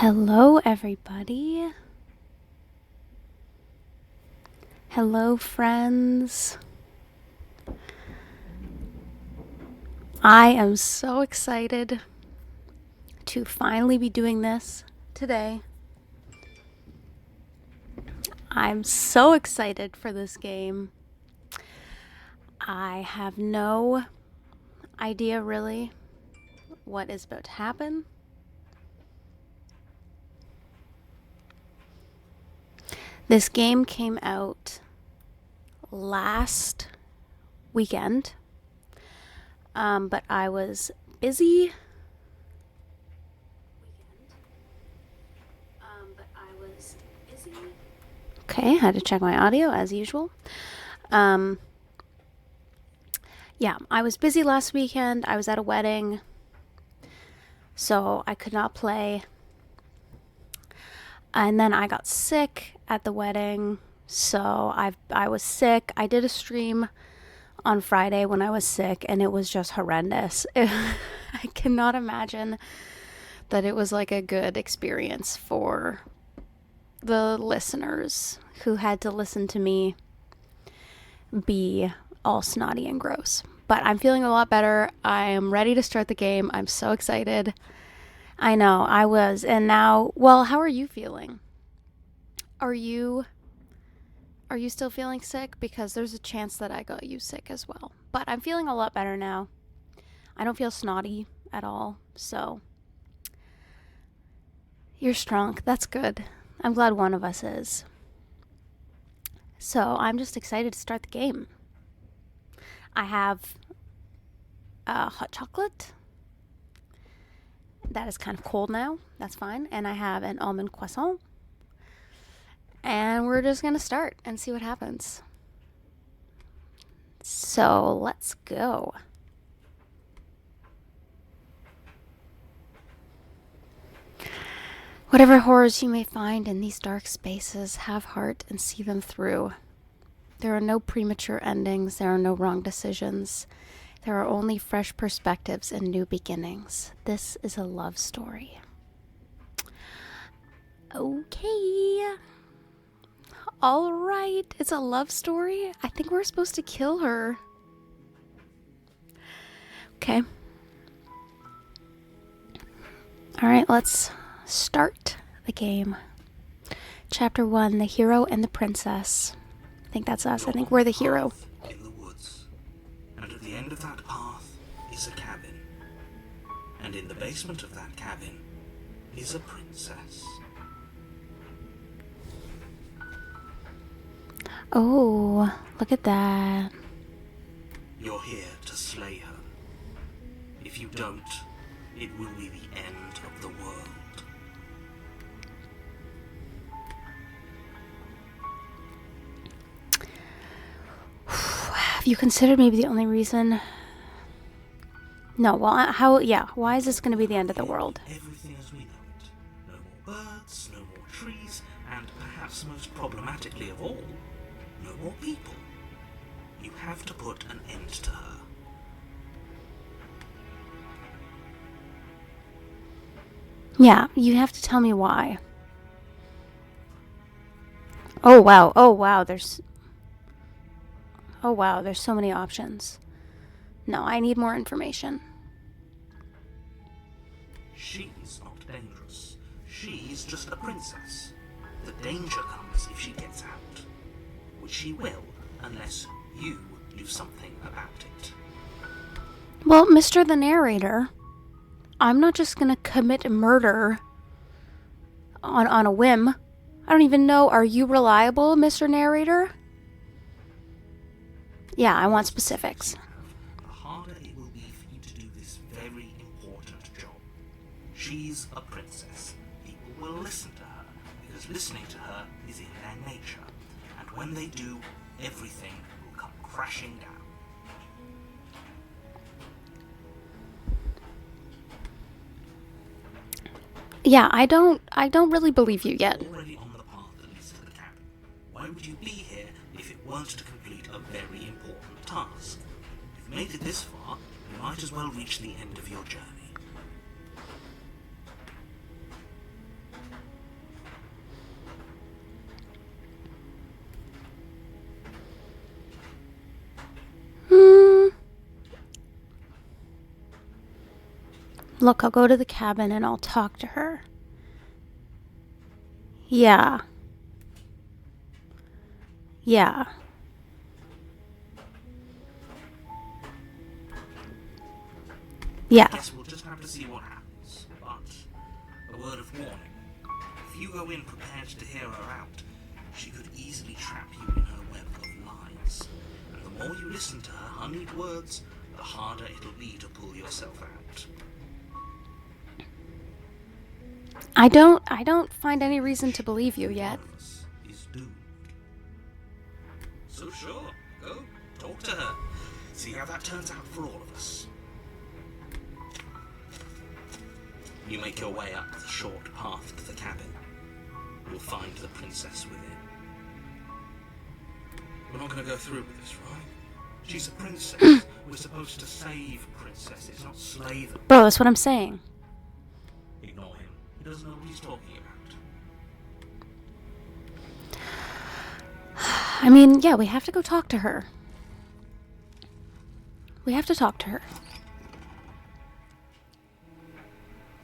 Hello, everybody. Hello, friends. I am so excited to finally be doing this today. I'm so excited for this game. I have no idea really what is about to happen. This game came out last weekend, but I was busy. Okay, had to check my audio as usual. Yeah, I was busy last weekend. I was at a wedding, so I could not play. And then I got sick at the wedding, so I was sick. I did a stream on Friday when I was sick, and it was just horrendous. I cannot imagine that it was like a good experience for the listeners who had to listen to me be all snotty and gross. But I'm feeling a lot better. I am ready to start the game. I'm so excited. I know, I was. And now, well, how are you feeling? Are you still feeling sick? Because there's a chance that I got you sick as well. But I'm feeling a lot better now. I don't feel snotty at all. So you're strong. That's good. I'm glad one of us is. So I'm just excited to start the game. I have hot chocolate. That is kind of cold now. That's fine. And I have an almond croissant. And we're just going to start and see what happens. So let's go. Whatever horrors you may find in these dark spaces, have heart and see them through. There are no premature endings. There are no wrong decisions. There are only fresh perspectives and new beginnings. This is a love story. Okay. All right. It's a love story. I think we're supposed to kill her. Okay. All right, let's start the game. Chapter 1, The Hero and the Princess. I think that's us. I think we're the hero. In the woods. And at the end of that path is a cabin. And in the basement of that cabin is a princess. Oh, look at that. You're here to slay her. If you don't, it will be the end of the world. Have you considered maybe the only reason? No, well, why is this going to be the end of the world? Everything as we know it. No more birds, no more trees, and perhaps most problematically of all, no more people. You have to put an end to her. Yeah, you have to tell me why. Oh wow, there's so many options. No, I need more information. She's not dangerous. She's just a princess. The danger comes if she gets out. Which she will, unless you do something about it. Well, Mr. the Narrator, I'm not just gonna commit murder on a whim. I don't even know, are you reliable, Mr. Narrator? Yeah, I want specifics. The harder it will be for you to do this very important job. She's a princess. People will listen to her, because listening to her is in their nature. And when they do, everything will come crashing down. Yeah, I don't really believe you yet. Already on the path that leads to the cabin. Why would you be here if it weren't to complete a very important task? You've made it this far, you might as well reach the end of your journey. Look, I'll go to the cabin and I'll talk to her. Yeah. Yeah. Yeah. I guess we'll just have to see what happens. But a word of warning. If you go in prepared to hear her out, she could easily trap you in her web of lies. And the more you listen to her honeyed words, the harder it'll be to pull yourself out. I don't find any reason to believe you yet. One of us is doomed. So sure, go talk to her. See how that turns out for all of us. You make your way up the short path to the cabin. You'll find the princess within. We're not going to go through with this, right? She's a princess. We're supposed to save princesses, not slay them. Bro, that's what I'm saying. Ignore him. He doesn't know what he's talking about. I mean, yeah, we have to go talk to her. We have to talk to her.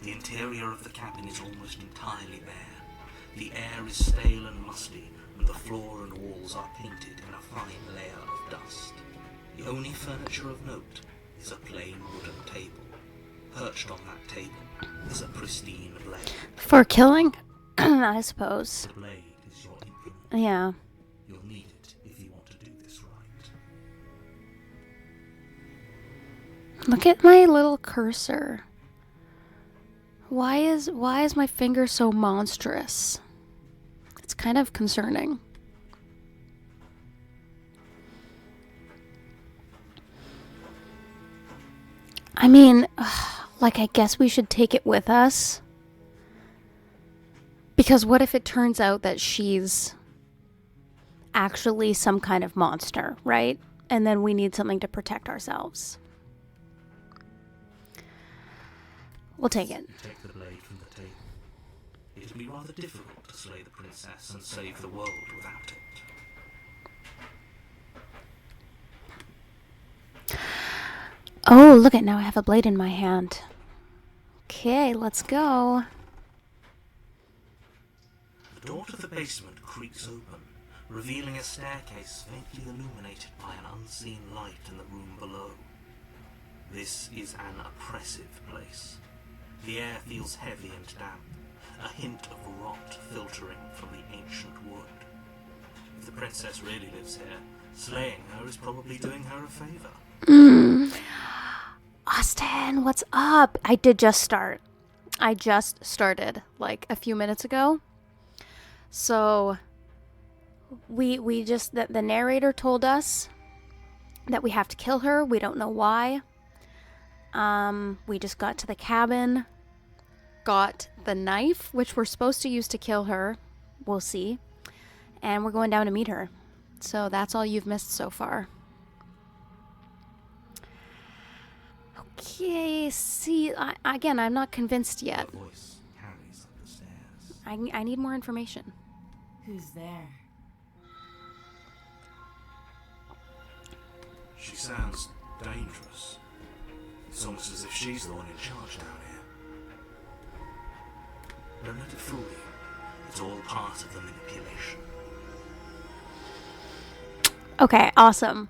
The interior of the cabin is almost entirely bare. The air is stale and musty, and the floor and walls are painted in a fine layer of dust. The only furniture of note is a plain wooden table. Perched on that table is a pristine blade. For killing? I suppose. The blade is your implement. Yeah. You'll need it if you want to do this right. Look at my little cursor. Why is my finger so monstrous? It's kind of concerning. I mean, like, I guess we should take it with us. Because what if it turns out that she's actually some kind of monster, right? And then we need something to protect ourselves. We'll take it. Take the blade from the table. It'll be rather difficult to slay the princess and save the world without it. Oh, look at now I have a blade in my hand. Okay, let's go. The door to the basement creaks open, revealing a staircase faintly illuminated by an unseen light in the room below. This is an oppressive place. The air feels heavy and damp, a hint of rot filtering from the ancient wood. If the princess really lives here, slaying her is probably doing her a favor. Austin, what's up? I did just start. I just started like a few minutes ago. So we just the narrator told us that we have to kill her. We don't know why. We just got to the cabin, got the knife, which we're supposed to use to kill her. We'll see. And we're going down to meet her. So that's all you've missed so far. Okay, see, again, I'm not convinced yet. Her voice carries up the stairs. I need more information. Who's there? She sounds dangerous. It's almost as if she's the one in charge down here. Don't let it fool you. It's all part of the manipulation. Okay, awesome.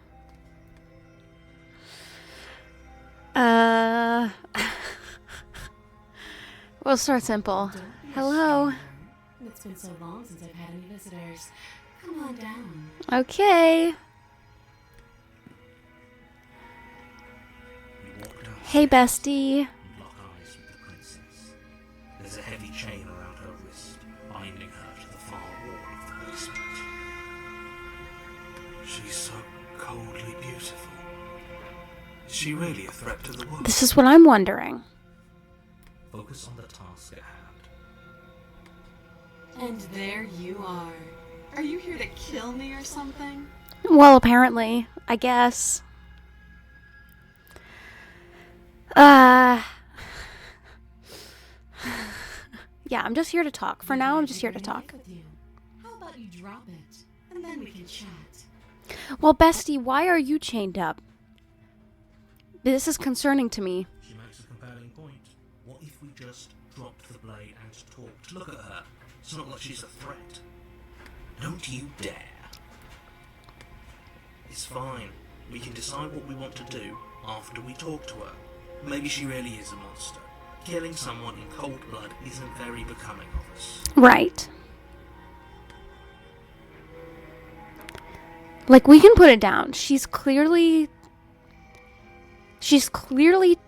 We'll start simple. Don't be a Hello. stranger. It's been so long since I've had any visitors. Come on down. Okay. You walk down the Hey, stairs bestie. and lock eyes with the princess. There's a heavy chain around her wrist, binding her to the far wall of the basement. She's so coldly beautiful. Is she really a threat to the world? This is what I'm wondering. Focus on the task at hand. And there you are. Are you here to kill me or something? Well, apparently, I guess. Yeah, I'm just here to talk. For now, I'm just here to talk. With you. How about you drop it, and then we can chat. Well, bestie, why are you chained up? This is concerning to me. She makes a compelling point. What if we just dropped the blade and talked? Look at her. It's not like she's a threat. Don't you dare. It's fine. We can decide what we want to do after we talk to her. Maybe she really is a monster. Killing someone in cold blood isn't very becoming of us. Right. Like, we can put it down. She's clearly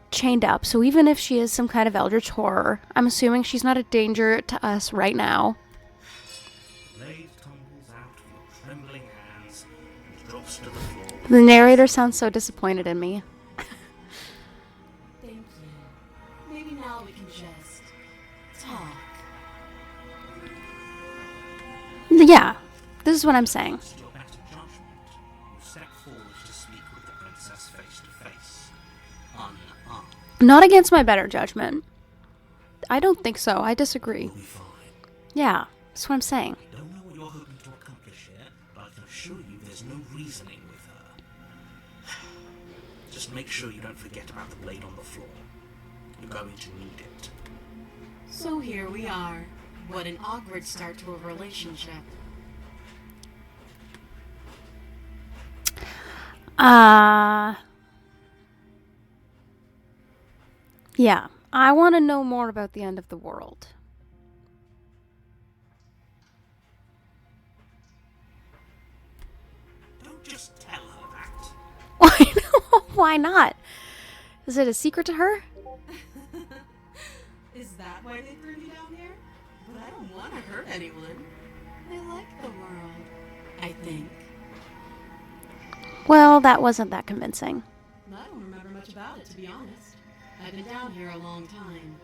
chained up, so even if she is some kind of eldritch horror, I'm assuming she's not a danger to us right now. The blade tumbles out of your trembling hands and drops to the floor. The narrator sounds so disappointed in me. Thank you. Maybe now we can just talk. Yeah, this is what I'm saying. Against your better judgment, you step forward to speak with the princess face to face, unarmed. Not against my better judgment. I don't think so. I disagree. We'll be fine. Yeah, that's what I'm saying. I don't know what you're hoping to accomplish here, but I can assure you there's no reasoning with her. Just make sure you don't forget about the blade on the floor. You're going to need it. So here we are. What an awkward start to a relationship. Yeah, I want to know more about the end of the world. Don't just tell her that. Why not? Is it a secret to her? Is that why they threw me down here? But I don't want to hurt anyone. I like the world, I think. Well, that wasn't that convincing. I don't remember much about it, to be honest. I've been down here a long time.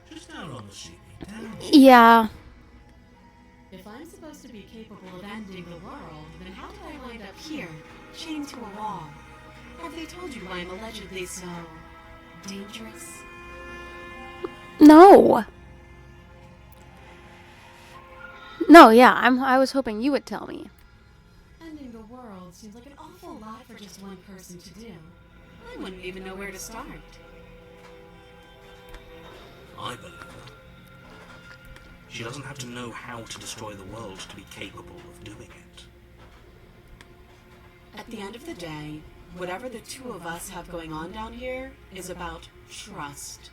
Just down on the sheet. Down. Yeah. If I'm supposed to be capable of ending the world, then how did I wind up here, chained to a wall? Have they told you why I'm allegedly so dangerous? No. No, yeah, I was hoping you would tell me. Ending the world seems like an awful lot for just one person to do. I wouldn't even know where to start. I believe her. She doesn't have to know how to destroy the world to be capable of doing it. At the end of the day, whatever the two of us have going on down here is about trust.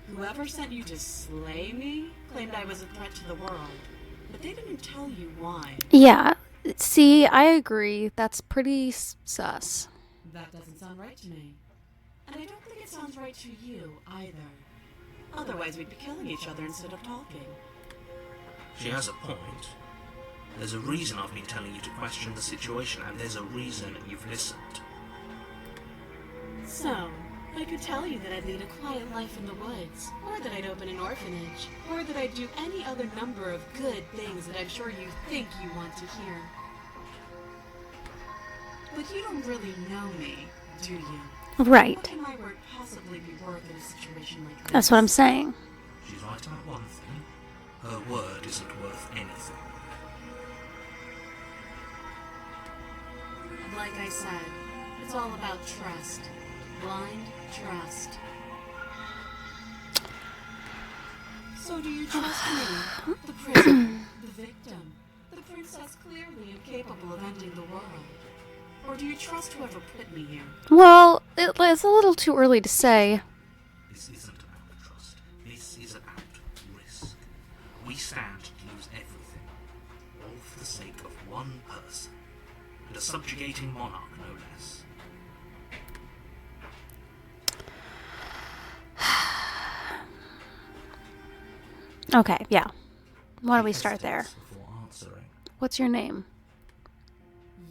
Whoever sent you to slay me claimed I was a threat to the world, but they didn't tell you why. Yeah, see, I agree. That's pretty sus. That doesn't sound right to me. And I don't think it sounds right to you either. Otherwise we'd be killing each other instead of talking. She has a point. There's a reason I've been telling you to question the situation, and there's a reason you've listened. So, I could tell you that I'd lead a quiet life in the woods, or that I'd open an orphanage, or that I'd do any other number of good things that I'm sure you think you want to hear. But you don't really know me, do you? Right. What can my word possibly be worth in a situation like this? That's what I'm saying. She's right about one thing. Her word isn't worth anything. Like I said, it's all about trust. Blind trust. So do you trust me, the prisoner, the victim, the princess clearly incapable of ending the world? Or do you trust whoever put me here? Well, it's a little too early to say. This isn't about trust. This is about risk. We stand to lose everything, all for the sake of one person, and a subjugating monarch, no less. Okay, yeah. Why don't we start there? Before answering. What's your name?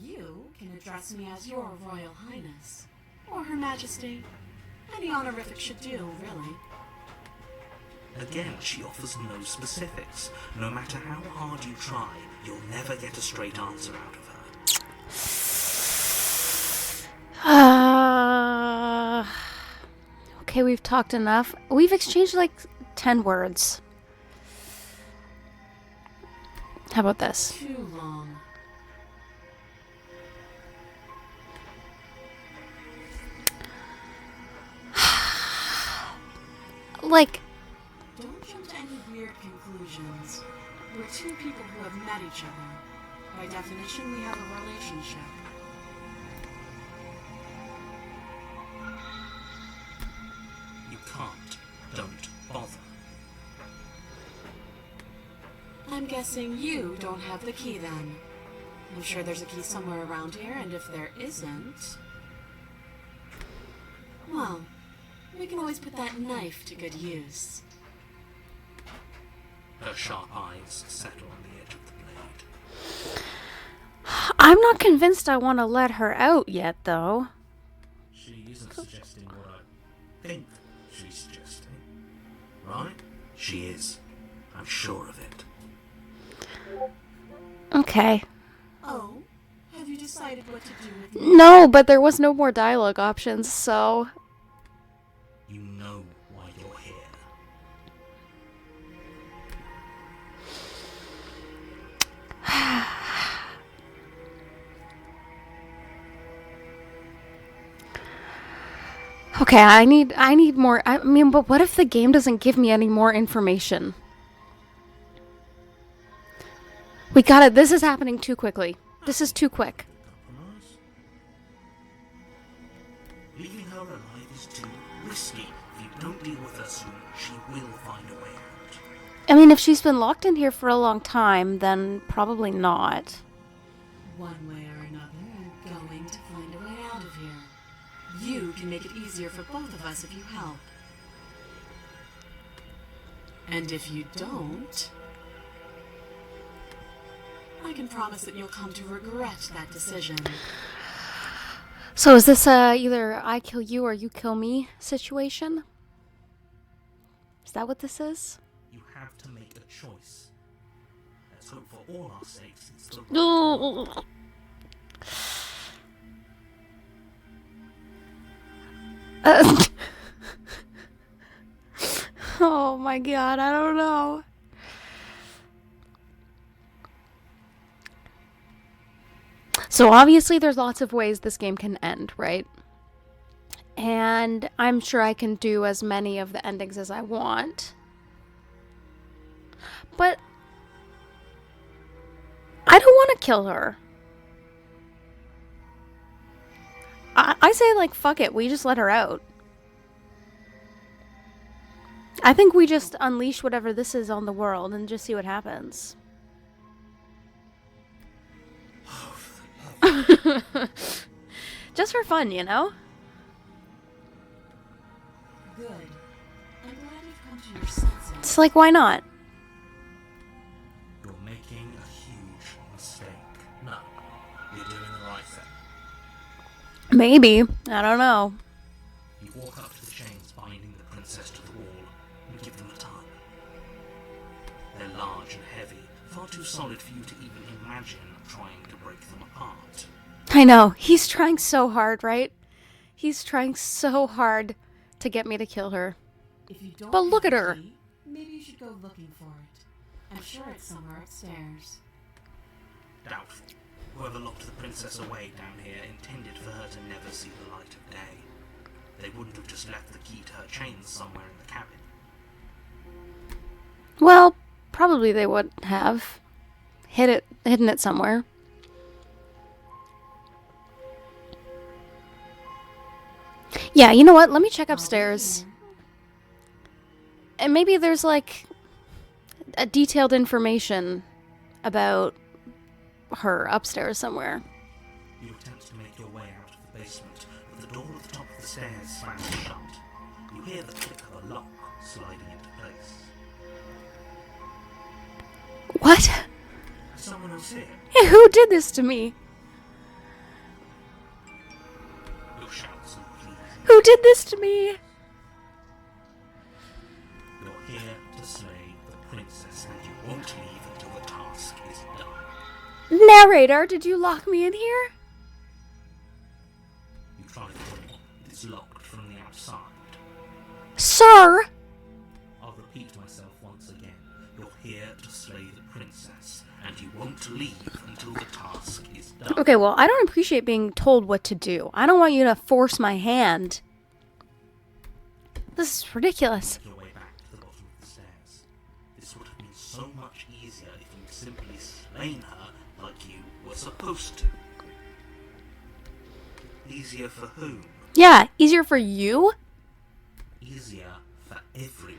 You can address me as your Royal Highness, or Her Majesty. Any honorific should do, really. Again, she offers no specifics. No matter how hard you try, you'll never get a straight answer out of her. Okay, we've talked enough. We've exchanged like 10 words. How about this? Too long. Like, Don't jump to any weird conclusions. We're two people who have met each other. By definition, we have a relationship. You can't. Don't bother. I'm guessing you don't have the key then. I'm sure there's a key somewhere around here, and if there isn't... well, we can always put that knife to good use. Her sharp eyes settle on the edge of the blade. I'm not convinced I want to let her out yet, though. She isn't suggesting what I think she's suggesting. Right? She is. I'm sure of it. Okay. Oh? Have you decided what to do with me? No, but there was no more dialogue options, so... You know why you're here. Okay, I need more. I mean, but what if the game doesn't give me any more information? We got it. This is happening too quickly. This is too quick. Compromise? Leaving her alive is too risky. If you don't deal with her soon, she will find a way out. I mean, if she's been locked in here for a long time, then probably not. One way or another, I'm going to find a way out of here. You can make it easier for both of us if you help. And if you don't, I can promise that you'll come to regret that decision. So is this either I kill you or you kill me situation? Is that what this is? You have to make a choice. Let's hope for all our sakes it's the right one. Oh my god, I don't know. So obviously there's lots of ways this game can end, right? And I'm sure I can do as many of the endings as I want. But I don't want to kill her. I say, like, fuck it, we just let her out. I think we just unleash whatever this is on the world and just see what happens. Just for fun, you know? Good. I'm glad you've come to your senses. It's like, why not? You're making a huge mistake. No, you're doing the right thing. Maybe. I don't know. You walk up to the chains binding the princess to the wall and give them a tug. They're large and heavy, far too solid for you to even imagine trying to break them apart. I know. He's trying so hard, right? He's trying so hard to get me to kill her. If you don't But look have at the her. key, maybe you should go looking for it. I'm sure it's somewhere upstairs. Doubtful. Whoever locked the princess away down here intended for her to never see the light of day. They wouldn't have just left the key to her chains somewhere in the cabin. Well, probably they would have hidden it somewhere. Yeah, you know what? Let me check upstairs. And maybe there's like a detailed information about her upstairs somewhere. You attempt to make your way out of the basement, but the door at the top of the stairs slams shut. You hear the click of a lock sliding into place. What? Someone else here. Hey, who did this to me? Your shouts and pleas. Who did this to me? You're here to slay the princess, and you won't leave until the task is done. Narrator, did you lock me in here? You try the door. It's locked from the outside. Sir! I'll repeat myself once again. You're here to slay the princess, and you won't leave until the task is done. Okay, well, I don't appreciate being told what to do. I don't want you to force my hand. This is ridiculous. Make your way back restrain her like you were supposed to. Easier for whom? Yeah, easier for you? Easier for everyone.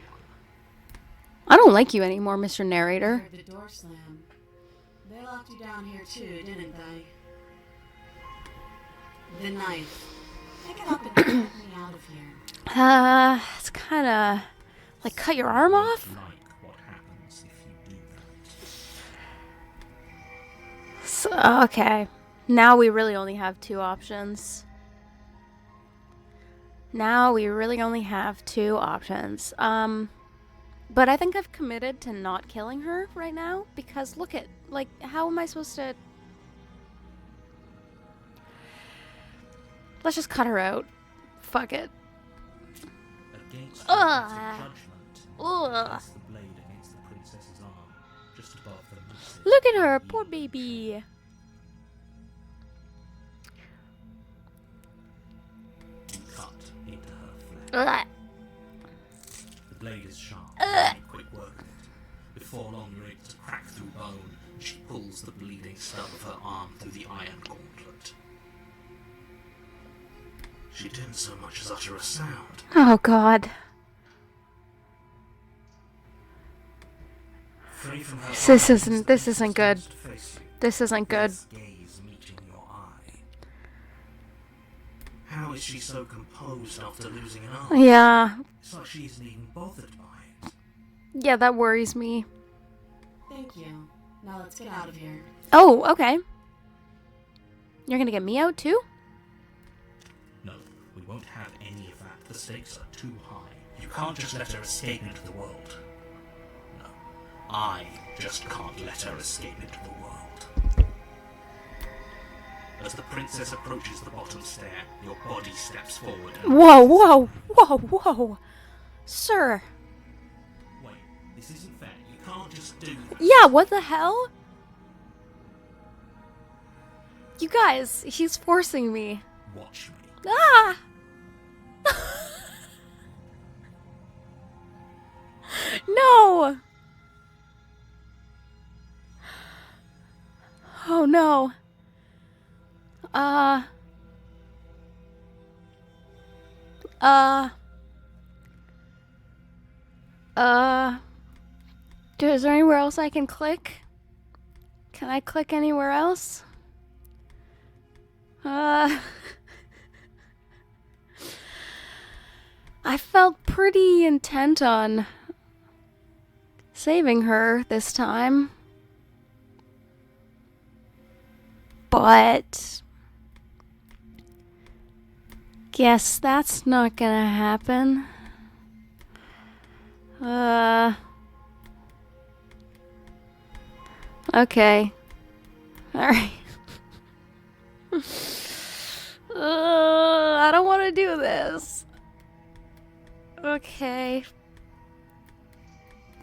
I don't like you anymore, Mr. I Narrator. heard the door slam. They locked you down here too, didn't they? The knife. Pick it up and get me out of here. It's kinda like cut your arm off? Like what happens if you do that. So, okay. Now we really only have two options. But I think I've committed to not killing her right now because look at, like, how am I supposed to... Let's just cut her out. Fuck it. Against Ugh. judgment, Ugh. place the blade against the princess's arm, just above the massive Look at her, poor wound. baby. You cut into her flesh. Ugh. The blade is sharp. And make quick work of it. Before long, you're able to crack through bone. And she pulls the bleeding stub of her arm through the iron gauntlet. She didn't so much as utter a sound. Oh, God. Free from her This arms, isn't- the this isn't good. princess turns to face you. This isn't good. His gaze meeting your eye. How is she so composed after losing an arm? Yeah. It's like she isn't even bothered by it. Yeah, that worries me. Thank you. Now let's get out of here. Oh, okay. You're gonna get me out, too? No, we won't have any of that. The stakes are too high. You can't just let her escape into the world. No, I just can't let her escape into the world. As the princess approaches the bottom stair, your body steps forward and... Whoa, whoa, whoa, whoa. Sir. Wait, this isn't fair. You can't just do that. Yeah, what the hell? You guys, he's forcing me. Watch me. Ah! No! Oh no. Uh. Is there anywhere else I can click? Can I click anywhere else? I felt pretty intent on saving her this time. But guess that's not gonna happen. Okay. Alright. I don't want to do this. Okay.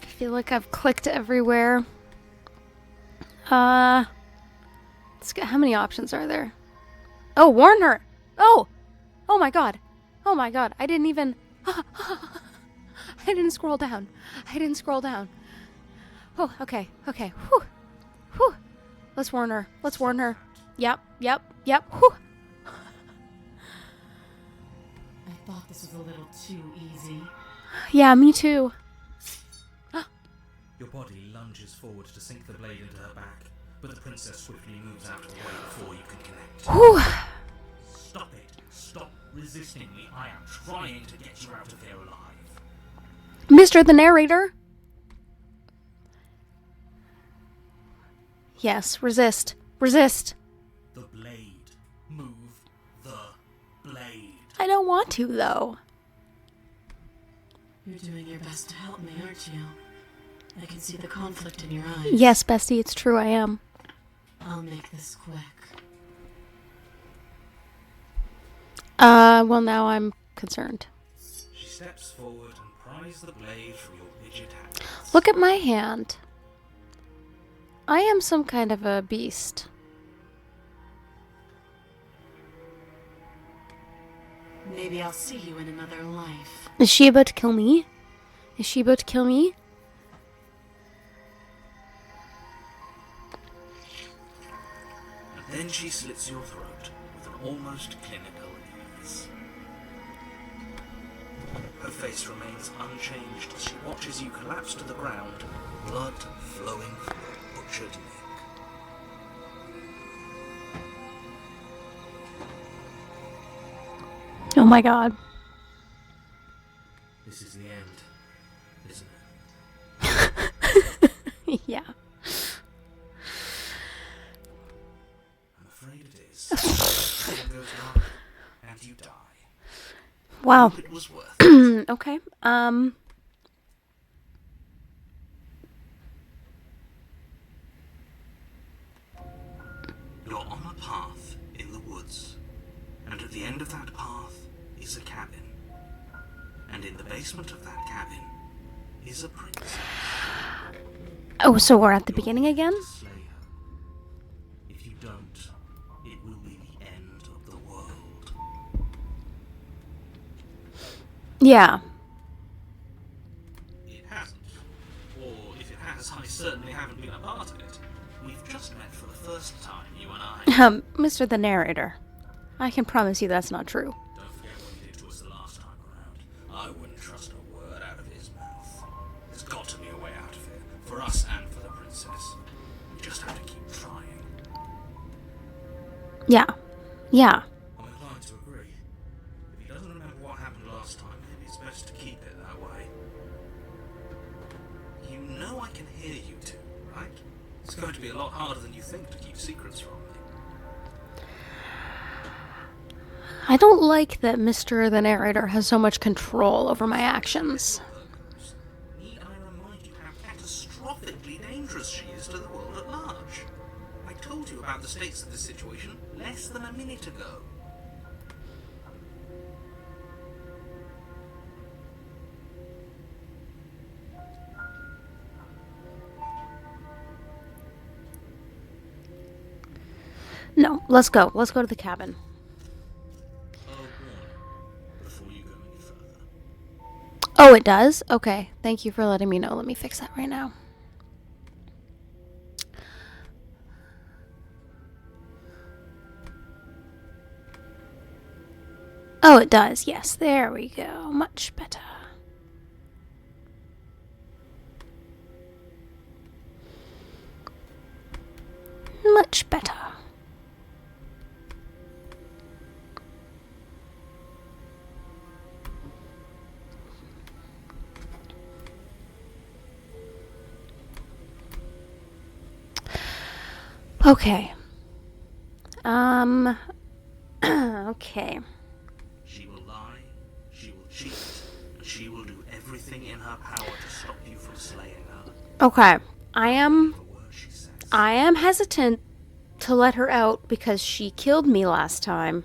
I feel like I've clicked everywhere. Let's get, how many options are there? Oh, warn her! Oh! Oh my god! Oh my god, I didn't even... I didn't scroll down. I didn't scroll down. Oh, okay, okay. Whew. Whew. Let's warn her. Let's warn her. Yep, yep, yep. Whew. I thought this was a little too easy. Yeah, me too. Your body lunges forward to sink the blade into her back, but the princess swiftly moves out of the way before you can connect. Whew. Stop it. Stop resisting me. I am trying to get you out of here alive. Mr. the Narrator? Yes, resist. Resist. The blade. Move the blade. I don't want to, though. You're doing your best to help me, aren't you? I can see the conflict in your eyes. Yes, bestie, it's true, I am. I'll make this quick. Well, now I'm concerned. She steps forward and pries the blade from your rigid hands. Look at my hand. I am some kind of a beast. Maybe I'll see you in another life. Is she about to kill me? Is she about to kill me? Then she slits your throat with an almost clinical ease. Her face remains unchanged as she watches you collapse to the ground, blood flowing from the butchered neck. Oh my god. This is the end, isn't Yeah. I'm afraid it is. Everything goes dark, and you die. Wow. Hope it was worth it. Okay. You're on a path in the woods, and at the end of that path is a cabin. And in the basement of that cabin is a princess. Oh, so we're at the beginning again? Slay her. If you don't, it will be the end of the world. Yeah. It hasn't. Or if it has, I certainly haven't been a part of it. We've just met for the first time, you and I. Mr. the narrator. I can promise you that's not true. Don't forget what he did to us the last time around. I wouldn't trust a word out of his mouth. There's got to be a way out of here, for us and for the princess. We just have to keep trying. Yeah. Yeah. I'm inclined to agree. If he doesn't remember what happened last time, maybe it's best to keep it that way. You know I can hear you two, right? It's going to be a lot harder than you think to keep secrets from me. I don't like that Mr. the narrator has so much control over my actions. Need I remind you how catastrophically dangerous she is to the world at large? I told you about the stakes of this situation less than a minute ago. No, let's go. Let's go to the cabin. Before you go any further. Oh, it does? Okay. Thank you for letting me know. Let me fix that right now. Oh, it does. Yes, there we go. Much better. Much better. Okay. Okay. She will lie, she will cheat, and she will do everything in her power to stop you from slaying her. Okay. I am The word she says. hesitant to let her out because she killed me last time.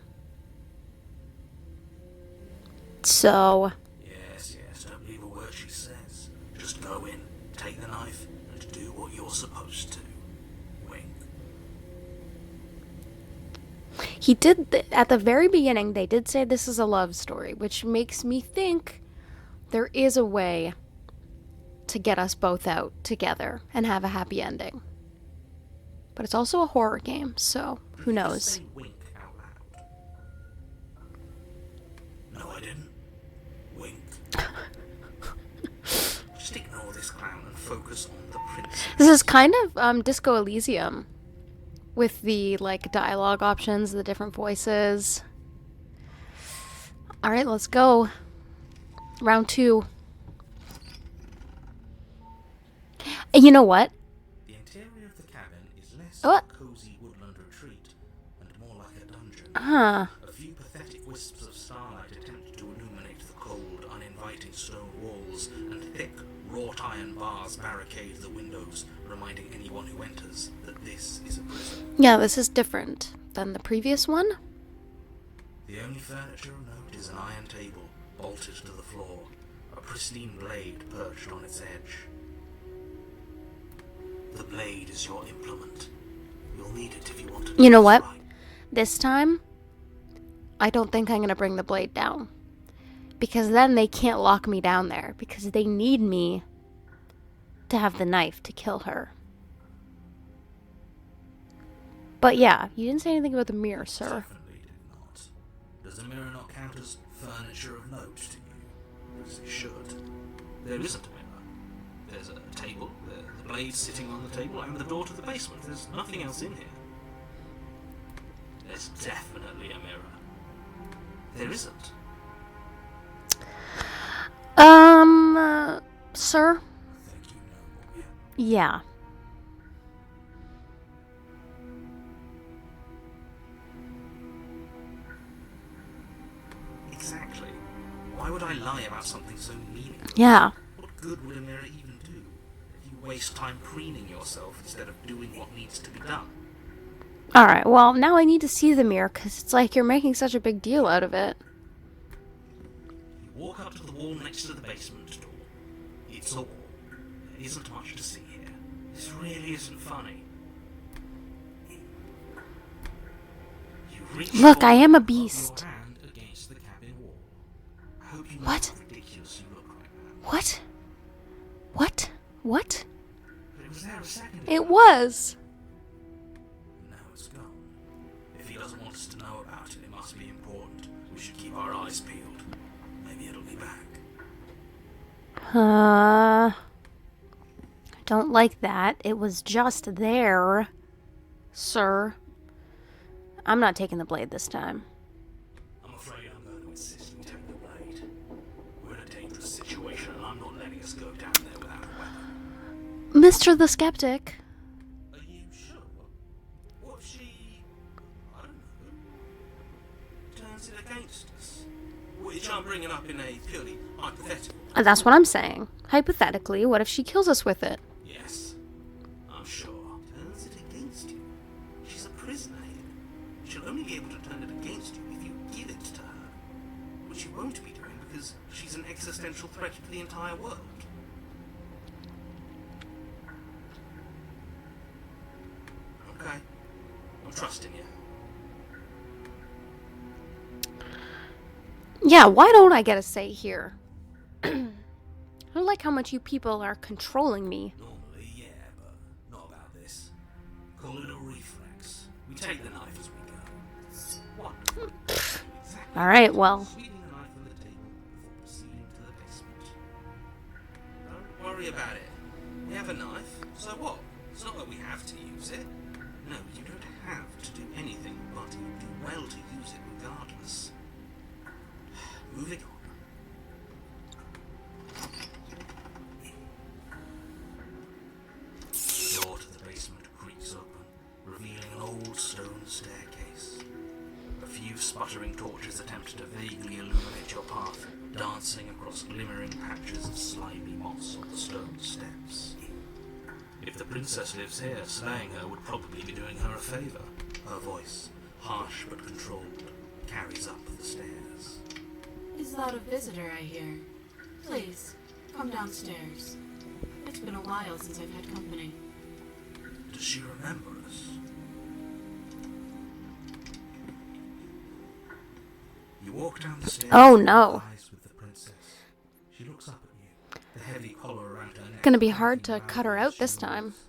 So, Yes, don't believe a word she says. Just go in, take the knife, and do what you're supposed to. Wink. he did, at the very beginning, they did say this is a love story, which makes me think there is a way to get us both out together and have a happy ending. But it's also a horror game, so who Just knows? say wink out loud. No, I didn't. Wink. Just ignore this clown and focus on the princess. This is kind of Disco Elysium with the like dialogue options, the different voices. All right, let's go. Round 2. You know what? The interior of the cabin is less What? a cozy woodland retreat and more like a dungeon. Huh. A few pathetic wisps of starlight attempt to illuminate the cold, uninviting stone walls, and thick, wrought iron bars barricade the windows, reminding anyone who enters that this is a prison. Yeah, this is different than the previous one. The only furniture of note is an iron table, bolted to the floor, a pristine blade perched on its edge. The blade is your implement. You'll need it if you want to do You know this what? right. This time, I don't think I'm going to bring the blade down. Because then they can't lock me down there. Because they need me to have the knife to kill her. But yeah, you didn't say anything about the mirror, sir. Definitely did not. Does the mirror not count as furniture of note to you? As it should. There isn't a mirror. There's a table, the blade sitting on the table, and the door to the basement. There's nothing else in here. There's definitely a mirror. There isn't. Sir? I think you know more, Yeah. Exactly. Why would I lie about something so meaningless? Yeah. What good would a mirror even do? If you waste time preening yourself instead of doing what needs to be done. Alright, well, now I need to see the mirror, because it's like you're making such a big deal out of it. You walk up to the wall next to the basement door. It's a wall. There isn't much to see here. This really isn't funny. You reach Look, I am a forward, beast. Your hand against the cabin wall. I hope you know What? how ridiculous you look right now. What? What? What? But it was there a second ago. It was! Now it's gone. If he doesn't want us to know about it, it must be important. We should keep our eyes peeled. Maybe it'll be back. I don't like that. It was just there, sir. I'm not taking the blade this time. I'm afraid I'm going to insist we take the blade. We're in a dangerous situation, and I'm not letting us go down there without a weapon. Mr. the Skeptic. Are you sure? What if she... I don't know... turns it against us? Which I'm bringing up in a purely hypothetical. That's what I'm saying. Hypothetically, what if she kills us with it? Yes, I'm sure. Turns it against you. She's a prisoner here. She'll only be able to turn it against you if you give it to her. Which you won't be doing because she's an existential threat to the entire world. Okay. I'm trusting you. Yeah, why don't I get a say here? I don't like how much you people are controlling me. Normally, yeah, but not about this. Call it a reflex. We take the knife as we go. What? Exactly. Alright, well. Sweeping the knife on the table before proceeding to the basement. Don't worry about it. We have a knife, so what? It's not that we have to use it. No, you don't have to do anything, but you do well to use it regardless. Moving on. The door to the basement creaks open, revealing an old stone staircase. A few sputtering torches attempt to vaguely illuminate your path, dancing across glimmering patches of slimy moss on the stone steps. If the princess lives here, slaying her would probably be doing her a favour. Her voice, harsh but controlled, carries up the stairs. Is that a visitor I hear? Please, come downstairs. It's been a while since I've had company. Does she remember us? You walk down the stairs. Oh, no. Eyes with the princess. She looks up at you. The heavy collar around her neck. Gonna be hard to tightening cut her around out as this she time. moves.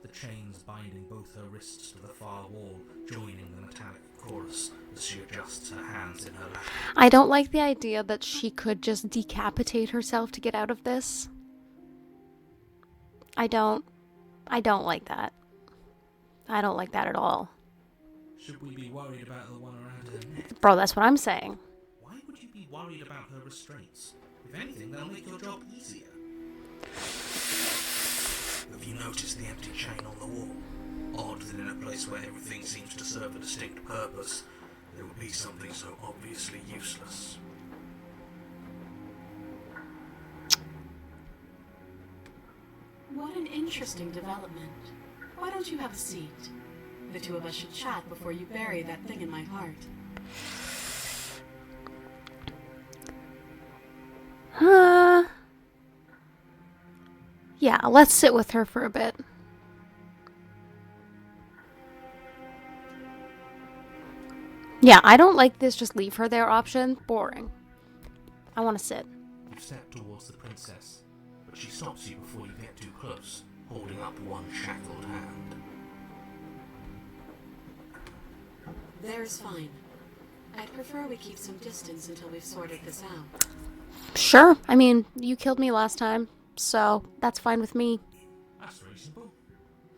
The chains binding both her wrists to the far wall, joining the metallic chorus as she adjusts her hands in her lap. I don't like the idea that she could just decapitate herself to get out of this. I don't like that. I don't like that at all. Should we be worried about the one around her neck? Bro, that's what I'm saying. Why would you be worried about her restraints? If anything, they'll make your job easier. Have you noticed the empty chain on the wall? Odd that in a place where everything seems to serve a distinct purpose, there would be something so obviously useless. What an interesting development. Why don't you have a seat? The two of us should chat before you bury that thing in my heart. Yeah, let's sit with her for a bit. Yeah, I don't like this just leave her there option. Boring. I want to sit. You step towards the princess, but she stops you before you get too close, holding up one shackled hand. There's fine. I'd prefer we keep some distance until we've sorted this out. Sure. I mean, you killed me last time, so that's fine with me. That's reasonable.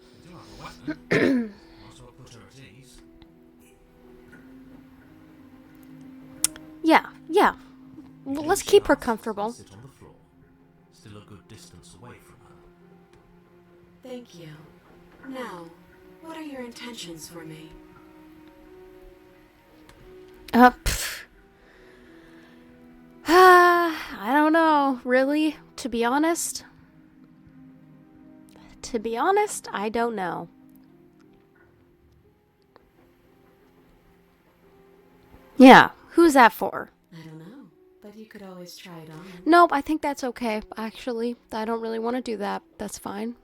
You do have a weapon. Might as well put her at ease. Yeah. Well, let's keep her comfortable. Sit on the floor. Still a good distance away from her. Thank you. Now, what are your intentions for me? I don't know, really. To be honest, I don't know. Yeah, who's that for? I don't know, but you could always try it on. Nope, I think that's okay, actually. I don't really want to do that. That's fine.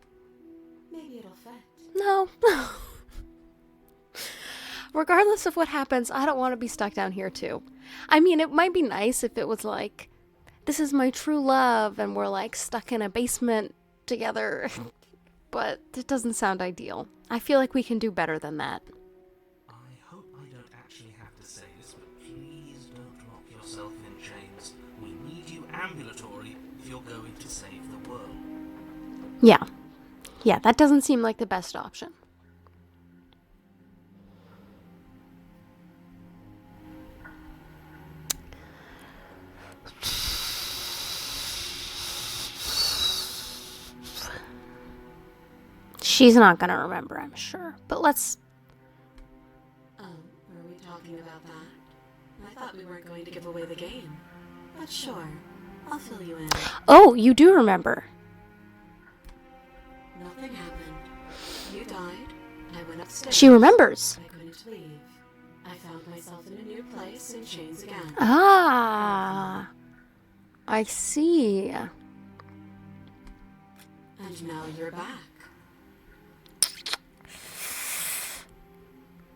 Maybe it'll fit. No. Regardless of what happens, I don't want to be stuck down here too. I mean, it might be nice if it was like, this is my true love, and we're like stuck in a basement together. But it doesn't sound ideal. I feel like we can do better than that. I hope I don't actually have to say this, but please don't lock yourself in chains. We need you ambulatory if you're going to save the world. Yeah, that doesn't seem like the best option. She's not gonna remember, I'm sure. But let's... Oh, were we talking about that? I thought we weren't going to give away the game. But sure, I'll fill you in. Oh, you do remember. Nothing happened. You died. I went upstairs. She remembers. I couldn't leave. I found myself in a new place in chains again. Ah, I see. And now you're back.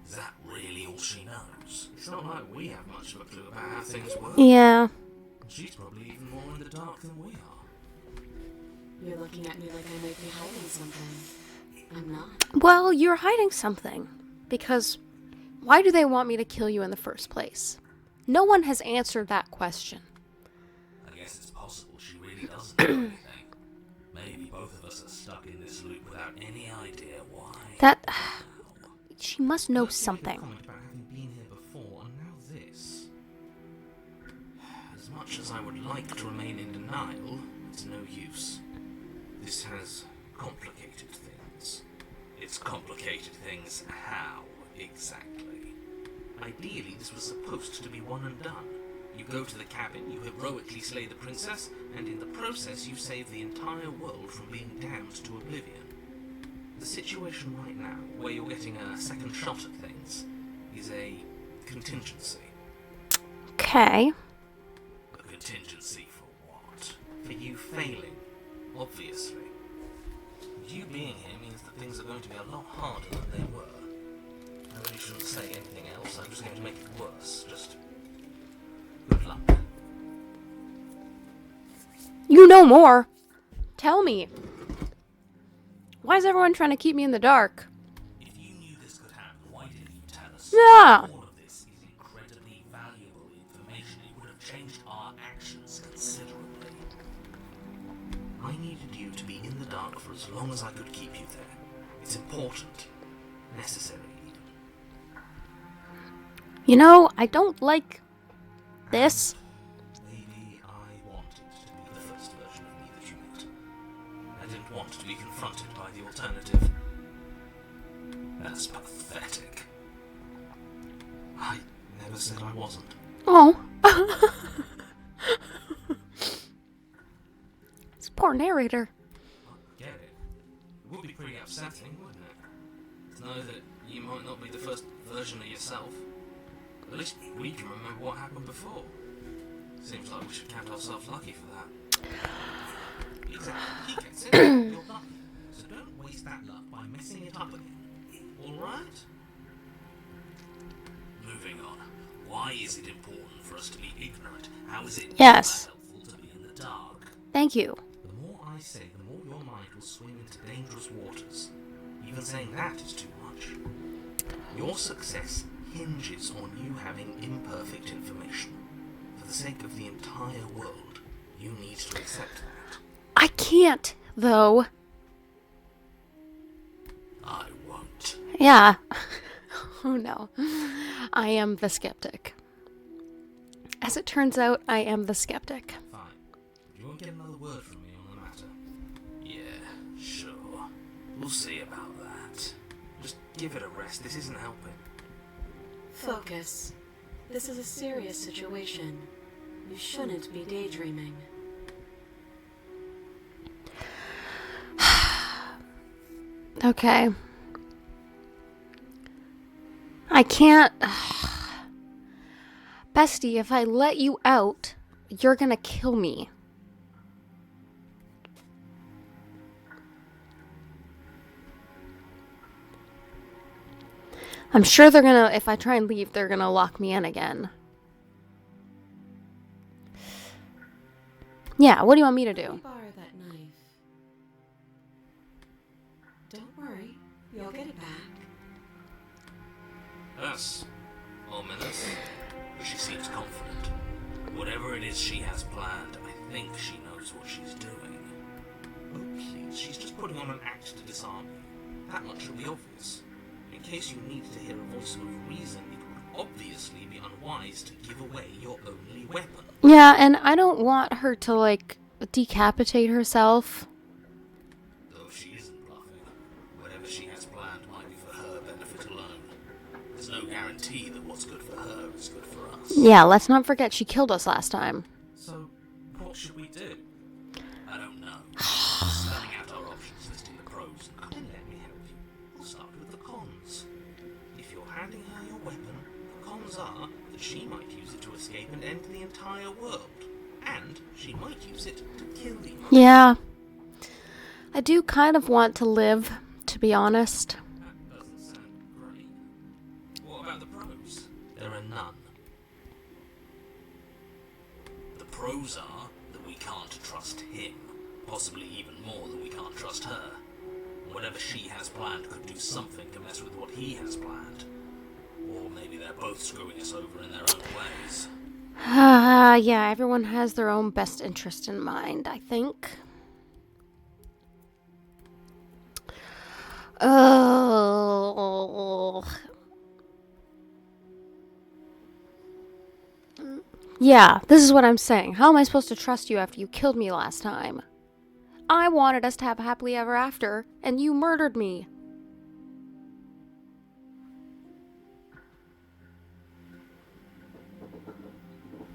Is that really all she knows? It's not like we have much of a clue about how things work. Yeah. She's probably even more in the dark than we are. You're looking at me like I might be hiding something. I'm not. Well, you're hiding something. Because why do they want me to kill you in the first place? No one has answered that question. I guess it's possible she really doesn't know anything. Maybe both of us are stuck in this loop without any idea why. That... She must know First you made a something. comment about having been here before, and now this. As much as I would like to remain in denial, it's no use. This has complicated things. It's complicated things how, exactly? Ideally, this was supposed to be one and done. You go to the cabin, you heroically slay the princess, and in the process you save the entire world from being damned to oblivion. The situation right now, where you're getting a second shot at things, is a contingency. Okay. A contingency for what? For you failing, obviously. You being here means that things are going to be a lot harder than they were. I really shouldn't say anything else, I'm just going to make it worse. Just... good luck. You know more. Tell me. Why is everyone trying to keep me in the dark? If you knew this could happen, why didn't you tell us? Yeah. All of this is incredibly valuable information. It would have changed our actions considerably. I needed you to be in the dark for as long as I could keep you there. It's important. Necessary, even. You know, I don't like this. Maybe I wanted to be the first version of me that you met. I didn't want to be confronted by the alternative. That's pathetic. I never said I wasn't. Oh. This poor narrator. I get it. It would be pretty upsetting, wouldn't it? To know that you might not be the first version of yourself. At least we can remember what happened before. Seems like we should count ourselves lucky for that. Exactly. He gets it. You're lucky. So don't waste that luck by messing it up again. Alright? Moving on. Why is it important for us to be ignorant? How is it Yes. helpful to be in the dark? Thank you. The more I say, the more your mind will swim into dangerous waters. Even saying that is too much. Your success hinges on you having imperfect information. For the sake of the entire world, you need to accept that. I can't, though. I won't. Yeah. Oh no. I am the skeptic. As it turns out, I am the skeptic. Fine. You won't get another word from me on the matter. Yeah, sure. We'll see about that. Just give it a rest. This isn't helping. Focus. This is a serious situation. You shouldn't be daydreaming. Okay. I can't... Bestie, if I let you out, you're gonna kill me. I'm sure they're gonna... If I try and leave, they're gonna lock me in again. Yeah, what do you want me to do? Borrow that knife. Don't worry, you'll get it back. That's ominous, but she seems confident. Whatever it is she has planned, I think she knows what she's doing. Oh, please, she's just putting on an act to disarm you. That much will be obvious. In case you need to hear a voice of reason, it would obviously be unwise to give away your only weapon. Yeah, and I don't want her to, like, decapitate herself. Though she isn't bluffing, whatever she has planned might be for her benefit alone. There's no guarantee that what's good for her is good for us. Yeah, let's not forget she killed us last time. So, what should we do? I don't know. Spelling out our options, listing the pros, and then let me help you. We'll start with the cons. If you're handing her your weapon, the cons are that she might use it to escape and end the entire world. And she might use it to kill you. Yeah. I do kind of want to live, to be honest. That doesn't sound great. What about the pros? There are none. The pros are that we can't trust him. Possibly even more than we can't trust her. Whatever she has planned could do something to mess with what he has planned. Or maybe they're both screwing us over in their own ways. Yeah, everyone has their own best interest in mind, I think. Oh. Yeah, this is what I'm saying. How am I supposed to trust you after you killed me last time? I wanted us to have a happily ever after, and you murdered me.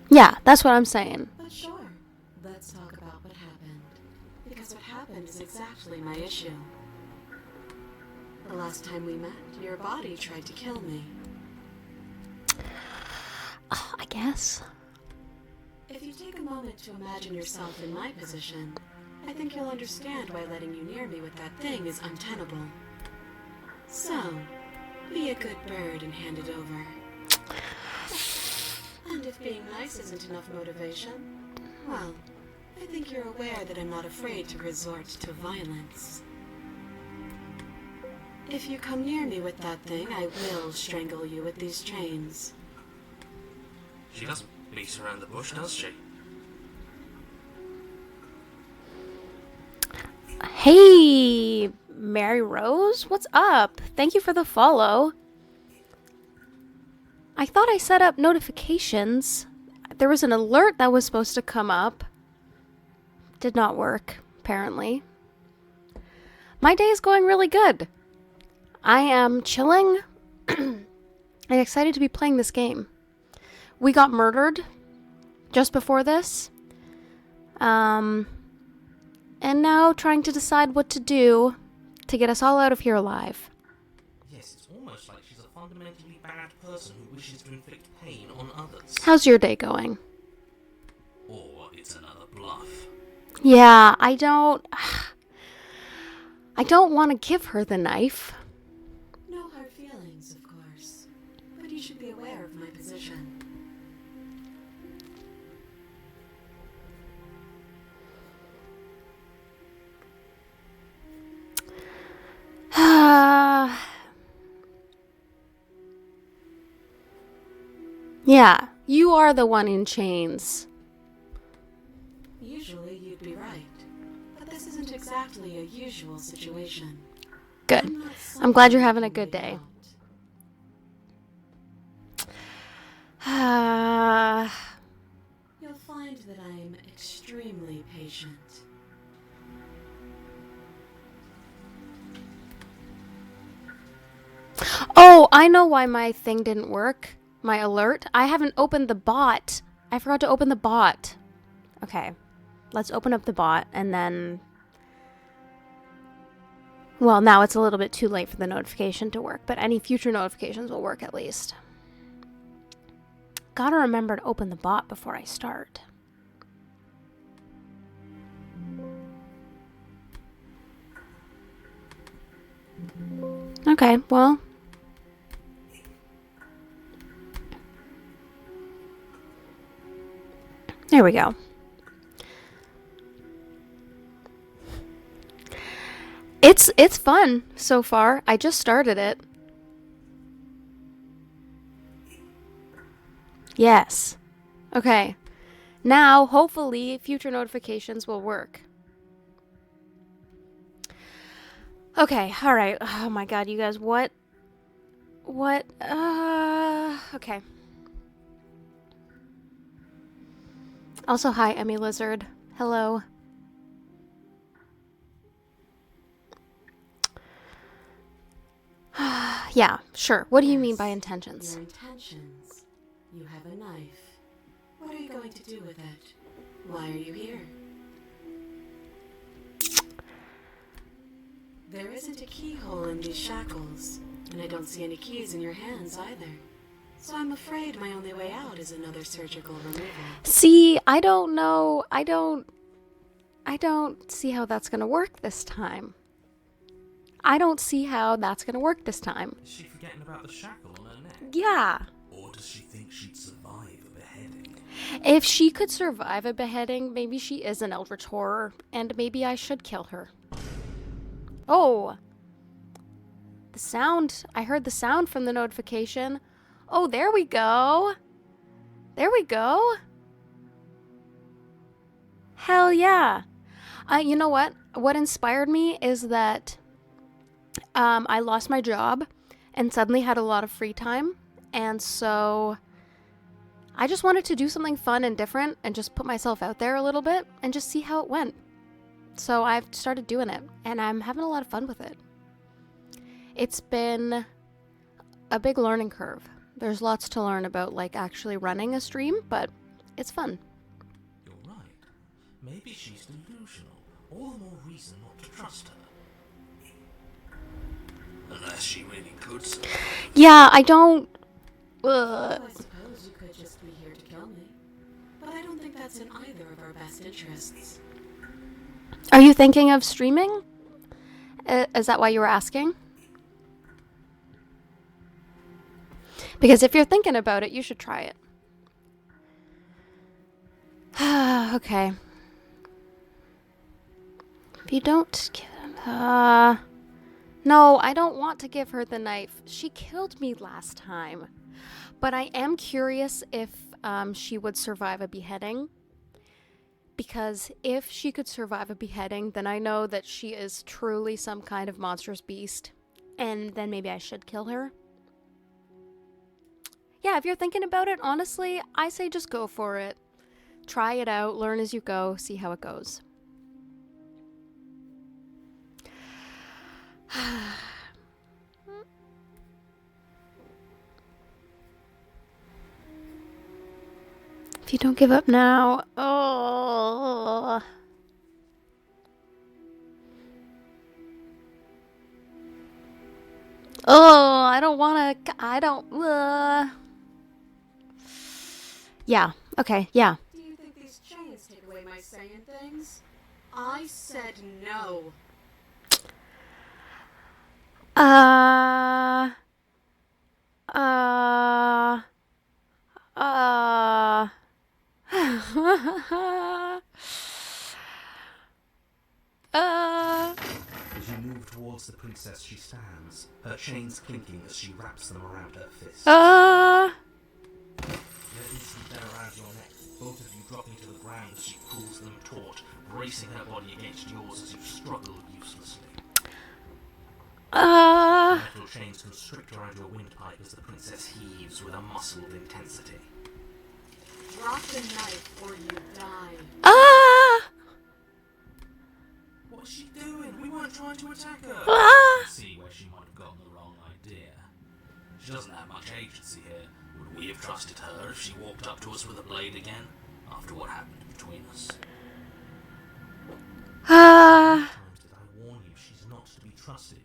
Yeah, that's what I'm saying. But sure, let's talk about what happened. Because what happened is exactly my issue. The last time we met, your body tried to kill me. I guess. If you take a moment to imagine yourself in my position, I think you'll understand why letting you near me with that thing is untenable. So, be a good bird and hand it over. And if being nice isn't enough motivation, well, I think you're aware that I'm not afraid to resort to violence. If you come near me with that thing, I will strangle you with these chains. She doesn't beat around the bush, does she? Hey, Mary Rose, what's up? Thank you for the follow. I thought I set up notifications. There was an alert that was supposed to come up. Did not work, apparently. My day is going really good. I am chilling and excited to be playing this game. We got murdered just before this. And now trying to decide what to do to get us all out of here alive. Yes, it's almost like she's a fundamentally bad person who wishes to inflict pain on others. How's your day going? Or it's another bluff. Yeah, I don't want to give her the knife. No hard feelings, of course. But you should be aware of my position. Yeah, you are the one in chains. Usually you'd be right, but this isn't exactly a usual situation. Good. I'm glad you're having a good day. You'll find that I'm extremely patient. Oh, I know why my thing didn't work. My alert. I haven't opened the bot. I forgot to open the bot. Okay. Let's open up the bot and then... Well, now it's a little bit too late for the notification to work, but any future notifications will work at least. Gotta remember to open the bot before I start. Okay, well... There we go. It's fun so far. I just started it. Yes. Okay. Now, hopefully, future notifications will work. Okay, alright. Oh my god, you guys, what? Okay. Also, hi, Emmy Lizard. Hello. Yeah, sure. What do you mean by intentions? Your intentions. You have a knife. What are you going to do with it? Why are you here? There isn't a keyhole in these shackles, and I don't see any keys in your hands either. So I'm afraid my only way out is another surgical removal. See, I don't know. I don't see how that's gonna work this time. I don't see how that's gonna work this time. Is she forgetting about the shackle on her neck? Yeah. Or does she think she'd survive a beheading? If she could survive a beheading, maybe she is an eldritch horror, and maybe I should kill her. Oh. The sound. I heard the sound from the notification. Oh, there we go. There we go. Hell yeah. You know what? What inspired me is that I lost my job and suddenly had a lot of free time. And so I just wanted to do something fun and different and just put myself out there a little bit and just see how it went. So I've started doing it and I'm having a lot of fun with it. It's been a big learning curve. There's lots to learn about like actually running a stream, but it's fun. You're right. Maybe she's delusional. All the more reason not to trust her. Unless she really could survive. Yeah, I don't... I suppose you could just be here to kill me. But I don't think that's in either of our best interests. Are you thinking of streaming? Is that why you were asking? Because if you're thinking about it, you should try it. Okay. If you don't give him... No, I don't want to give her the knife. She killed me last time. But I am curious if she would survive a beheading. Because if she could survive a beheading, then I know that she is truly some kind of monstrous beast. And then maybe I should kill her. Yeah, if you're thinking about it, honestly, I say just go for it. Try it out, learn as you go, see how it goes. If you don't give up now, oh. Oh, I don't want to, Yeah, okay, yeah. Do you think these chains take away my saying things? I said no. As you move towards the princess, she stands, her chains clinking as she wraps them around her fist. sweep them around your neck, both of you dropping to the ground as she pulls them taut, bracing her body against yours as you struggle uselessly. Metal chains constrict around your windpipe as the princess heaves with a muscled intensity. Drop the knife or you die. What's she doing? We weren't trying to attack her. See where she might have gotten the wrong idea. She doesn't have much agency here. Would we have trusted her if she walked up to us with a blade again? After what happened between us? Times did I warn you she's not to be trusted.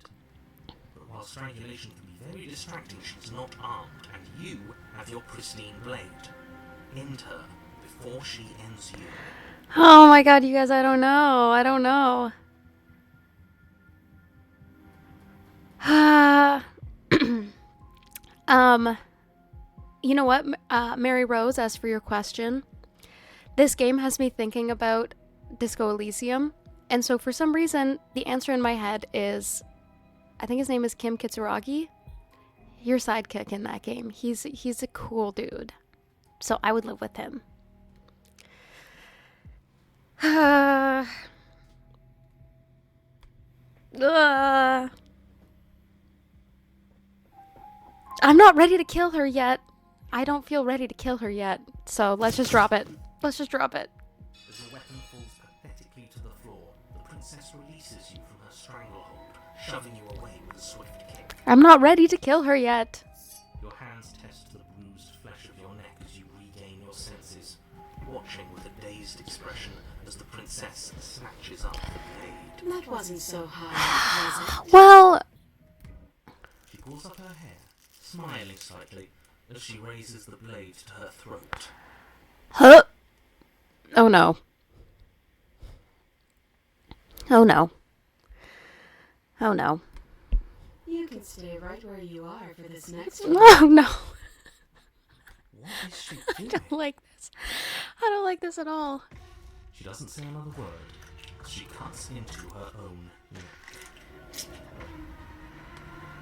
But while strangulation can be very distracting, she's not armed, and you have your pristine blade. End her before she ends you. Oh my god, you guys, I don't know. I don't know. You know what, Mary Rose, as for your question, this game has me thinking about Disco Elysium, and so for some reason, the answer in my head is, I think his name is Kim Kitsuragi, your sidekick in that game. He's a cool dude, so I would live with him. I'm not ready to kill her yet. I don't feel ready to kill her yet. So let's just drop it. Let's just drop it. As the weapon falls pathetically to the floor, the princess releases you from her stranglehold, shoving you away with a swift kick. I'm not ready to kill her yet. Your hands test the bruised flesh of your neck as you regain your senses, watching with a dazed expression as the princess snatches up the blade. That wasn't so hard, was it? Well, She pulls up her hair, smiling slightly, as she raises the blade to her throat. huh? Oh no. Oh no. Oh no. You can stay right where you are for this next one. Oh no. What is she I doing? don't like this. I don't like this at all. She doesn't say another word. She cuts into her own neck.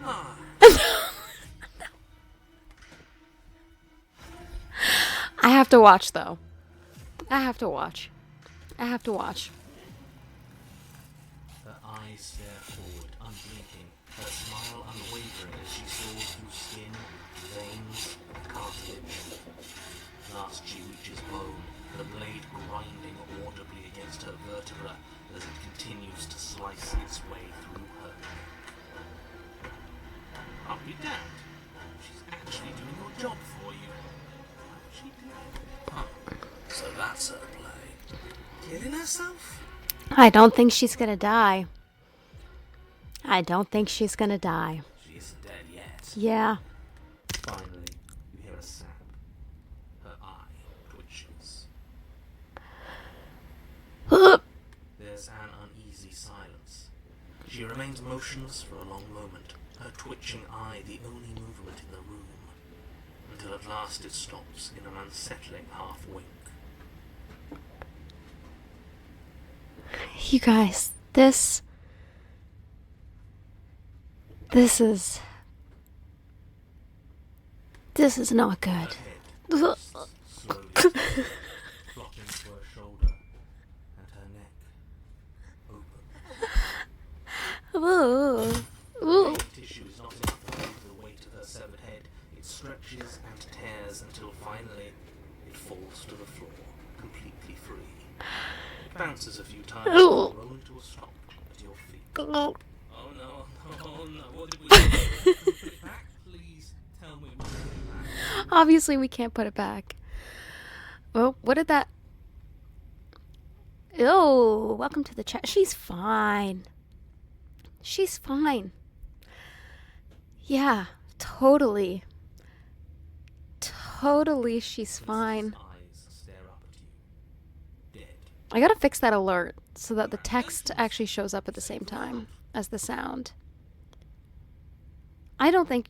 Ah, I have to watch though. I have to watch. I have to watch. her eyes stare forward, unblinking, her smile unwavering as she saws through skin, veins, and cartilage. Last she reaches bone, the blade grinding audibly against her vertebra as it continues to slice its way through her neck. I'll be damned. She's actually doing your job for you. Why would she do that? Huh. So that's her play. Killing herself? I don't think she's gonna die. I don't think she's gonna die. She isn't dead yet. Yeah. Finally, you hear a snap. Her eye twitches. There's an uneasy silence. She remains motionless for a long moment, her twitching eye the only movement in the room, until at last it stops in an unsettling half-wink. You guys, this is not good. Her head twists slowly forward, flopping to her shoulder, and her neck open. Ooh. Ooh. The tissue is not enough to hold the weight of her severed head. It stretches and tears until finally it falls to the floor, completely free. It bounces a few times Ooh. and rolls to a stop at your feet. Oh. Oh no, what did we do? Put it back? Please tell me we put it back. Obviously, we can't put it back. Oh, what did that? Oh, welcome to the chat. She's fine. She's fine. Yeah, totally. Totally, she's fine. Eyes stare up at you. Dead. I gotta fix that alert so that the text actually shows up at the same time as the sound. I don't think...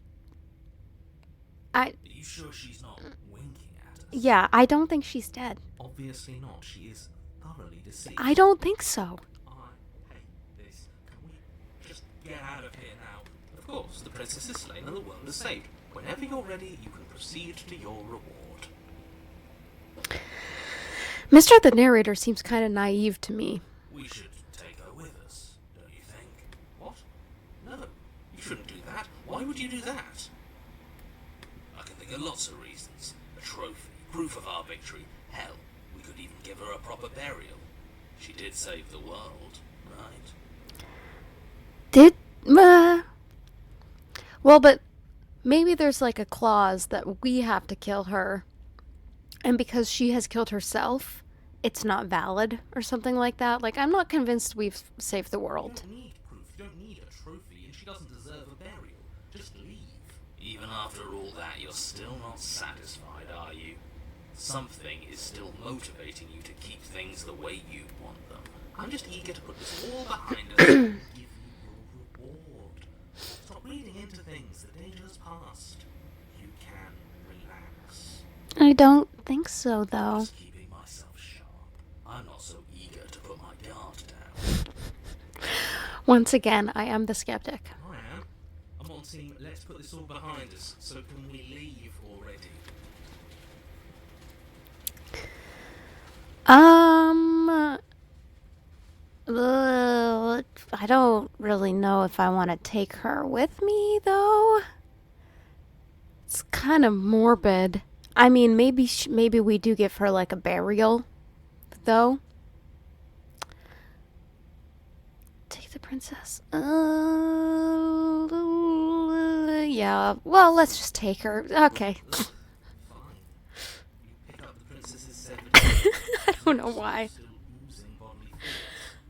Are you sure she's not winking at us? Yeah, I don't think she's dead. Obviously not. She is thoroughly deceived. I don't think so. I hate this. Can we just get out of here now? Of course, the princess is slain and the world is saved. Whenever you're ready, you can proceed to your reward. Mr. the narrator seems kind of naive to me. We should take her with us, don't you think? What? No, you shouldn't do that. Why would you do that? I can think of lots of reasons. A trophy, proof of our victory. Hell, we could even give her a proper burial. She did save the world, right? Did well, but maybe there's like a clause that we have to kill her, and because she has killed herself, it's not valid or something like that. Like, I'm not convinced we've saved the You world. don't need proof, you don't need a trophy, and she doesn't deserve a burial. Just leave. Even after all that, you're still not satisfied, are you? Something is still motivating you to keep things the way you want them. I'm just eager to put this all behind us and give you your reward. Stop reading into things. The danger has passed. You can relax. I don't think so, though. Just keeping myself sharp. I'm not so eager to put my guard down. Once again, I am the skeptic. I am. I'm on team. Let's put this all behind us. So can we leave already? I don't really know if I want to take her with me, though. It's kind of morbid. I mean, maybe we do give her like a burial, though. Take the princess. Yeah. Well, let's just take her. Okay. Fine. You pick up the princess's severed I don't know why. still oozing bodily fluids.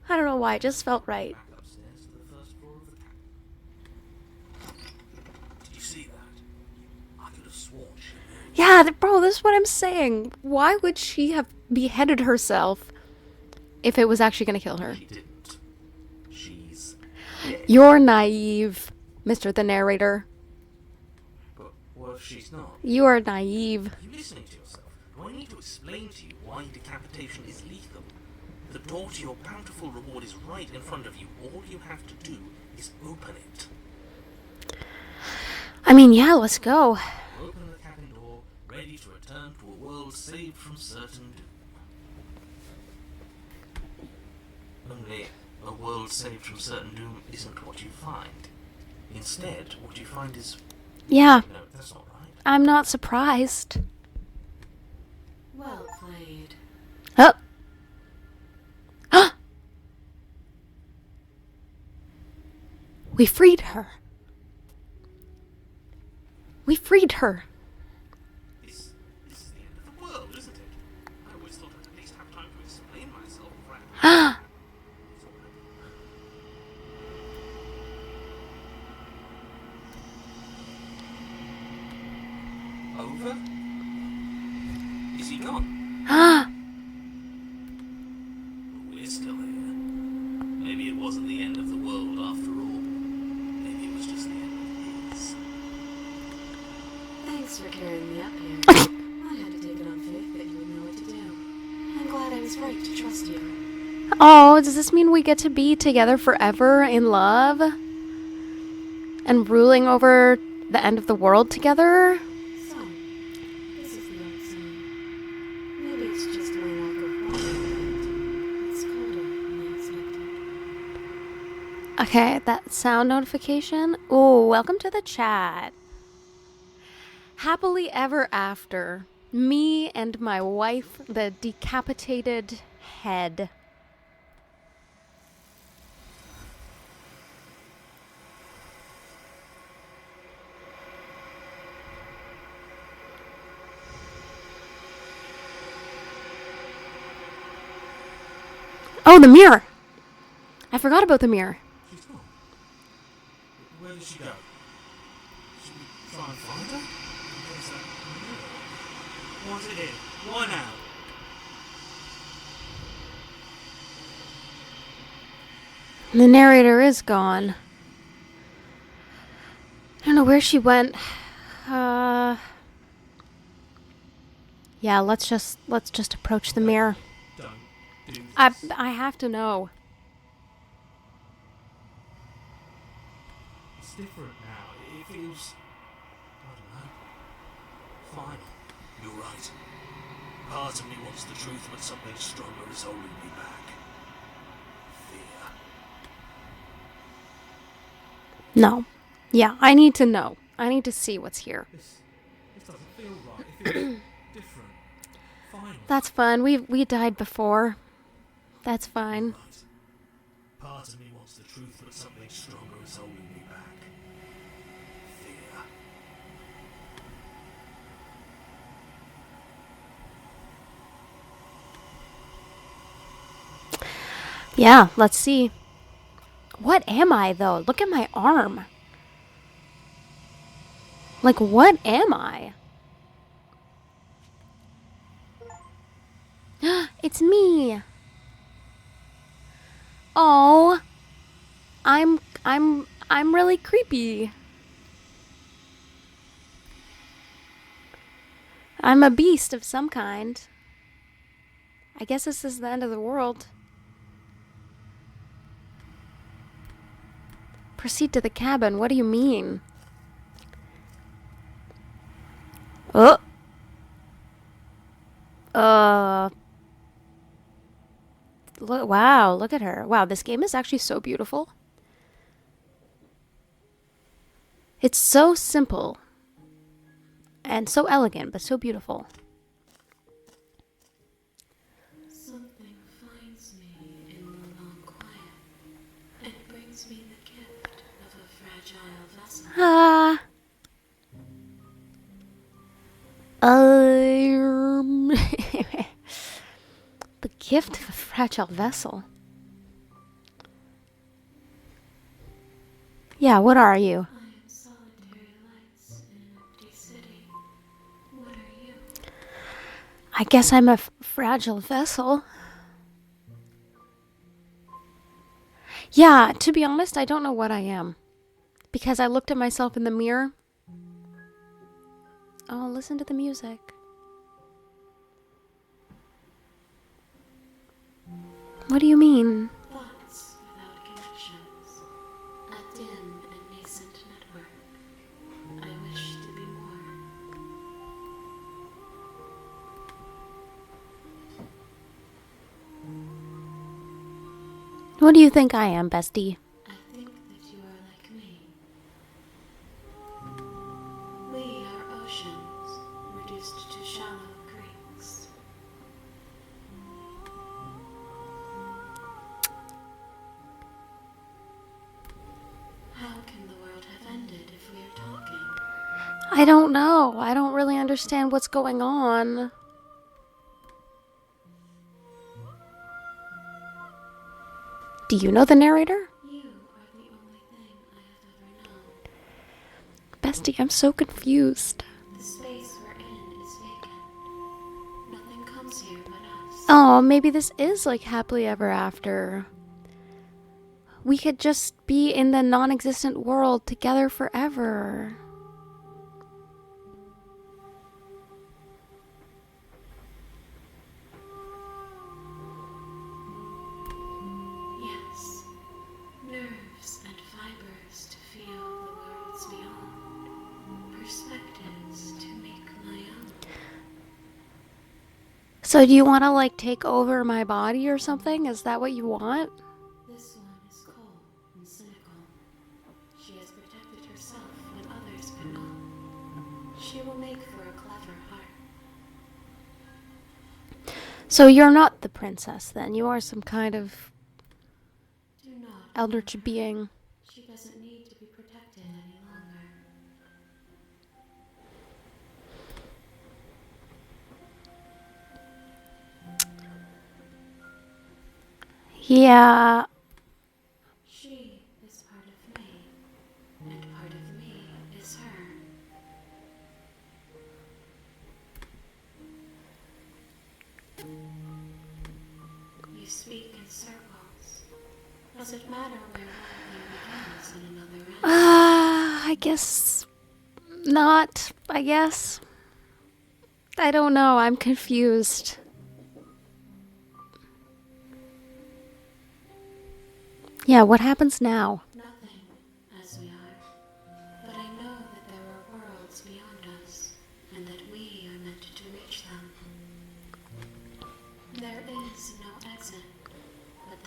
I don't know why. It just felt right. Back upstairs to the first floor of the cabin. Did you see that? I could have sworn she knew. Yeah, bro, this is what I'm saying. Why would she have beheaded herself if it was actually going to kill her? She didn't. She's dead. You're naive, Mr. the narrator. But what if she's not? You are naive. Are you listening to yourself? Do I need to explain to you why decapitation is lethal? The door to your bountiful reward is right in front of you. All you have to do is open it. I mean, yeah, let's go. Open the cabin door, ready to return to a world saved from certain doom. Only a world saved from certain doom isn't what you find. Instead, what you find is... Yeah, No, that's not right. I'm not surprised. Well played. Oh. We freed her. We freed her. This is the end of the world, isn't it? I always thought I'd at least have time to explain myself before I... Over? Is he gone? We're still here. Maybe it wasn't the end of the world after all. Maybe it was just the end of his. Thanks for carrying me up here. I had to take it on faith that you would know what to do. I'm glad I was right to trust you. Oh, does this mean we get to be together forever in love? And ruling over the end of the world together? So, this is the old saying. Maybe it's just my lack of water. It's colder than I expected. Okay, that sound notification. Oh, welcome to the chat. Happily ever after. Me and my wife, the decapitated head. Oh, the mirror! I forgot about the mirror. She's gone. Where did she go? Should we try and find her? Where's that mirror? What's it in? Why now? The narrator is gone. I don't know where she went. Yeah, let's just approach the mirror. Don't do this. I have to know. It's different now. It feels... I don't know. Fine. You're right. Part of me wants the truth, but something stronger is holding me back. Fear. No. Yeah, I need to know. I need to see what's here. This doesn't feel right. It feels different. Final. That's fun. We died before. That's fine. Right. Part of me wants the truth, but something stronger is holding me back. Fear. Yeah, let's see. What am I, though? Look at my arm. Like, what am I? It's me. Oh. I'm really creepy. I'm a beast of some kind. I guess this is the end of the world. Proceed to the cabin. What do you mean? Oh. Look, wow, look at her. Wow, this game is actually so beautiful. It's so simple and so elegant, but so beautiful. Something finds me in the long quiet and brings me the gift of a fragile vessel. Ah. The gift of a fragile vessel. Yeah, what are you? I am solitary lights in an empty city. What are you? I guess I'm a fragile vessel. Yeah, to be honest, I don't know what I am. Because I looked at myself in the mirror. Oh, listen to the music. What do you mean? Thoughts without connections. A dim and nascent network. I wish to be more. What do you think I am, bestie? I think that you are like me. We are oceans, reduced to shallow creeks. How can the world have ended if we are talking? I don't know. I don't really understand what's going on. Do you know the narrator? You are the only thing I have ever known. Bestie, I'm so confused. The space we're in is vacant. Nothing comes here but us. Oh, maybe this is like happily ever after. We could just be in the non-existent world together forever. Yes. Nerves and fibers to feel the worlds beyond. Perspectives to make my own. So do you want to like take over my body or something? Is that what you want? This one is cold and cynical. She has protected herself when others could not. She will make for a clever heart. So you're not the princess then. You are some kind of Do not. eldritch being. She doesn't need to be protected any longer. Yeah. She is part of me, and part of me is her. You speak in circles. Does it matter where one thing begins and another ends? I guess not. I guess. I don't know. I'm confused. Yeah, what happens now? Nothing, as we are. But I know that there are worlds beyond us, and that we are meant to reach them.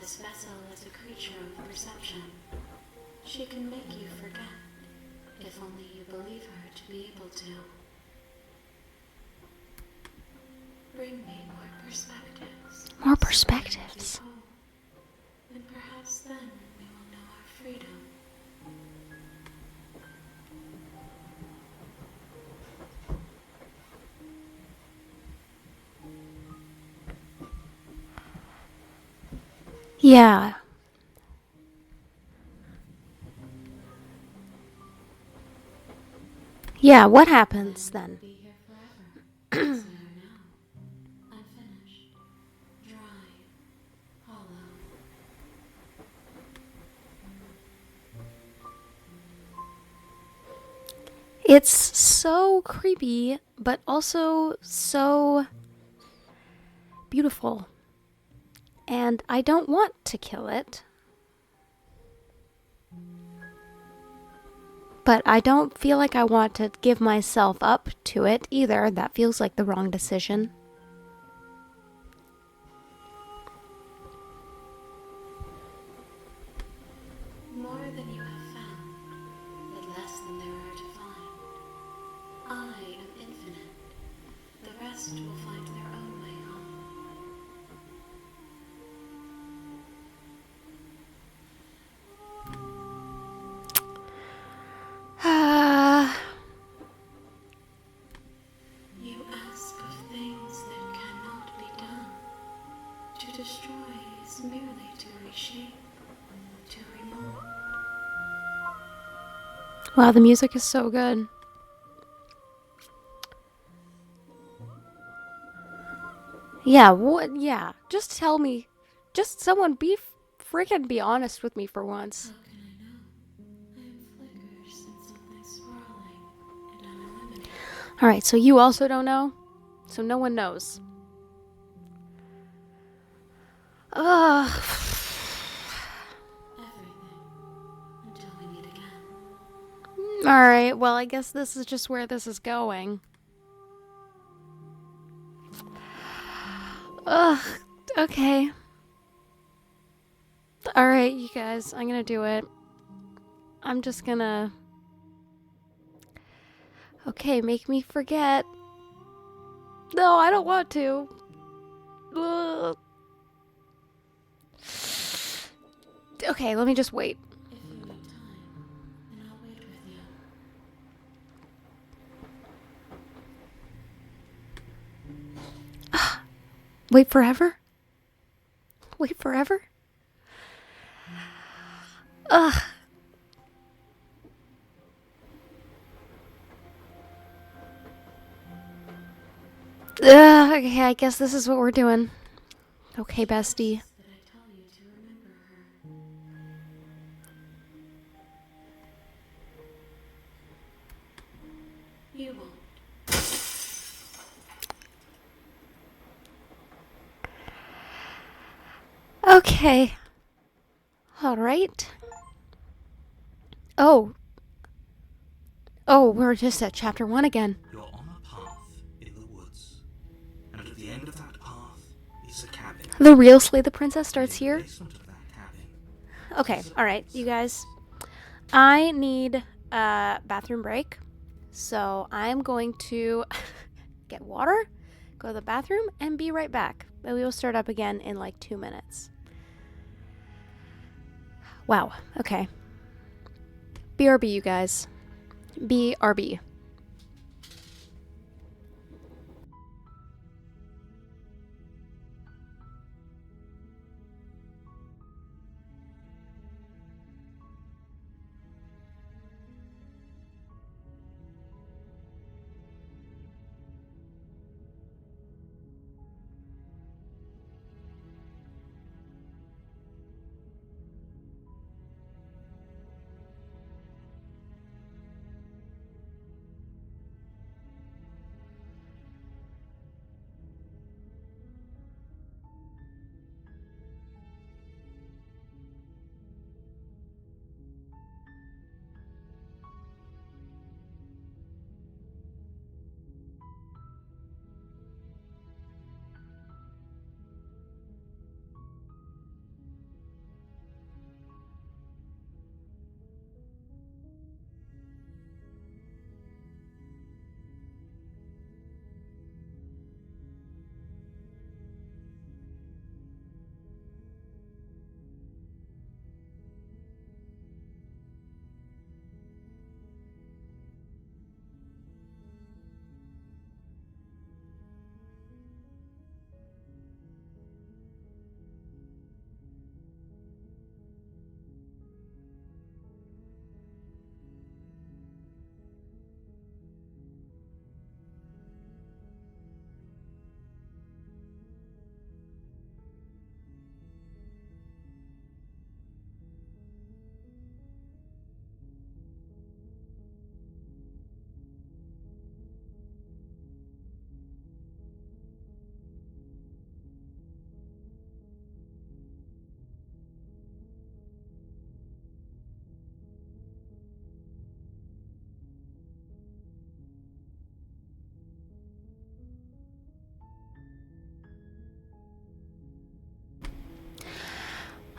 this vessel as a creature of perception. She can make you forget, if only you believe her to be able to. Bring me more perspectives. More perspectives. And perhaps then we will know our freedom. Yeah. Yeah, what happens then? Be here forever. As they are now. Unfinished. Dry. Hollow. It's so creepy, but also so beautiful. And I don't want to kill it. But I don't feel like I want to give myself up to it either. That feels like the wrong decision. More than you have found, but less than there are to find. I am infinite. The rest will find their own way home. You ask of things that cannot be done. To destroy is merely to reshape, to remove. Wow, the music is so good. Yeah, what? Yeah, just tell me. Just someone freaking be honest with me for once. How can I know? I am flickers in something sprawling and uneliminated. Alright, so you also don't know? So no one knows. Ugh. Everything. Until we meet again. Alright, well, I guess this is just where this is going. Ugh, okay. Alright, you guys, I'm gonna do it. I'm just gonna... Okay, make me forget. No, I don't want to. Ugh. Okay, let me just wait. If you need time, then I'll wait with you. Wait forever? Wait forever? Ugh. Okay, I guess this is what we're doing. Okay, bestie. That I tell you to remember her. You won't. Okay. Alright. Oh. Oh, we're just at chapter 1 again. You're on a path in the woods, and at the end of that path is a cabin. The real Slay the Princess starts In the here. basement of that cabin, Okay, alright, you guys. I need a bathroom break. So I'm going to get water, go to the bathroom, and be right back. And we will start up again in like 2 minutes. Wow, okay. BRB, you guys. BRB.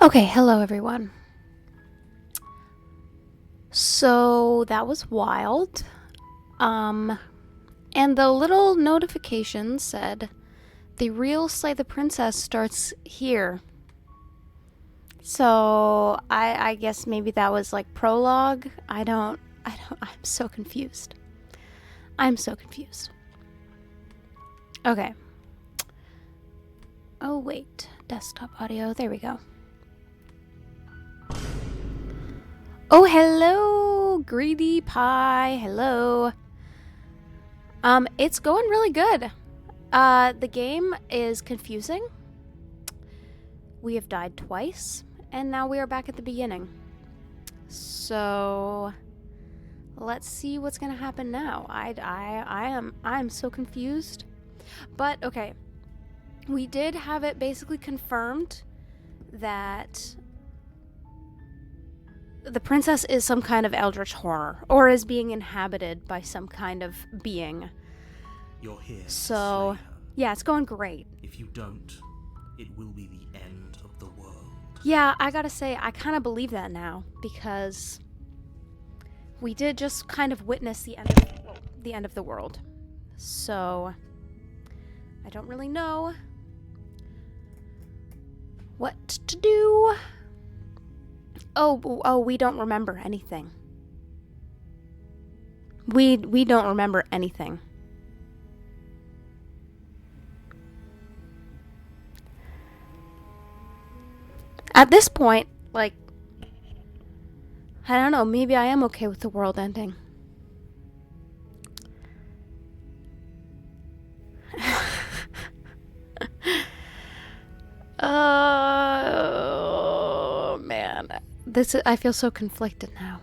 Okay, hello everyone. So that was wild. And the little notification said the real Slay the Princess starts here. So I guess maybe that was like prologue. I'm so confused. I'm so confused. Okay. Oh wait, desktop audio, there we go. Oh, hello, Greedy Pie, hello. It's going really good. The game is confusing. We have died twice, and now we are back at the beginning. So, let's see what's gonna happen now. I'm so confused. But, okay. We did have it basically confirmed that the princess is some kind of eldritch horror, or is being inhabited by some kind of being. You're here to So, slay her. yeah, it's going great. If you don't, it will be the end of the world. Yeah, I gotta say, I kind of believe that now, because we did just kind of witness the end of the world. So, I don't really know what to do. Oh, we don't remember anything. We don't remember anything. At this point, like, I don't know, maybe I am okay with the world ending. Oh, man. I feel so conflicted now.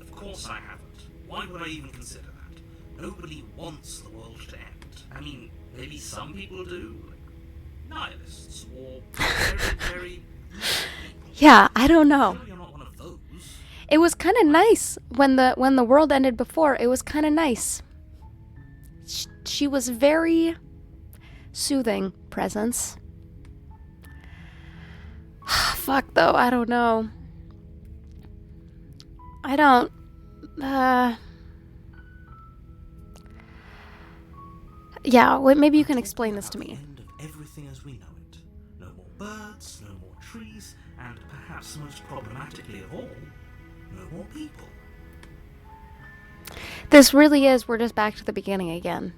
Of course I haven't. Why would I even consider that? Nobody wants the world to end. I mean, maybe some people do. Like nihilists or very, very evil people. Yeah, I don't know. Surely you're not one of those. It was kind of nice when the world ended before. It was kind of nice. She was very soothing presence. Fuck though, I don't know. I don't. Yeah, maybe you can explain this to me. The end of everything as we know it. No more birds, no more trees, and perhaps most problematically of all, no more people. This really is, we're just back to the beginning again.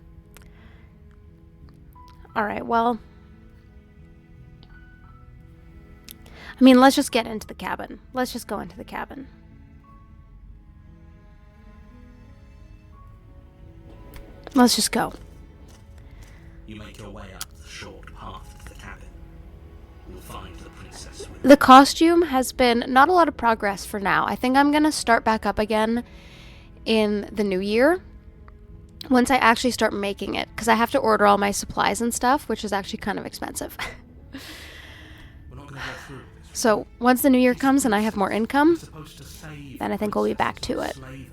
Alright, well. I mean, let's just get into the cabin. Let's just go into the cabin. Let's just go. You make your way up the short path to the cabin. You'll find the princess with The costume has been not a lot of progress for now. I think I'm gonna start back up again in the new year once I actually start making it, because I have to order all my supplies and stuff, which is actually kind of expensive. We're not going to go through this. So once the new year comes and I have more income, You're supposed to save then I think we'll be back to it. slay them.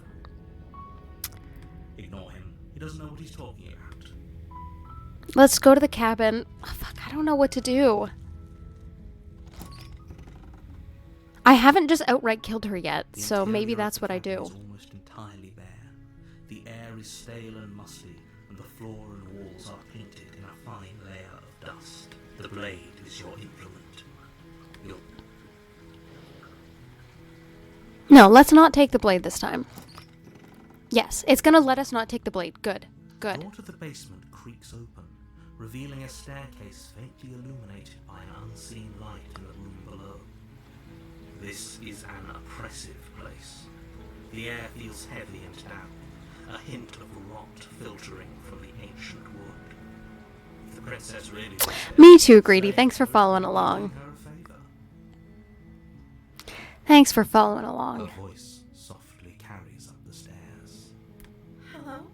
Ignore him. He doesn't know what he's talking about. Let's go to the cabin. Oh, fuck, I don't know what to do. I haven't just outright killed her yet, The so maybe interior that's of the what I cabin do. is almost entirely bare. The air is stale and musty, and the floor and walls are painted in a fine layer of dust. The blade is your implement. Your No, let's not take the blade this time. Yes, it's gonna let us not take the blade. Good. Good. door to the basement creaks open, revealing a staircase faintly illuminated by an unseen light in the room below. This is an oppressive place. The air feels heavy and damp, a hint of rot filtering from the ancient wood. If the princess really was there, Me too, Greedy. Thanks for following along. doing her a favor. Thanks for following Her along. voice softly carries up the stairs. Hello?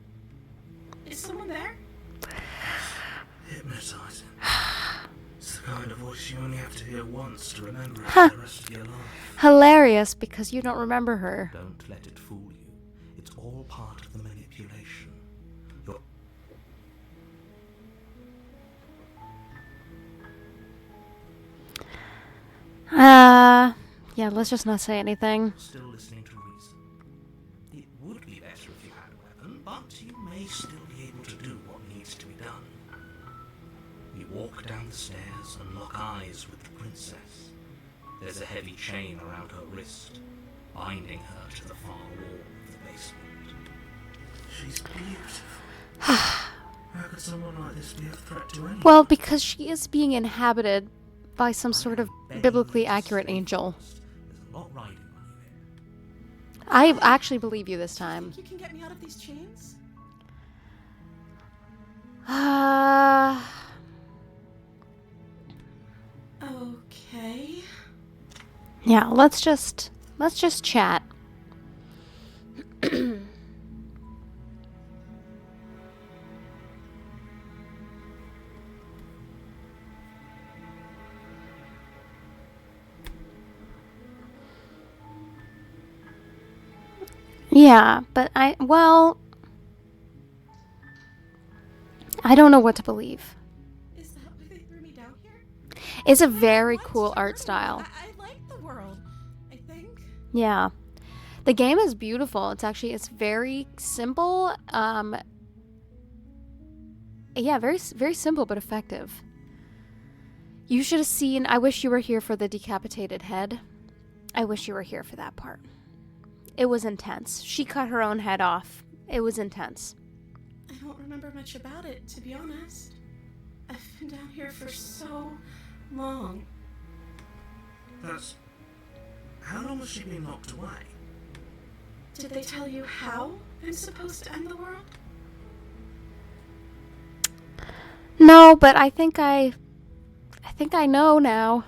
Is someone there? Hypnotizing. It's the kind of voice you only have to hear once to remember it Huh. for the rest of your life. Hilarious, because you don't remember her. Don't let it fool you. It's all part of the manipulation. You're Yeah, let's just not say anything. Still listening to reason. It would be better if you had a weapon, but you may still be able to do what needs to be done. You walk down the stairs and lock eyes with the princess. There's a heavy chain around her wrist, binding her to the far wall of the basement. She's beautiful. How could someone like this be a threat to anyone? Well, because she is being inhabited by some sort of biblically accurate angel. There's a lot riding on you here. I actually believe you this time. You can get me out of these chains? Okay. Yeah, let's just chat. Yeah, but I don't know what to believe. Is that why they threw me down here? It's a very I cool want to art learn. style. I like the world, I think. Yeah. The game is beautiful. It's very simple. Yeah, very simple but effective. You should have seen, I wish you were here for the decapitated head. I wish you were here for that part. It was intense. She cut her own head off. It was intense. I don't remember much about it, to be honest. I've been down here for so long. That's... How long has she been locked away? Did they tell you how I'm supposed to end the world? No, but I think I know now.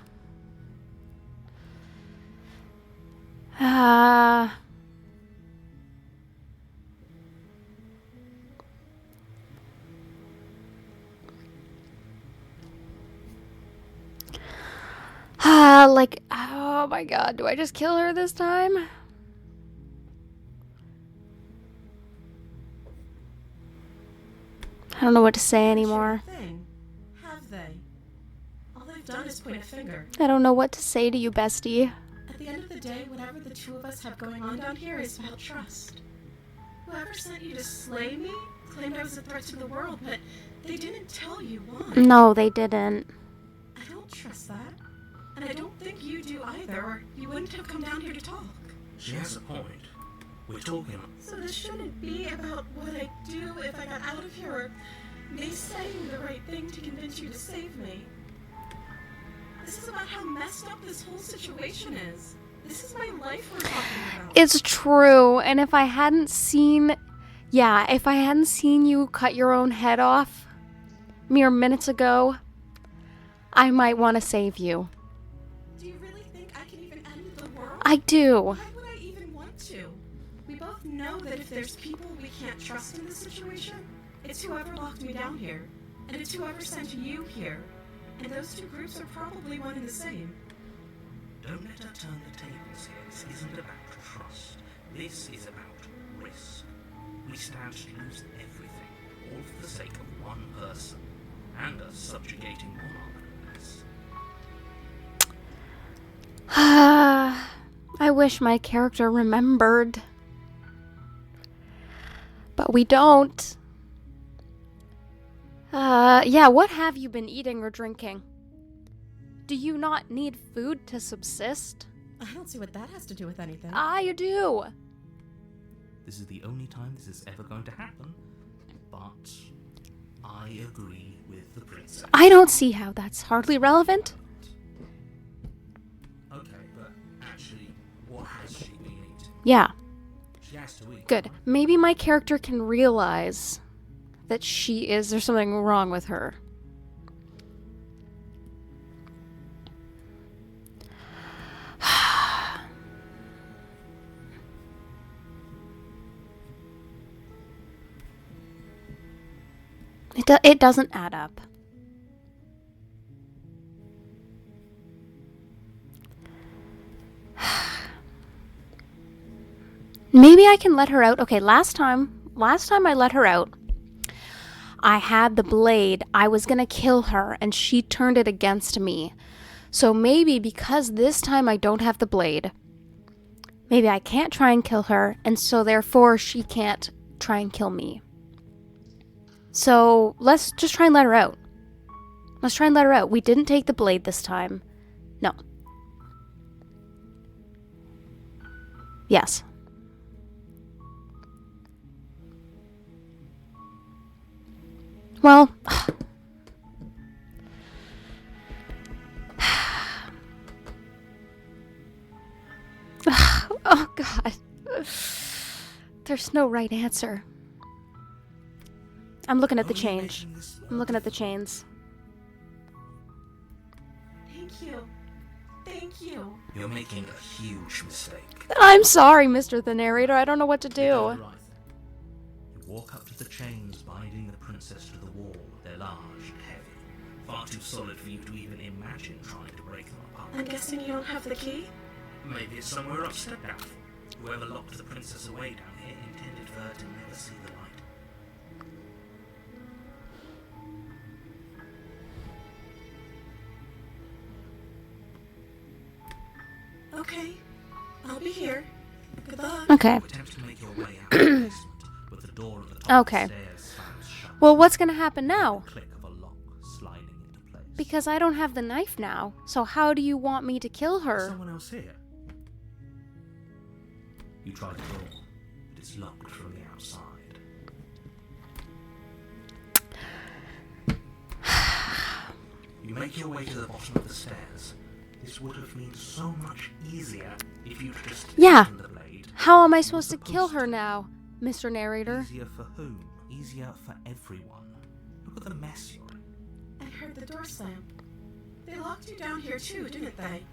Like, oh my god, do I just kill her this time? I don't know what to say anymore. Sure thing. Have they? All they've done is point a finger. I don't know what to say to you, bestie. At the end of the day, whatever the two of us have going on down here is about trust. Whoever sent you to slay me claimed I was a threat to the world, but they didn't tell you why. No, they didn't. I don't trust that. And I don't think you do either, or you wouldn't have come down here to talk. She has a point. We're talking... So this shouldn't be about what I'd do if I got out of here, or me saying the right thing to convince you to save me. This is about how messed up this whole situation is. This is my life we're talking about. It's true, and if I hadn't seen you cut your own head off mere minutes ago, I might want to save you. Do you really think I can even end the world? I do. Why would I even want to? We both know that if there's people we can't trust in this situation, it's whoever locked me down here, and it's whoever sent you here. And those two groups are probably one and the same. Don't let her turn the tables here. This isn't about trust. This is about risk. We stand to lose everything, all for the sake of one person, and a subjugating monarch, no less. I wish my character remembered. But we don't. Yeah, what have you been eating or drinking? Do you not need food to subsist? I don't see what that has to do with anything. I do. This is the only time this is ever going to happen, but I agree with the princess. I don't see how that's hardly relevant. Okay, but actually, what has she been eating? Yeah, She has to eat. good. Maybe my character can realize that there's something wrong with her. It doesn't add up. Maybe I can let her out. Okay, last time I let her out, I had the blade. I was gonna kill her, and she turned it against me. So maybe because this time I don't have the blade, maybe I can't try and kill her, and so therefore she can't try and kill me. So let's just try and let her out. Let's try and let her out. We didn't take the blade this time. No. Yes. Well... Oh, God. There's no right answer. I'm looking at the change. I'm looking at the chains. Thank you. Thank you. You're making a huge mistake. I'm sorry, Mr. the Narrator. I don't know what to You're do. right. You walk up to the chains binding the princess to the wall. They're large and heavy. Far too solid for you to even imagine trying to break them apart. I'm guessing you don't have the key? Maybe it's somewhere upstairs. Whoever locked the princess away down here intended for her to never see the light. Okay. I'll be here. Good luck. Okay. You attempt to make your way out of the basement, but the door at the top Okay. of the stairs slams shut. Well, what's gonna happen now? The click of a lock sliding into place. Because I don't have the knife now. So how do you want me to kill Is her? someone else here? You try the door, but it's locked from the outside. You make your way to the bottom of the stairs. This would have been so much easier if you'd just Yeah. taken the blade. How am I supposed to kill her now, Mr. Narrator? Easier for whom? Easier for everyone. Look at the mess you're in. I heard the door slam. They locked you down here too, didn't they?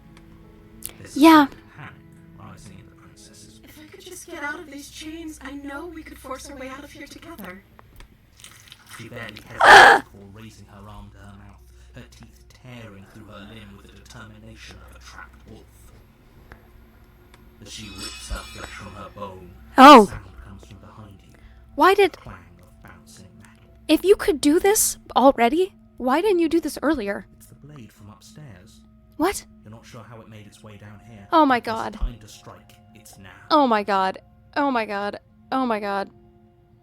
There's Yeah. panic rising in the princess's. If I could just get out of these chains, I know we could force our way out of here together. She barely hesitates before raising her arm to her mouth, her teeth tearing through her limb with the determination of a trapped wolf. As she rips her flesh from her bone, Oh. sound comes from behind you, Why did... clang of bouncing metal. If you could do this already, why didn't you do this earlier? It's the blade from upstairs. What? You're not sure how it made its way down here. Oh my It's God. time to strike. It's now. Oh my God. Oh my God. Oh my God.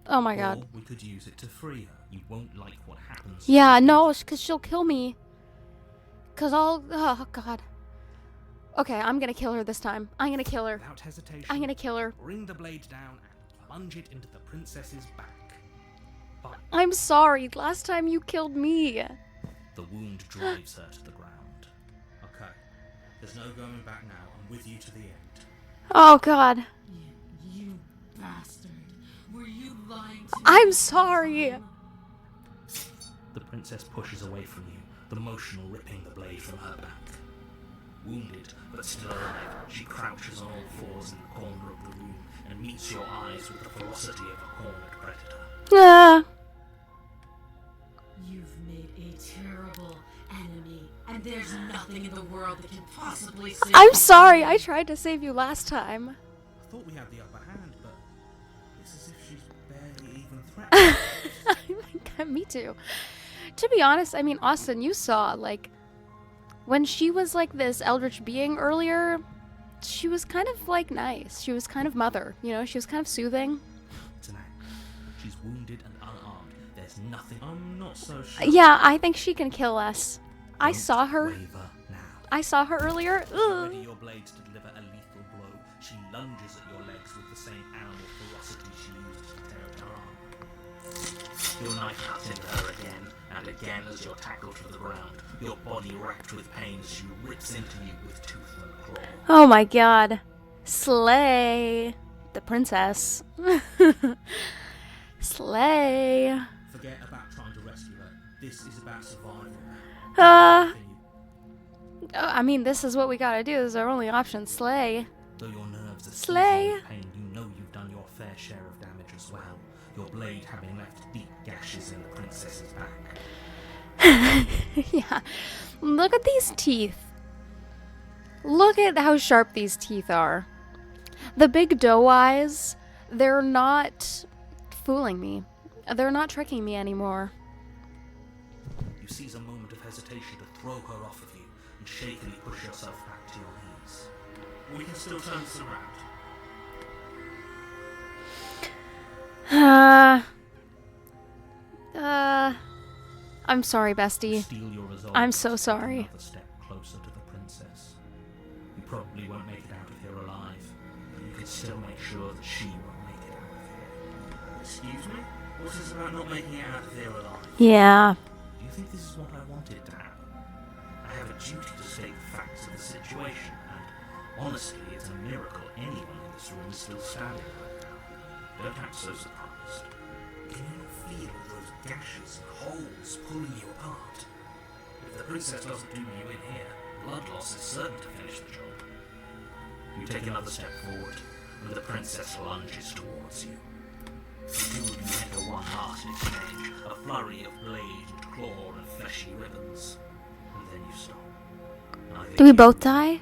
Oh my God. Or we could use it to free her. You won't like what happens. Yeah, no, because she'll kill me. Because I'll... Oh, God. Okay, I'm gonna kill her this time. I'm gonna kill her. Without hesitation, I'm gonna kill her. bring the blade down and plunge it into the princess's back. But I'm sorry. Last time you killed me. the wound drives her to the ground. Okay. There's no going back now. I'm with you to the end. Oh, God. You bastard. Were you lying to me? I'm sorry. The princess pushes away from you, the motion ripping the blade from her back. Wounded, but still alive, she crouches on all fours in the corner of the room and meets your eyes with the ferocity of a cornered predator. Ah. You've made a terrible enemy, and there's nothing in the world that can possibly save I'm you. sorry. I tried to save you last time. I thought we had the upper hand, but it's as if she's barely even threatened. Me too. To be honest, I mean, Austin, you saw, like, when she was like this eldritch being earlier, she was kind of like nice. She was kind of mother, you know, she was kind of soothing. Tonight, she's wounded and unarmed. There's nothing. I'm not so sure. Yeah, I think she can kill us. I Don't saw her. waver now. I saw her earlier. Ugh. Ready your blade to deliver a lethal blow. She lunges at your legs with the same animal ferocity she used to tear at her arm. Your knife cuts into her again and again as you're tackled to the ground, your body racked with pain as she rips into you with tooth and claw. Oh my God. Slay. The princess. Slay. Forget about trying to rescue her. This is about survival. I mean, this is what we gotta do. This is our only option. Slay. Though your nerves are Slay. seething with pain, you know you've done your fair share of damage as well. Your blade having left deep gashes in the princess's back. Yeah. Look at these teeth. Look at how sharp these teeth are. The big doe eyes, they're not fooling me. They're not tricking me anymore. You seize a moment of hesitation to throw her off of you, and shakily push yourself back to your knees. We can still turn this around. I'm sorry, bestie. Steel your resolve. I'm so sorry. Another step closer to the princess. You probably won't make it out of here alive, but you can still make sure that she won't make it out of here. Excuse me? What's this about not making it out of here alive? Yeah. Do you think this is what I wanted to happen? I have a duty to state the facts of the situation, and honestly, it's a miracle anyone in this room is still standing right now. Don't act so surprised. Can you not feel all those gashes and holes pulling you apart? If the princess doesn't do you in here, blood loss is certain to finish the job. You take another step forward, and the princess lunges towards you. The two of you make a one-hearted exchange, a flurry of blade and claw and fleshy ribbons, and then you stop. Do we both die?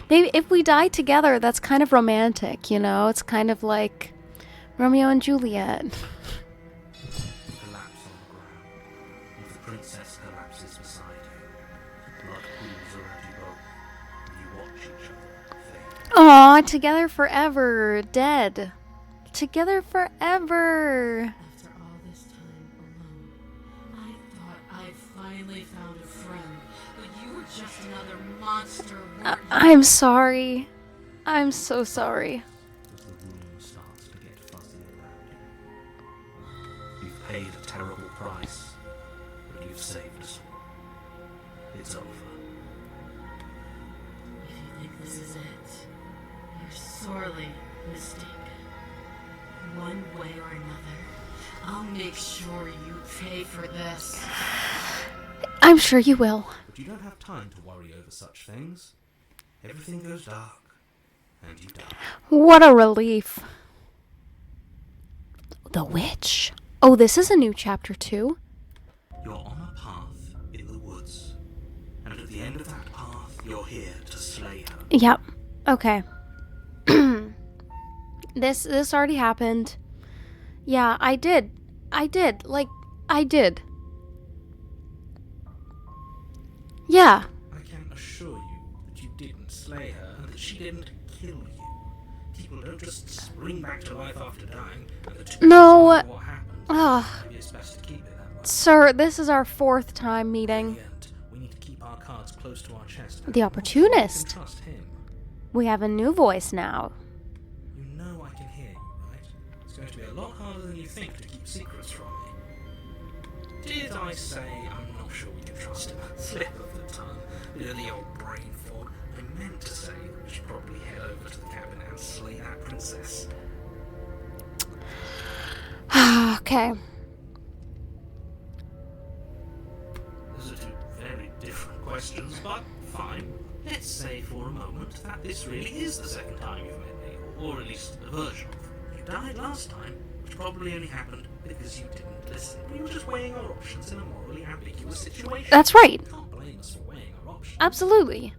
Maybe if we die together, that's kind of romantic, you know? It's kind of like Romeo and Juliet. You collapse on the ground, and the princess collapses beside you. Blood pools around you both, and you watch each other fade. Aw, together forever. Dead. Together forever. After all this time alone, I thought I finally found a friend, but you were just another monster, weren't you? I'm sorry. I'm so sorry. As the room starts to get fuzzy around you. You've paid a terrible price, but you've saved us all. It's over. If you think this is it, you're sorely mistaken. One way or another, I'll make sure you pay for this. I'm sure you will. But you don't have time to worry over such things. Everything goes dark, and you die. What a relief. The witch. Oh, this is a new chapter too. You're on a path in the woods, and at the end of that path, you're here to slay her. Yep. Okay. This already happened. Yeah, I did. Like, I did. Yeah. I can assure you that you didn't slay her, and that she didn't kill you. People don't just spring back to life after dying, and the two No. decide what happened. Ugh. Maybe it's best to keep it that way. Sir, this is our 4th time In meeting. the end, we need to keep our cards close to our chest. The I'm not sure we opportunist. can trust him. We have a new voice now. You know I can hear you, right? It's going to be a lot harder than you think to keep secrets from me. Did I say I'm not sure we can trust him? Slip of the tongue. Bit of the old brain fog. I meant to say that we should probably head over to the cabin and slay that princess. Okay. Those are two very different questions, but fine. Let's say for a moment that this really is the second time you've met me, or at least a version of it. You died last time, which probably only happened because you didn't listen. We were just weighing our options in a morally ambiguous situation. That's right. You can't blame us for weighing our options. Absolutely.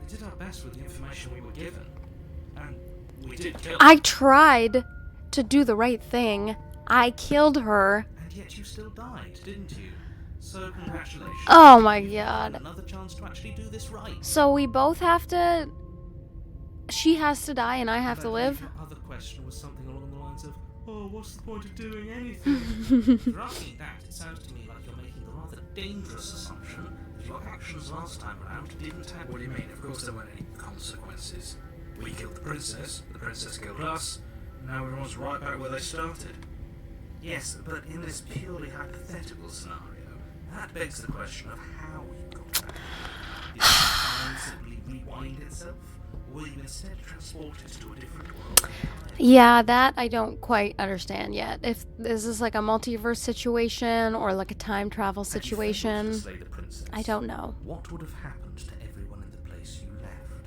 We did our best with the information we were given, and we did kill her. I tried to do the right thing. I killed her. And yet you still died, didn't you? So congratulations. Oh my You've had god. another chance to actually do this right. So we both have to... She has to die and I have to But live? Your other question was something along the lines of, oh, what's the point of doing anything? If you're asking that, it sounds to me like you're making the rather dangerous assumption that your actions last time around didn't have... What do you mean? Of course there weren't any consequences. We killed the princess killed us, now everyone's right back where they started. Yes, but in this purely hypothetical scenario, that begs the question of how you got back. Did time simply rewind itself? Or were you instead transported to a different world? Yeah, that I don't quite understand yet. If is this like a multiverse situation or like a time travel Had you failed situation? to slay the princess, I don't know. what would have happened to everyone in the place you left?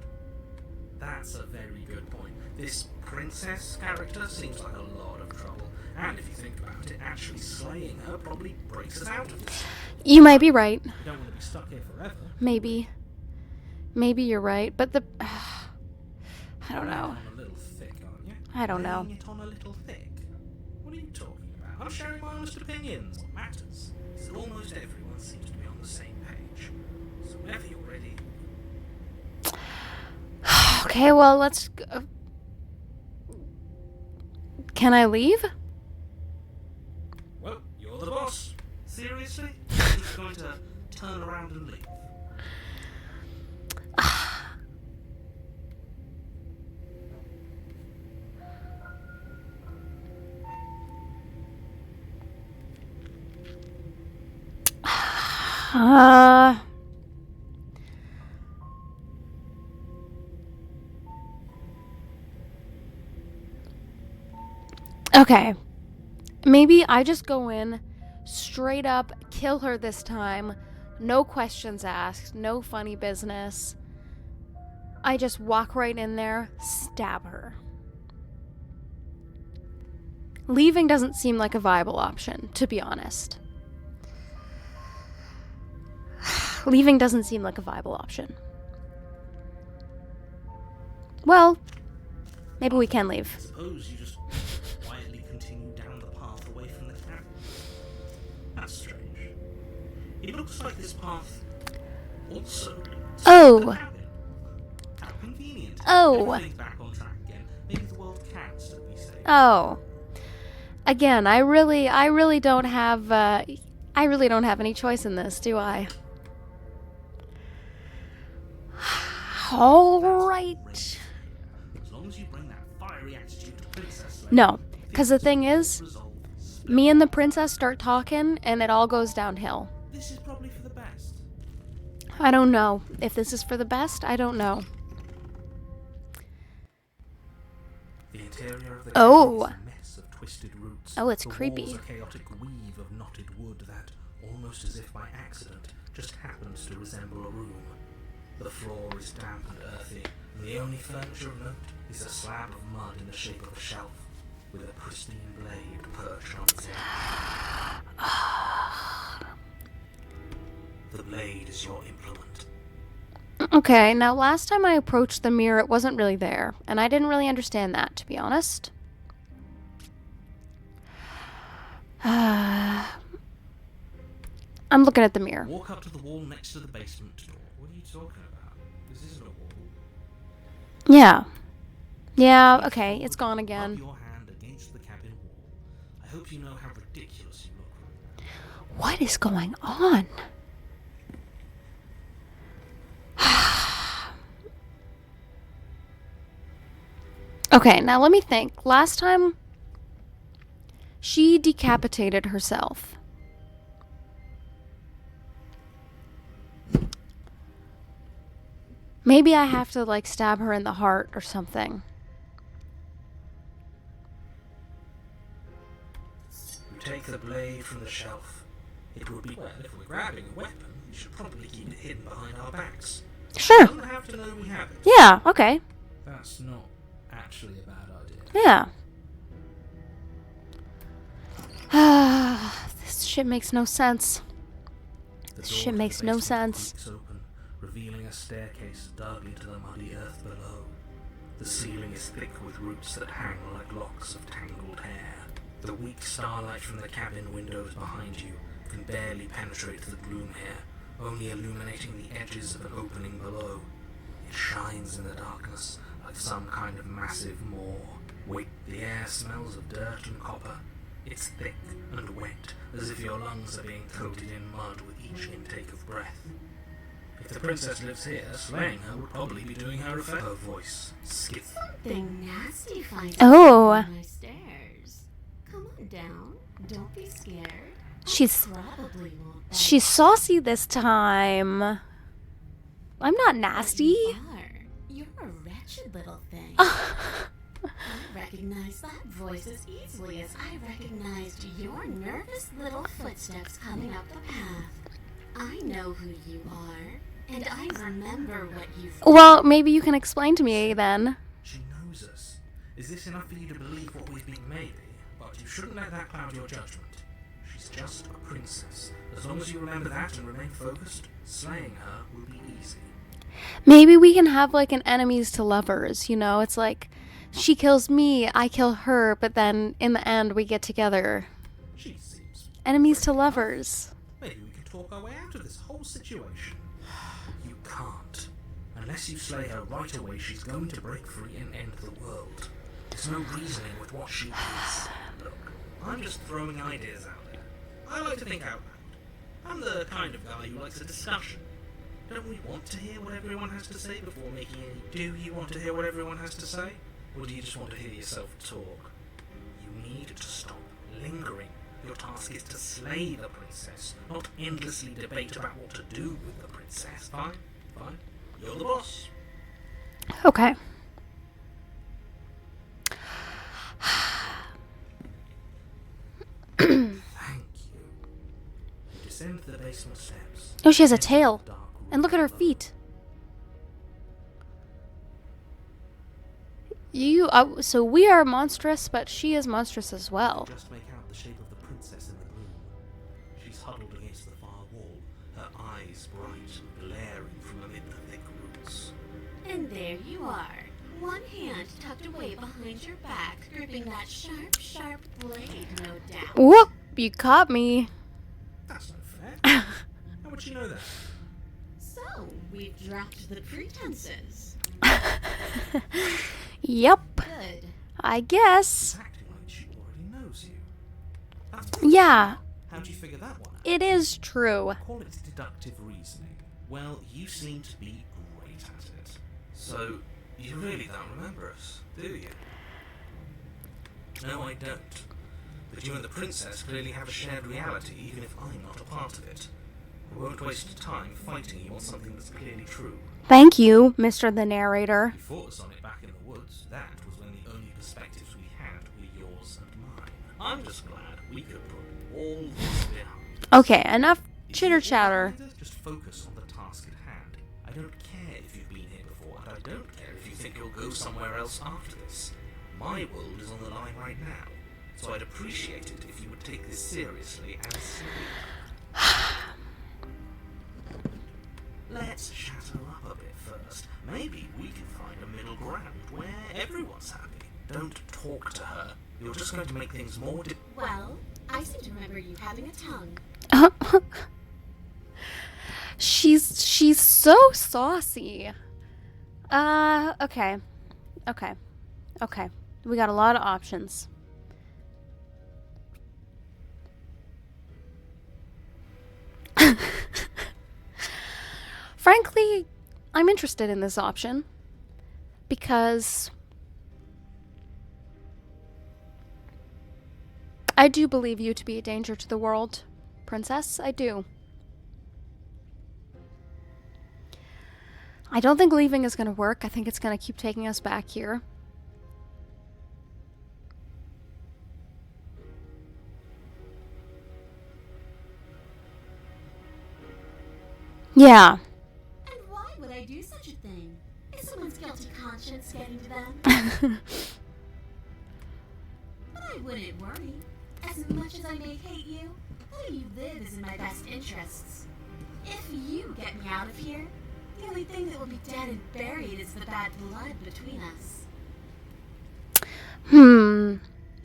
That's a very good point. This princess character seems like a lot of trouble. And if you think about it, actually slaying her probably breaks us out of this. You might be right. You don't want to be stuck here forever. Maybe. Maybe you're right, but the... I don't know. On a little thick, aren't you? I don't know. Laying it on a little thick. What are you talking about? I'm sharing my honest opinions. What matters is that almost everyone seems to be on the same page. So Whenever you're ready. Okay, well, let's go. Can I leave? Well, you're the boss. Seriously? He's going to turn around and leave. Okay. Maybe I just go in, straight up kill her this time. No questions asked, no funny business. I just walk right in there, stab her. Leaving doesn't seem like a viable option, to be honest. Leaving doesn't seem like a viable option. Well, maybe we can leave. I suppose you just quietly continue down the path away from the cabin. That's strange. It looks like this path also leads Oh. to the cabin. How convenient. Oh. Everything's back on track again. Maybe the world can still be saved. Oh. Again, I really don't have any choice in this, do I? All right. As long as you bring that fiery attitude to Princess Leia, No, because the thing is, resolve. me and the princess start talking, and it all goes downhill. This is probably for the best. I don't know. If this is for the best, I don't know. The interior of the Oh. cabin is a mess of twisted roots. Oh, it's The creepy. walls a chaotic weave of knotted wood that, almost as if by accident, just happens to resemble a room. The floor is damp and earthy, and the only furniture of note is a slab of mud in the shape of a shelf, with a pristine blade perched on its edge. The blade is your implement. Okay, now last time I approached the mirror, it wasn't really there, and I didn't really understand that, to be honest. I'm looking at the mirror. Walk up to the wall next to the basement door. What are you talking about? This isn't a wall. Yeah. Yeah, okay, it's gone Rub again. your hand against the cabin wall. I hope you know how ridiculous you look. What is going on? Okay, now let me think. Last time, she decapitated herself. Maybe I have to, like, stab her in the heart or something. You take the blade from the shelf. It would be well if we're grabbing a weapon. We should probably keep it hidden behind our backs. Sure. Don't have to know we have it. Yeah, okay. That's not actually a bad idea. Yeah. This shit makes no sense. The This door shit to makes the no basement sense. creaks open, revealing a staircase dug into the muddy earth below. The ceiling is thick with roots that hang like locks of tangled hair. The weak starlight from the cabin windows behind you can barely penetrate the gloom here, only illuminating the edges of an opening below. It shines in the darkness like some kind of massive maw. Wait, the air smells of dirt and copper. It's thick and wet, as if your lungs are being coated in mud with each intake of breath. If the princess lives here, slaying her would probably be doing her a favor. Her voice skips. Something nasty finds Oh. on my stairs. Come on down. Don't be scared. She's Probably won't bite. she's saucy this time. I'm not nasty. You are. You're a wretched little thing. I recognize that voice as easily as I recognized your nervous little footsteps coming up the path. I know who you are, and I remember what you've Well, maybe you can explain to me then. She knows us. Is this enough for you to believe what we think? Maybe, but you shouldn't let that cloud your judgment. She's just a princess. As long as you remember that and remain focused, slaying her will be easy. Maybe we can have like an enemies to lovers, you know? It's like she kills me, I kill her, but then in the end we get together. She seems... Enemies to lovers. Maybe we can talk our way out of this whole situation. can't. Unless you slay her right away, she's going to break free and end the world. There's no reasoning with what she is. Look, I'm just throwing ideas out there. I like to think out loud. I'm the kind of guy who likes a discussion. Don't we want to hear what everyone has to say before making any... Do you want to hear what everyone has to say? Or do you just want to hear yourself talk? You need to stop lingering. Your task is to slay the princess, not endlessly debate about what to do with the princess. Fine? Fine? You're the boss. Okay. Thank you. You descend the basement steps. Oh, she has a Enter tail. the dark room And look at her below. feet. So we are monstrous, but she is monstrous as well. Just make out the shape of the princess in the gloom. She's huddled against the far wall, her eyes bright and glaring from amid the thick roots. And there you are. One hand tucked away behind your back, gripping that sharp, sharp blade, no doubt. Whoop! You caught me. That's not fair. How would you know that? So, we've dropped the pretenses. Yep. Good. I guess. She's acting like she already knows you. That's Yeah, How'd you figure that one out? it is true. Call it deductive reasoning. Well, you seem to be great at it. So, you really don't remember us, do you? No, I don't. But you and the princess clearly have a shared reality, even if I'm not a part of it. I won't waste time fighting you on something that's clearly true. Thank you, Mr. the Narrator. You fought us on it back in the woods. That was when the only perspectives we had were yours and mine. I'm just glad we could put all this behind. Okay, enough If chitter you chatter. want to just focus on the task at hand. I don't care if you've been here before, and I don't care if you think you'll go somewhere else after this. My world is on the line right now, so I'd appreciate it if you would take this seriously and see. Let's shatter up a bit first. Maybe we can find a middle ground where everyone's happy. Don't talk to her. You're just going to make things more Well, I seem to remember you having a tongue. She's so saucy. Okay. Okay. We got a lot of options. Frankly, I'm interested in this option because I do believe you to be a danger to the world, Princess. I do. I don't think leaving is going to work. I think it's going to keep taking us back here. Yeah. And why would I do such a thing? Is someone's guilty conscience getting to them? But I wouldn't worry. As much as I may hate you, letting you live is in my best interests. If you get me out of here, the only thing that will be dead and buried is the bad blood between us.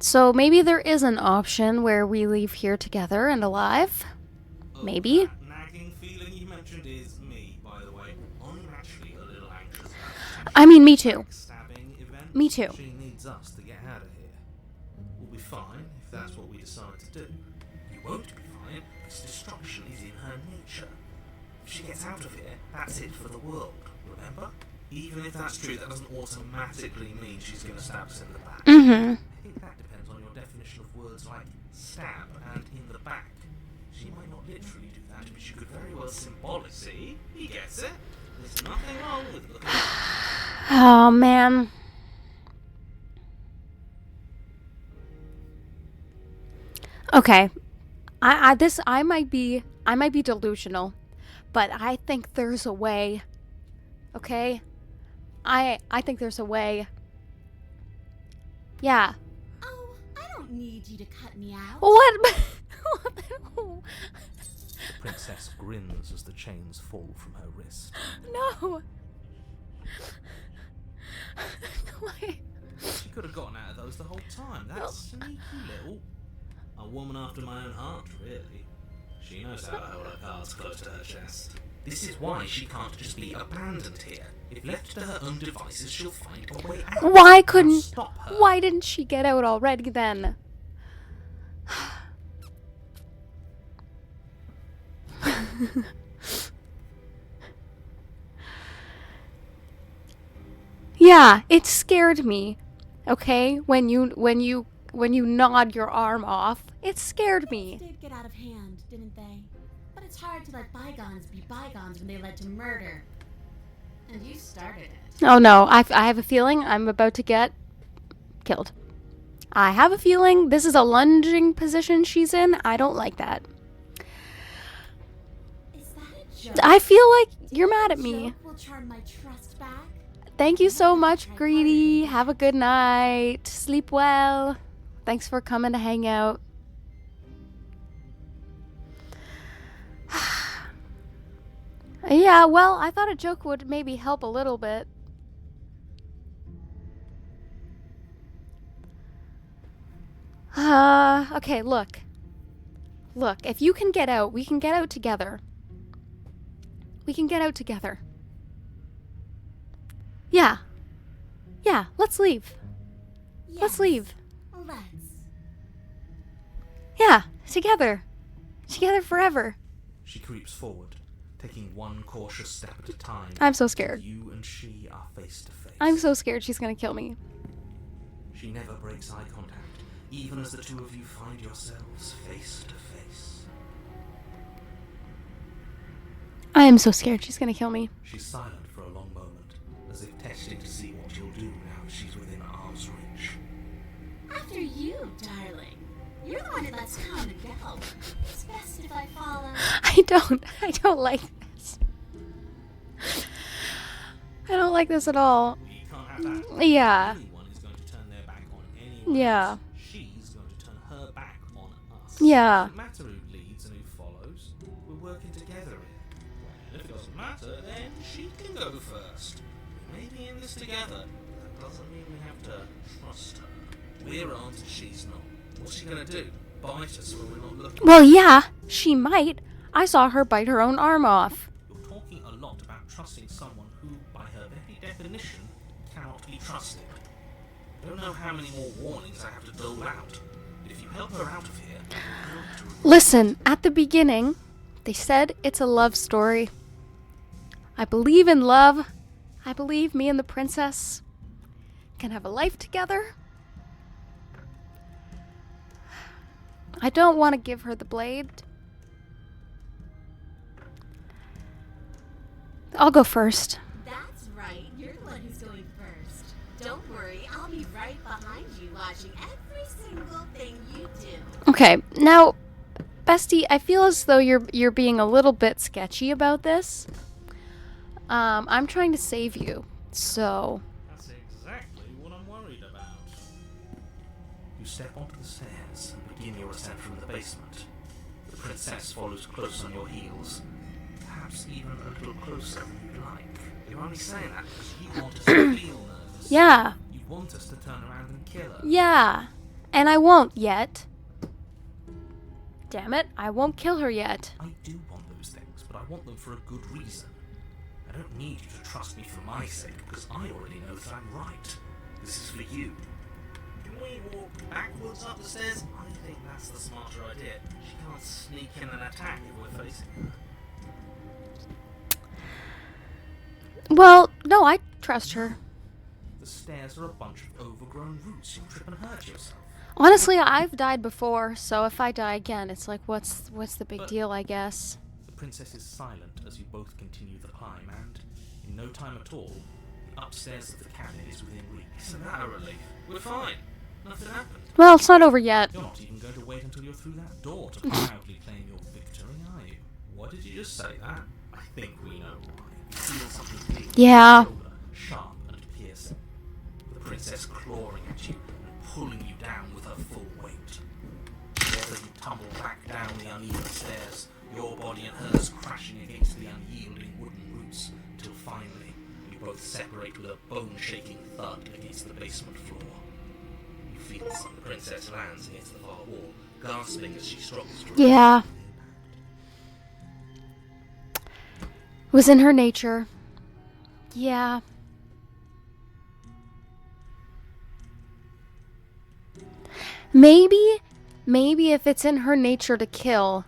So maybe there is an option where we leave here together and alive? Maybe. That nagging feeling you mentioned is me, by the way. I'm actually a little anxious about I mean, me too. stabbing event. Me too. She needs us to get out of here. We'll be fine if that's what we decide to do. You won't be fine because destruction is in her nature. If she gets out of here, that's it for the world, remember? Even if that's true, that doesn't automatically mean she's going to stab us in the back. Mm-hmm. I think that depends on your definition of words like stab and in the back. She might not literally do that, but she could very well symbolic. See? He gets it. There's nothing wrong with looking at Oh, man. Okay. I might be delusional, but I think there's a way. Okay? I think there's a way. Yeah. Oh, I don't need you to cut me out. What? The princess grins as the chains fall from her wrist. No. Why? She could have gotten out of those the whole time. That's sneaky little. A woman after my own heart, really. She knows how to hold her cards close to her chest. This is why she can't just be abandoned here. If left to her own devices, she'll find a way out. Why Now couldn't... stop her. Why didn't she get out already then? Yeah, it scared me. Okay? When you nod your arm off, it scared me. Did get out of hand, didn't they? But it's hard to let bygones be bygones when they led to murder. And you started it. Oh no, I have a feeling I'm about to get killed. I have a feeling this is a lunging position she's in. I don't like that. Is that a joke? I feel like you're mad at me. Joke will charm my trust back. Thank you so much, Greedy. Have a good night. Sleep well. Thanks for coming to hang out. Yeah, well, I thought a joke would maybe help a little bit. Okay, look. Look, if you can get out, we can get out together. We can get out together. Yeah. Yeah, let's leave. Let's leave. Let's. Yeah, together. Together forever. She creeps forward, taking one cautious step at a time. I'm so scared. You and she are face to face. I'm so scared she's gonna kill me. She never breaks eye contact, even as the two of you find yourselves face to face. I am so scared she's gonna kill me. She's silent for a long moment, as if testing to see what you'll do now that she's within arm's reach. After you, darling. You're the one who lets come and go. It's best if I follow. I don't like this. I don't like this at all. We can't have that. Yeah. Anyone is going to turn their back on anyone Yeah. else. She's going to turn her back on us. Yeah. It doesn't matter who leads and who follows. We're working together here. Well, if it doesn't matter, then she can go first. We may be in this together. That doesn't mean we have to trust her. We're armed and she's not. What's she gonna do? Bite us when we're not looking? Well, yeah, she might. I saw her bite her own arm off. You're talking a lot about trusting someone who, by her very definition, cannot be trusted. I don't know how many more warnings I have to dole out. If you help her out of here, you'll have to regret. Listen, at the beginning, they said it's a love story. I believe in love. I believe me and the princess can have a life together. I don't want to give her the blade. I'll go first. That's right. You're the one who's going first. Don't worry. I'll be right behind you watching every single thing you do. Okay, now, Bestie, I feel as though you're being a little bit sketchy about this. I'm trying to save you, so... That's exactly what I'm worried about. You step onto the stairs and begin your ascent from the basement. The princess follows close on your heels. Perhaps even a little closer than you'd like. You're only saying that because you want us to feel nervous. Yeah, You want us to turn around and kill her. yeah. And I won't yet. Damn it, I won't kill her yet. I do want those things, but I want them for a good reason. I don't need you to trust me for my sake, because I already know that I'm right. This is for you. Can we walk backwards up the stairs? I think that's the smarter idea. She can't sneak in and attack if we're facing her. Well, no, I trust her. The stairs are a bunch of overgrown roots. You'll trip and hurt yourself. Honestly, I've died before, so if I die again, it's like, what's the big But- deal, I guess. The princess is silent as you both continue the climb, and in no time at all, the upstairs of the cabinet is within reach. Isn't that a relief? We're fine. Nothing happened. Well, it's not over yet. You're not even going to wait until you're through that door to proudly claim your victory, are you? What did you just say that? I think we know why. You feel something big, Yeah. shoulder, sharp and piercing. The princess clawing at you and pulling you down with her full weight. Together you tumble back down the uneven stairs, your body and hers crashing against the unyielding wooden roots, until finally you both separate with a bone-shaking thud against the basement floor. You feel as the princess lands against the far wall, gasping as she struggles to Yeah. Was in her nature. Yeah. Maybe if it's in her nature to kill,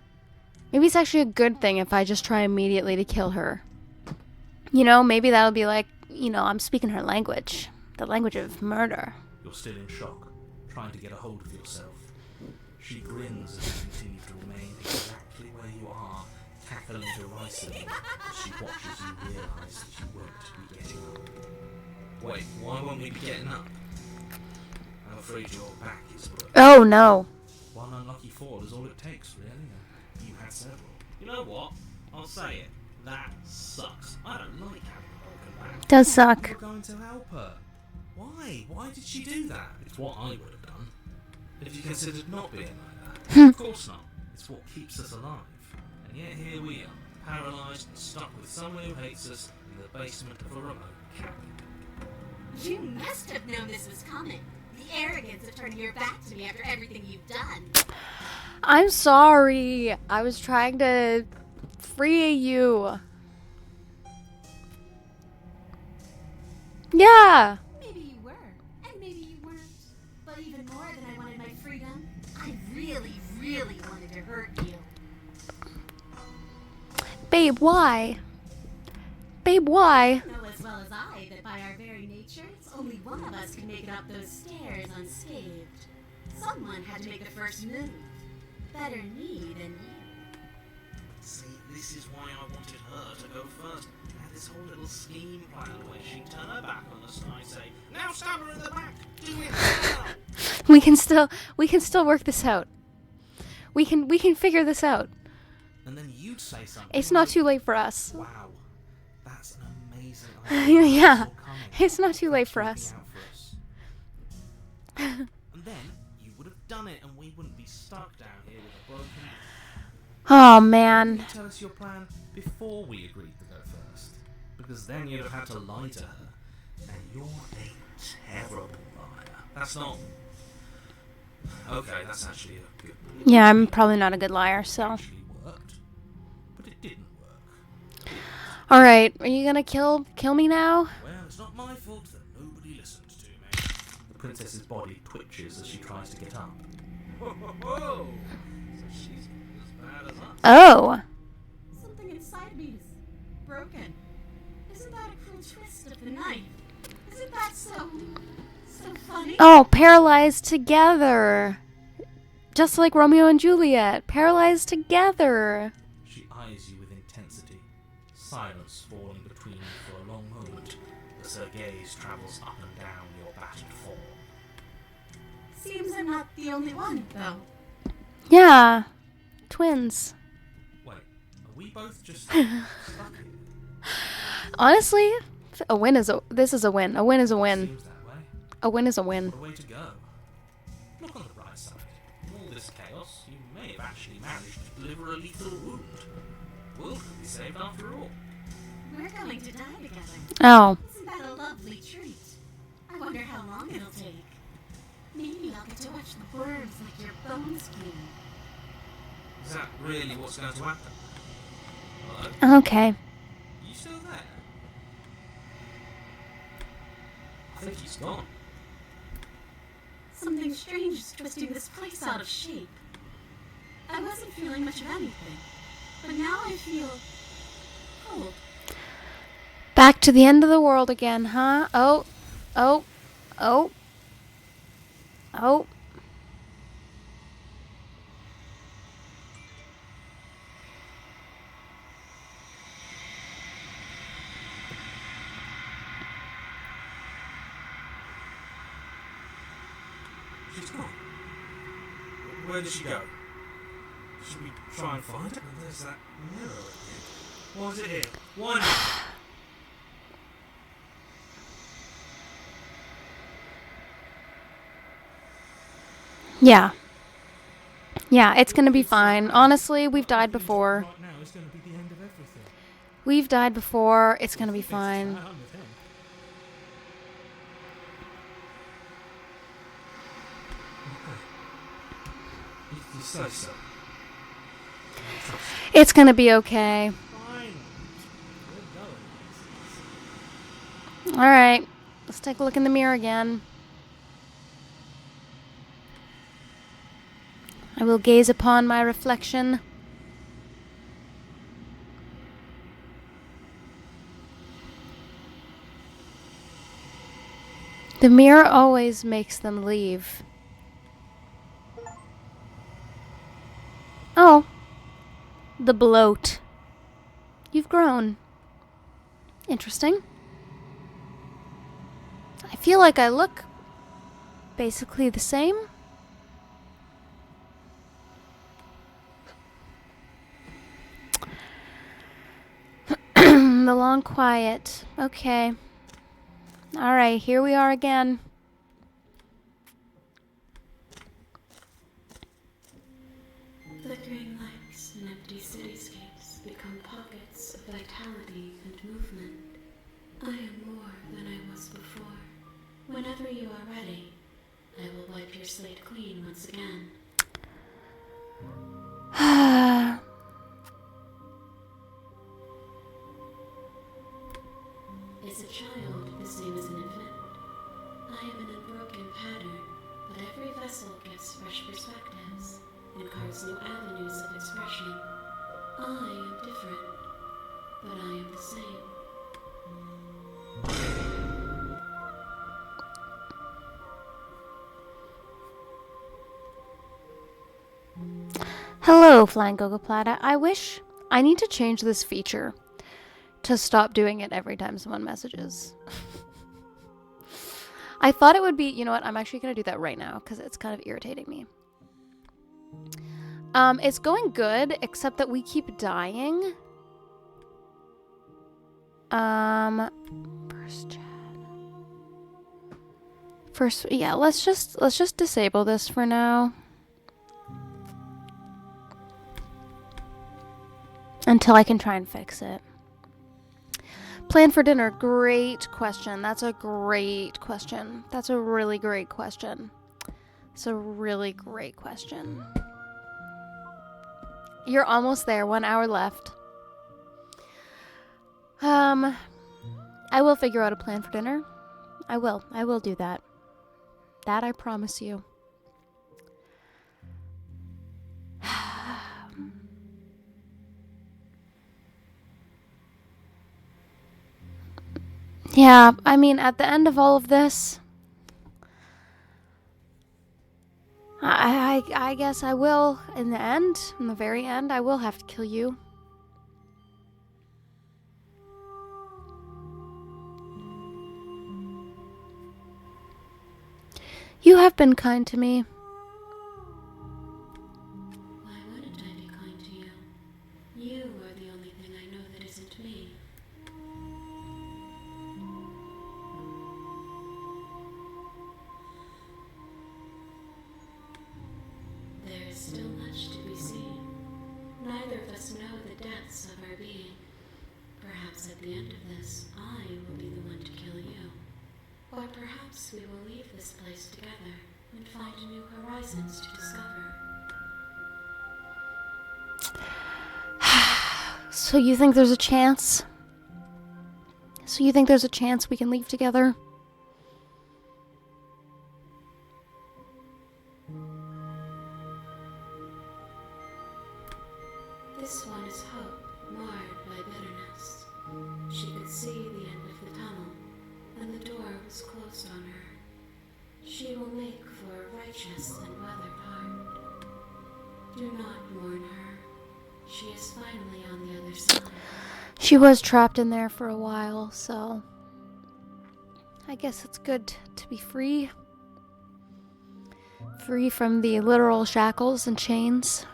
maybe it's actually a good thing if I just try immediately to kill her. You know, maybe that'll be like, you know, I'm speaking her language. The language of murder. You're still in shock, trying to get a hold of yourself. She grins as you continue to remain exactly where you are, cackling derisively as she watches you realise that you won't be getting up. Wait, why won't we be getting up? I'm afraid your back is broken. Oh no. One unlucky fall is all it takes, really. You had several. You know what? I'll say it. That sucks. I don't like having a broken back. Does suck. You're going to help her. Why? Why did she do that? It's what I would have done. If you considered not being like that. Of course not. It's what keeps us alive. And yet here we are, paralysed and stuck with someone who hates us in the basement of a remote cabin. You must have known this was coming. The arrogance of turning your back to me after everything you've done. I'm sorry. I was trying to free you. Yeah. Maybe you were, and maybe you weren't. But even more than I wanted my freedom, I really, really wanted to hurt you. Babe, why? Babe, why? You know as well as I that by our very natures, only one of us can make it up those stairs unscathed. Someone had to make the first move. Better me than you. See, this is why I wanted her to go first. I had this whole little scheme planned where she'd turn her back on us and I'd say, now stab her in the back! Do it now! We can still work this out. We can figure this out. And then you'd say something. It's not too late for us. Wow, that's an amazing idea. Yeah. It's all coming. It's not too late for Thanks us. for looking out for us. And then you would have done it and we wouldn't be stuck down here with a broken back. Oh man. You tell us your plan before we agreed to go first. Because then you'd have had to lie to her. And you're a terrible liar. That's not... Okay, that's actually a good... Yeah, I'm probably not a good liar, so. Actually worked. But it didn't work. Alright, are you gonna kill me now? Well, it's not my fault that nobody listened to me. The princess's body twitches as she tries to get up. Whoa! So she's as bad as us. Oh. Something inside me is broken. Isn't that a cruel twist of the knife? Isn't that so funny? Oh, paralyzed together. Just like Romeo and Juliet. Paralyzed together. She eyes you with intensity, silence falling between you for a long moment as her gaze travels up and down your battered form. Seems I'm not the only one, though. Yeah. Twins. Wait, are we both just stuck here? Honestly, this is a win. A win is a win. Seems that way. A win is a win. What a way to go. Look on the bright side. In all this chaos, you may have actually managed to deliver a lethal wound. The world could be saved after all. We're going to die together. Oh. Isn't that a lovely treat? I wonder how long it'll take. Maybe I'll get to watch the worms like your bones clean. Is that really what's going to happen? Hello? Okay. You still there? I think he's gone. Something strange is twisting this place out of shape. I wasn't feeling much of anything, but now I feel cold. Back to the end of the world again, huh? Oh. Oh. Oh. Oh. She's gone. Where did she go? Should we try and find her? There's that mirror again. Why is it here? Why not? Yeah. Yeah, it's gonna be fine. Honestly, we've died before. Right now is going to be the end of everything. We've died before. It's gonna be fine. I'm with him. If you say so. It's gonna be okay. Fine. Alright, let's take a look in the mirror again. I will gaze upon my reflection. The mirror always makes them leave. Oh. The bloat. You've grown. Interesting. I feel like I look basically the same. The long quiet. Okay. Alright, here we are again. Flickering lights and empty cityscapes become pockets of vitality and movement. I am more than I was before. Whenever you are ready, I will wipe your slate clean once again. Is a child the same as an infant? I am an unbroken pattern, but every vessel gives fresh perspectives and carves new avenues of expression. I am different, but I am the same. Hello, Flying Gogoplata. I need to change this feature to stop doing it every time someone messages. I thought it would be, you know what, I'm actually going to do that right now because it's kind of irritating me. It's going good, except that we keep dying. Yeah, let's just disable this for now. Until I can try and fix it. Plan for dinner. Great question. That's a great question. That's a really great question. It's a really great question. You're almost there. 1 hour left. I will figure out a plan for dinner. I will. I will do that. That I promise you. Yeah, I mean, at the end of all of this, I guess I will, in the very end, I will have to kill you. You have been kind to me. Why wouldn't I be kind to you? You are the only thing I know that isn't me. There is still much to be seen. Neither of us know the depths of our being. Perhaps at the end of this, I will be the one to kill you. Or perhaps we will leave this place together and find new horizons to discover. So you think there's a chance? So you think there's a chance we can leave together? This one is hope, marred by bitterness. She could see the end of the tunnel, and the door was closed on her. She will make for a righteous and weathered heart. Do not mourn her. She is finally on the other side. She was trapped in there for a while, so I guess it's good to be free. Free from the literal shackles and chains.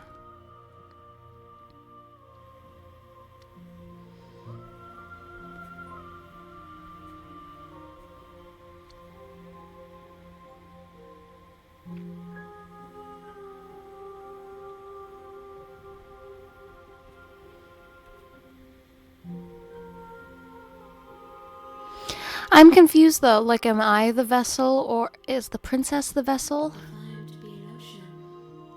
I'm confused though, like am I the vessel or is the princess the vessel? If I am to be an ocean,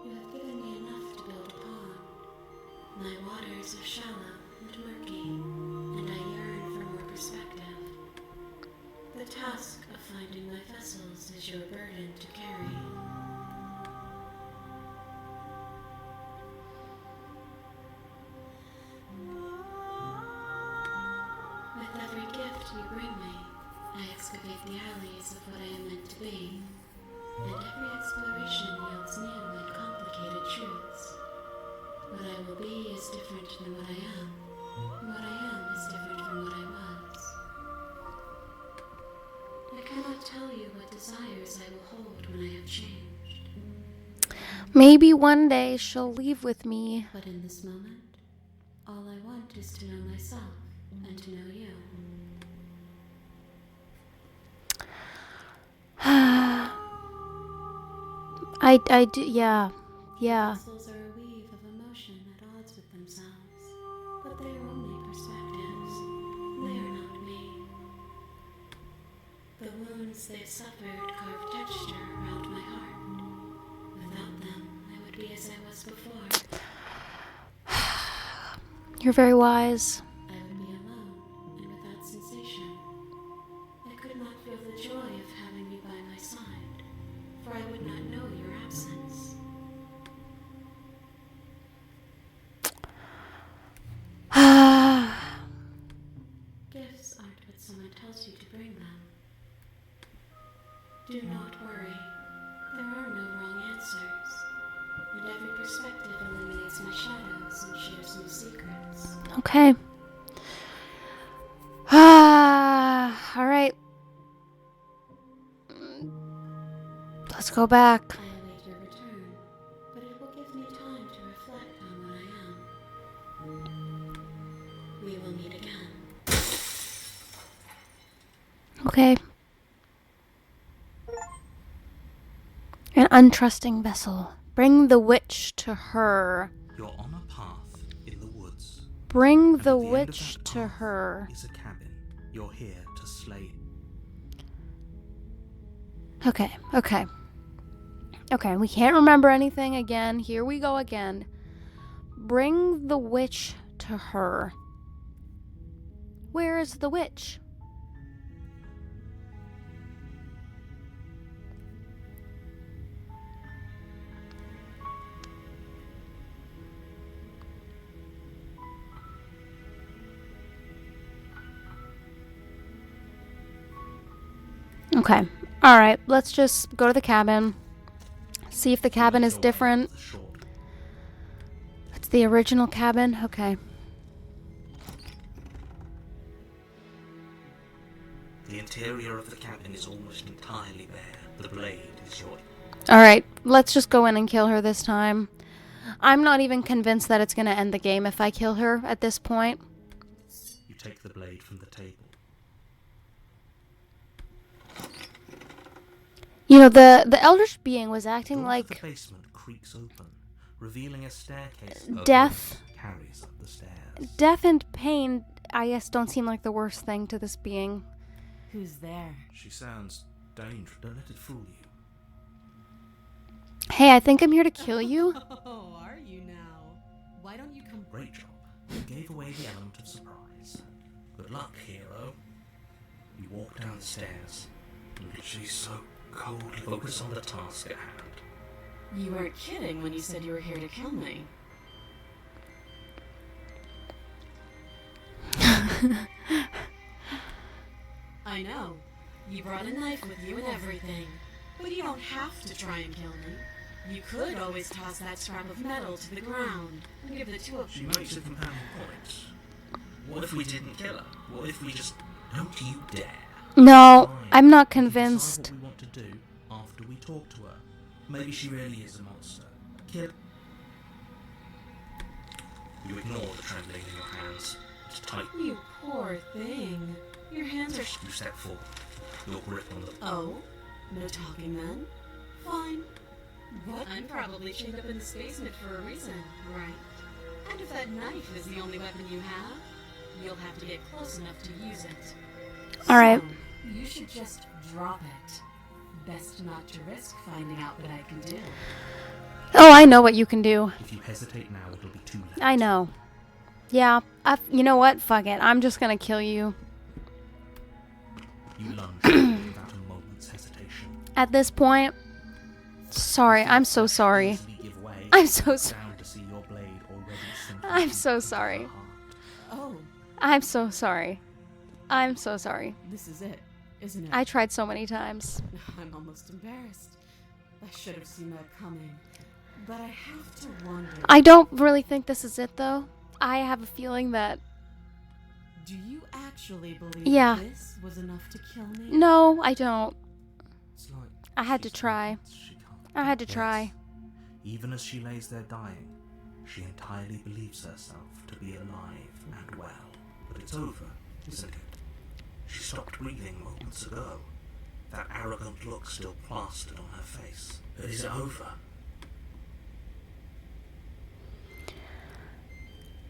you have given me enough to build upon. My waters are shallow and murky, and I yearn for more perspective. The task of finding my vessels is your burden to carry. With every gift you bring me, I excavate the alleys of what I am meant to be, and every exploration yields new and complicated truths. What I will be is different than what I am. What I am is different from what I was. I cannot tell you what desires I will hold when I have changed. Maybe one day she'll leave with me. But in this moment, all I want is to know myself and to know you. I do, yeah. Vessels are a weave of emotion at odds with themselves, but they are only perspectives. They are not me. The wounds they've suffered carve texture around my heart. Without them, I would be as I was before. You're very wise. I would be alone and without sensation. I could not feel the joy of having you by my side, for I would not know your absence. Gifts aren't what someone tells you to bring them. Do not worry. There are no wrong answers. And every perspective eliminates my shadows and shares new secrets. Okay. All right. Let's go back. I await your return, but it will give me time to reflect on what I am. We will meet again. Okay. An untrusting vessel. Bring the witch to her. You're on a path in the woods. Bring And the at end of witch that to path her. is a cabin. You're here to slay it. Okay, we can't remember anything again. Here we go again. Bring the witch to her. Where is the witch? Okay. All right. Let's just go to the cabin. See if the cabin is different. The short. It's the original cabin. Okay. The interior of the cabin is almost entirely bare. The blade is your... All right. Let's just go in and kill her this time. I'm not even convinced that it's going to end the game if I kill her at this point. You take the blade from the table. You know, the Eldritch being was acting Door to like the basement creaks open, revealing a staircase. Death. Carries up the stairs. death and pain, I guess, don't seem like the worst thing to this being. Who's there? She sounds dangerous. Don't let it fool you. Hey, I think I'm here to kill you. Oh, are you now? Why don't you come? Great job. You gave away the element of surprise. Good luck, hero. You walk down the stairs. And she's so cold. Focus on the task at hand. You weren't kidding when you said you were here to kill me. I know. You brought a knife with you and everything. But you don't have to try and kill me. You could always toss that scrap of metal to the ground and give the two of She makes a compelling point. What if we didn't kill her? What if we just... Don't you dare. No, Fine. I'm not We can decide convinced. what we want to do after we talk to her. Maybe she really is a monster. Kill. You ignore the trembling in your hands. It's tight. You poor thing. Your hands are... You step forward. Your grip on the... Oh? No talking then? Fine. What? I'm probably chained up in this basement for a reason, right? And if that knife is the only weapon you have, you'll have to get close enough to use it. All right. So, you should just drop it. Best not to risk finding out what I can do. Oh, I know what you can do. If you hesitate now, it'll be too late. I know. Yeah, you know what? Fuck it. I'm just gonna kill you. You lunge. At this point, sorry, I'm so sorry. Easily give way. I'm so sorry. Down to see your blade already sinking I'm into so your sorry. heart. Oh, I'm so sorry. I'm so sorry. this is it, isn't it? I tried so many times. I'm almost embarrassed. I should have seen that coming. But I have to wonder. I don't really think this is it, though. I have a feeling that... Do you actually believe Yeah. this was enough to kill me? No, I don't. It's like I had to she's try. convinced she can't I had to get try. this. Even as she lays there dying, she entirely believes herself to be alive and well. But it's over, isn't it? She stopped breathing moments ago. That arrogant look still plastered on her face. But is it over?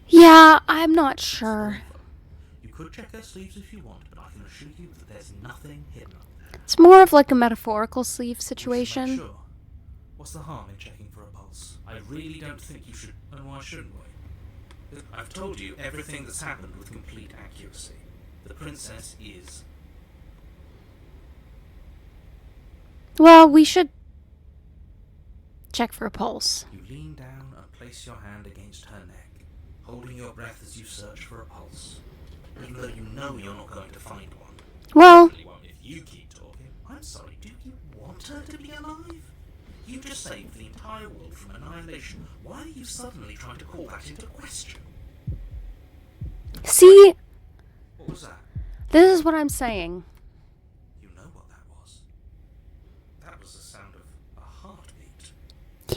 Yeah, I'm not sure. You could check her sleeves if you want, but I can assure you that there's nothing hidden up there. It's more of like a metaphorical sleeve We should situation. make sure. What's the harm in checking for a pulse? I really don't think you should. And why shouldn't we? I've told you everything that's happened with complete accuracy. The princess is. Well, we should check for a pulse. You lean down and place your hand against her neck, holding your breath as you search for a pulse. Even though you know you're not going to find one. Well, Really won't if you keep talking. I'm sorry, do you want her to be alive? You just saved the entire world from annihilation. Why are you suddenly trying to call that into question? see, What was that? this is what I'm saying. You know what that was. That was the sound of a heartbeat,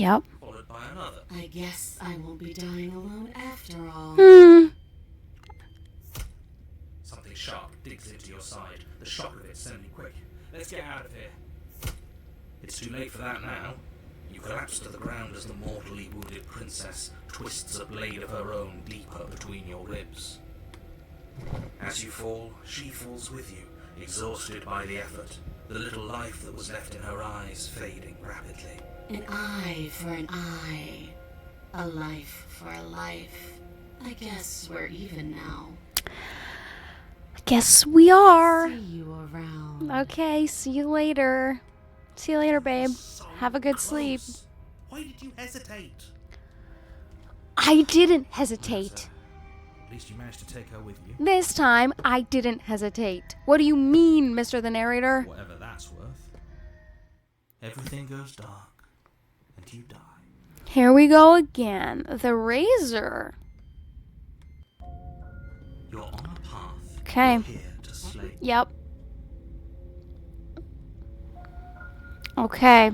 Yep. followed by another. I guess I won't be dying alone after all. Hmm. Something sharp digs into your side. The shock of it sends me quick. Let's get out of here. It's too late for that now. You collapse to the ground as the mortally wounded princess twists a blade of her own deeper between your ribs. As you fall, she falls with you, exhausted by the effort, the little life that was left in her eyes fading rapidly. An eye for an eye. A life for a life. I guess we're even now. Guess we are. See you around. Okay, see you later. See you later, babe. So Have a good sleep. close. Why did you hesitate? I didn't hesitate. At least you managed to take her with you. This time, I didn't hesitate. What do you mean, Mr. the Narrator? Whatever that's worth. Everything goes dark, and you die. Here we go again. The razor. You're on a path. Okay. You're here to slay. Yep. Okay.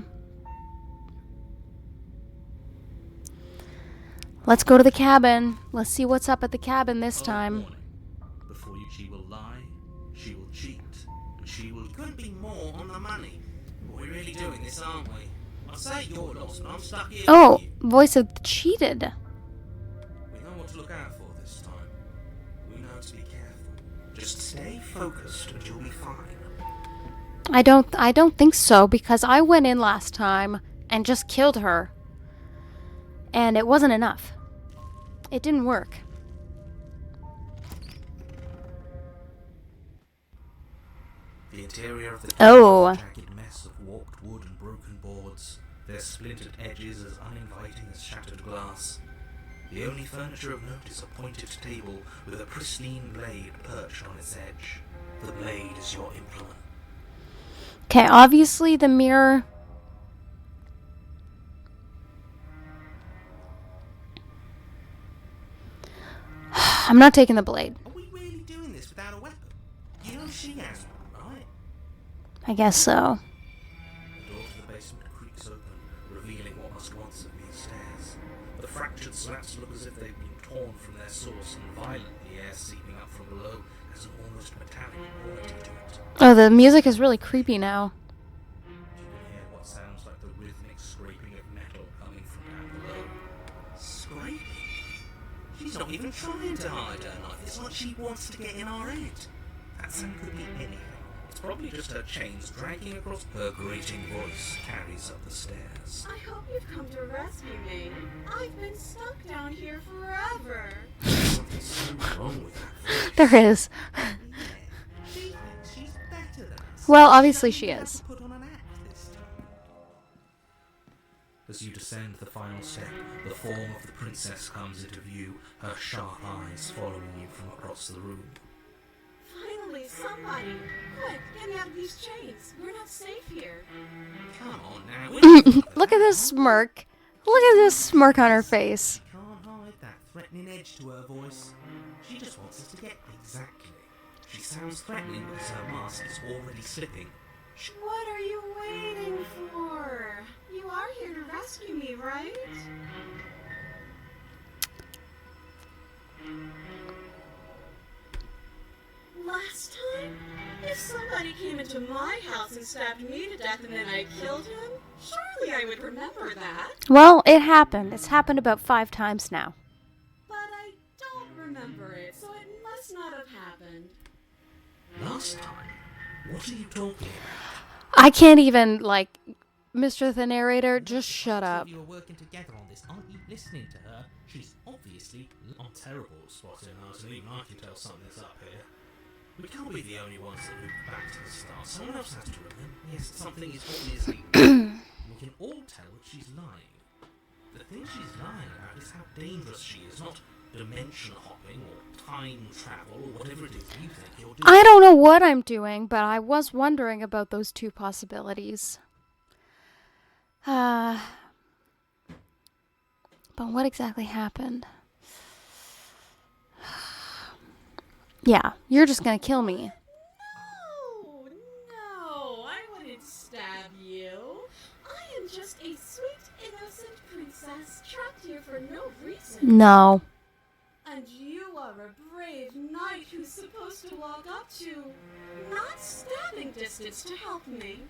Let's go to the cabin. Let's see what's up at the cabin this time. Warning. Before you, she will lie, she will cheat, and she will. Couldn't be more on the money. We're really doing this, aren't we? I say you're lost, but I'm stuck here. Oh, with you. voice of cheated. We know what to look out for this time. We know to be careful. Just stay focused, and you'll be fine. I don't think so, because I went in last time and just killed her. And it wasn't enough. It didn't work. The interior of the Oh. is a jagged mess of warped wood and broken boards, their splintered edges as uninviting as shattered glass. The only furniture of note is a pointed table with a pristine blade perched on its edge. The blade is your implement. Okay, obviously the mirror... I'm not taking the blade. Are we really doing this without a weapon? You know she has one, right? I guess so. The door to the basement creaks open, revealing what must once have been stairs. The fractured slats look as if they've been torn from their source, and violently air seeping up from below has an almost metallic quality to it. Oh, the music is really creepy now. You can hear what sounds like the rhythmic scraping of metal coming from down below. Scraping? She's not even trying to hide her knife. It's like she wants to get in our head. That sound could be anything. It's probably just her chains dragging across. Her grating voice carries up the stairs. I hope you've come to rescue me. I've been stuck down here forever. Something's so wrong with that voice. There is. Yeah, she thinks she's better than us. Well, obviously she Doesn't have is. to put on an act this As you descend the final step, the form of the princess comes into view, her sharp eyes following you from across the room. Finally, somebody! Quick, get me out of these chains. We're not safe here. Come on now, we're not gonna Look at this smirk. Look at this smirk on her face. She can't hide that threatening edge to her voice. She just wants us to get exactly. She sounds threatening because her mask is already slipping. What are you waiting for? You are here to rescue me, right? Last time, if somebody came into my house and stabbed me to death and then I killed him, surely I would remember that. Well, it happened. It's happened about 5 times now. But I don't remember it, so it must not have happened. Last time? What are you talking about? I can't even, like, Mr. the Narrator, just shut up. You are working together on this. Aren't you listening to her? She's obviously on terrible spotting us, and even I can tell something's up here. We can't be the only ones that loop back to the start. Someone else has to remember. Yes, something is obviously wrong. We can all tell that she's lying. The thing she's lying about is how dangerous she is, not dimension hopping or time travel or whatever it is you think you're doing. I don't know what I'm doing, but I was wondering about those 2 possibilities. But what exactly happened? Yeah, you're just gonna kill me. No, I wouldn't stab you. I am just a sweet, innocent princess trapped here for no reason. No. And you are a brave knight who's supposed to walk up to, not stabbing distance to help me.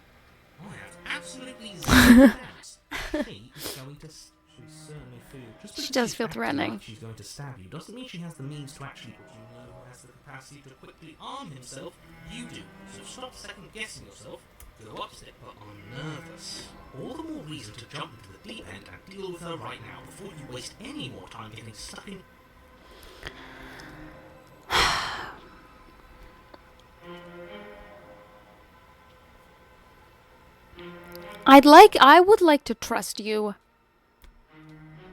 I have absolutely zero doubts. She is going to. She certainly feels. Just She because does she's feel acting threatening. like she's going to stab you doesn't mean she has the means to actually. But you know who has the capacity to quickly arm himself? You do. So stop second guessing yourself. Go upset, but I'm nervous. All the more reason to jump into the deep end and deal with her right now before you waste any more time getting stuck in. I would like to trust you.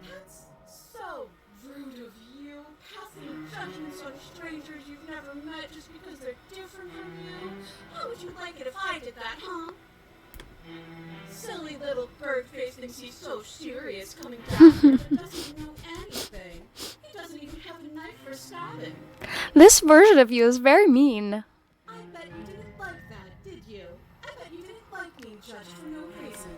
That's so rude of you, passing judgments on strangers you've never met just because they're different from you. How would you like it if I did that, huh? Silly little bird face thinks he's so serious coming down here, but doesn't know anything. He doesn't even have a knife for stabbing. This version of you is very mean. I bet you didn't like that, did you? I bet you didn't like being judged for no reason.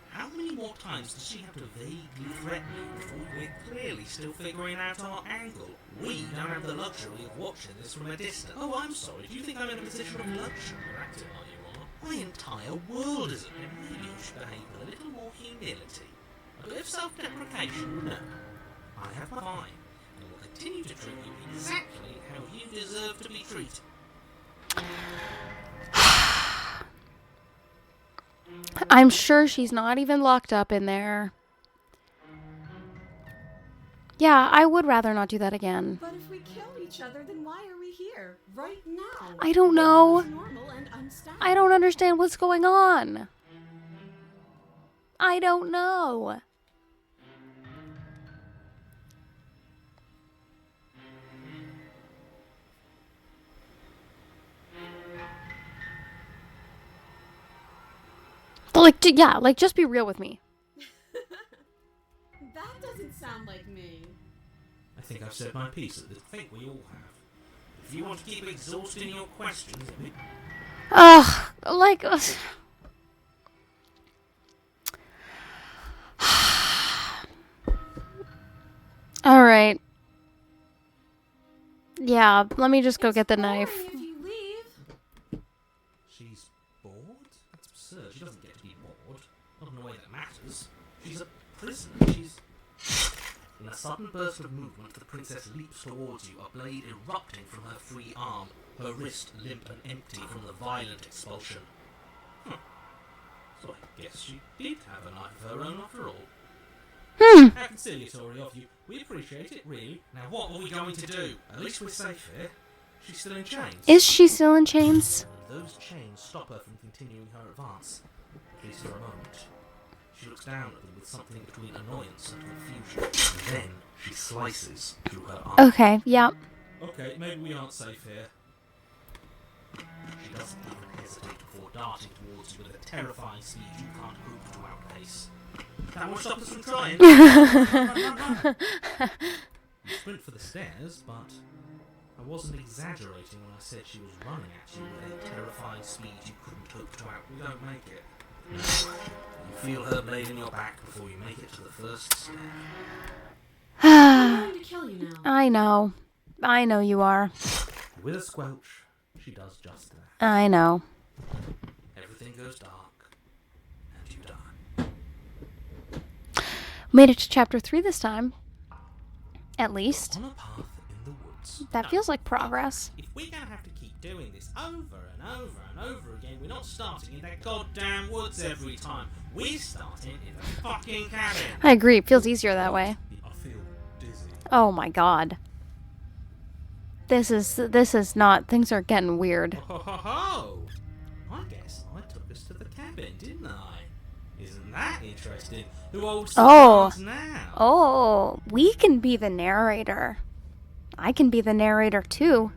How many more times does she have to vaguely threaten you before we're clearly still figuring out our angle? We don't have the luxury of watching this from a distance. Oh, I'm sorry. Do you think I'm in a position of luxury? You're acting like you are. My entire world is at it. Maybe you should behave with a little more humility. A bit of self-deprecation. No. I have mine, and will continue to treat you exactly how you deserve to be treated. I'm sure she's not even locked up in there. Yeah, I would rather not do that again. But if we kill each other, then why are we here? Right now? I don't know. It's normal and unstabbed. I don't understand what's going on. I don't know. Like, just be real with me. That doesn't sound like me. I think I've said my piece at this. I think we all have. If you want to keep exhausting your questions, Ugh, like... Alright. Yeah, let me just go get the Boring knife. If you leave. she's bored? That's absurd. She doesn't get to be bored. Not in a way that matters. She's a prisoner. She's... In a sudden burst of movement, the princess leaps towards you, a blade erupting from her free arm, her wrist limp and empty from the violent expulsion. So I guess she did have a knife of her own after all. How conciliatory of you. We appreciate it, really. Now what are we going to do? At least we're safe here. She's still in chains. Is she still in chains? Those chains stop her from continuing her advance, at least for a moment. She looks down at them with something between annoyance and confusion. And then she slices through her arm. Okay, yeah. Okay, maybe we aren't safe here. She doesn't even hesitate before darting towards you with a terrifying speed you can't hope to outpace. That won't stop us from trying. You sprint for the stairs, but I wasn't exaggerating when I said she was running at you with With a terrifying speed you couldn't hope to out. We don't make it. You feel her blade in your back before you make it to the first stair. I'm going to kill you now. I know. I know you are. With a squelch, she does just that. I know. Everything goes dark, and you die. Made it to chapter 3 this time. At least. On a path in the woods. That feels like progress. If we're going to have to keep doing this over and over and over again, we're not starting in that goddamn woods every time. We're starting in the fucking cabin. I agree. It feels easier that way. I feel dizzy. Oh my god. This is not... Things are getting weird. Ho ho ho! I guess I took us to the cabin, didn't I? Isn't that interesting? Who holds the Oh. cards now? Oh, we can be the narrator. I can be the narrator too.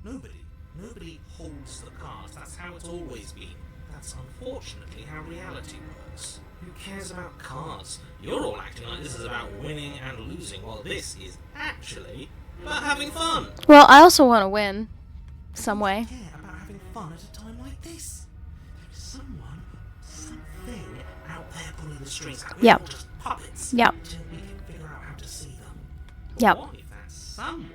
Nobody holds the cards. That's how it's always been. That's unfortunately how reality works. Who cares about cards? You're all acting like this is about winning and losing, while this is actually about having fun. Well, I also want to win. Some way. Care about having fun at a time like this. There's someone, something out there pulling the strings. We're Yep. all just puppets. Yep. Until we can figure out how to see them. Yep. What if that someone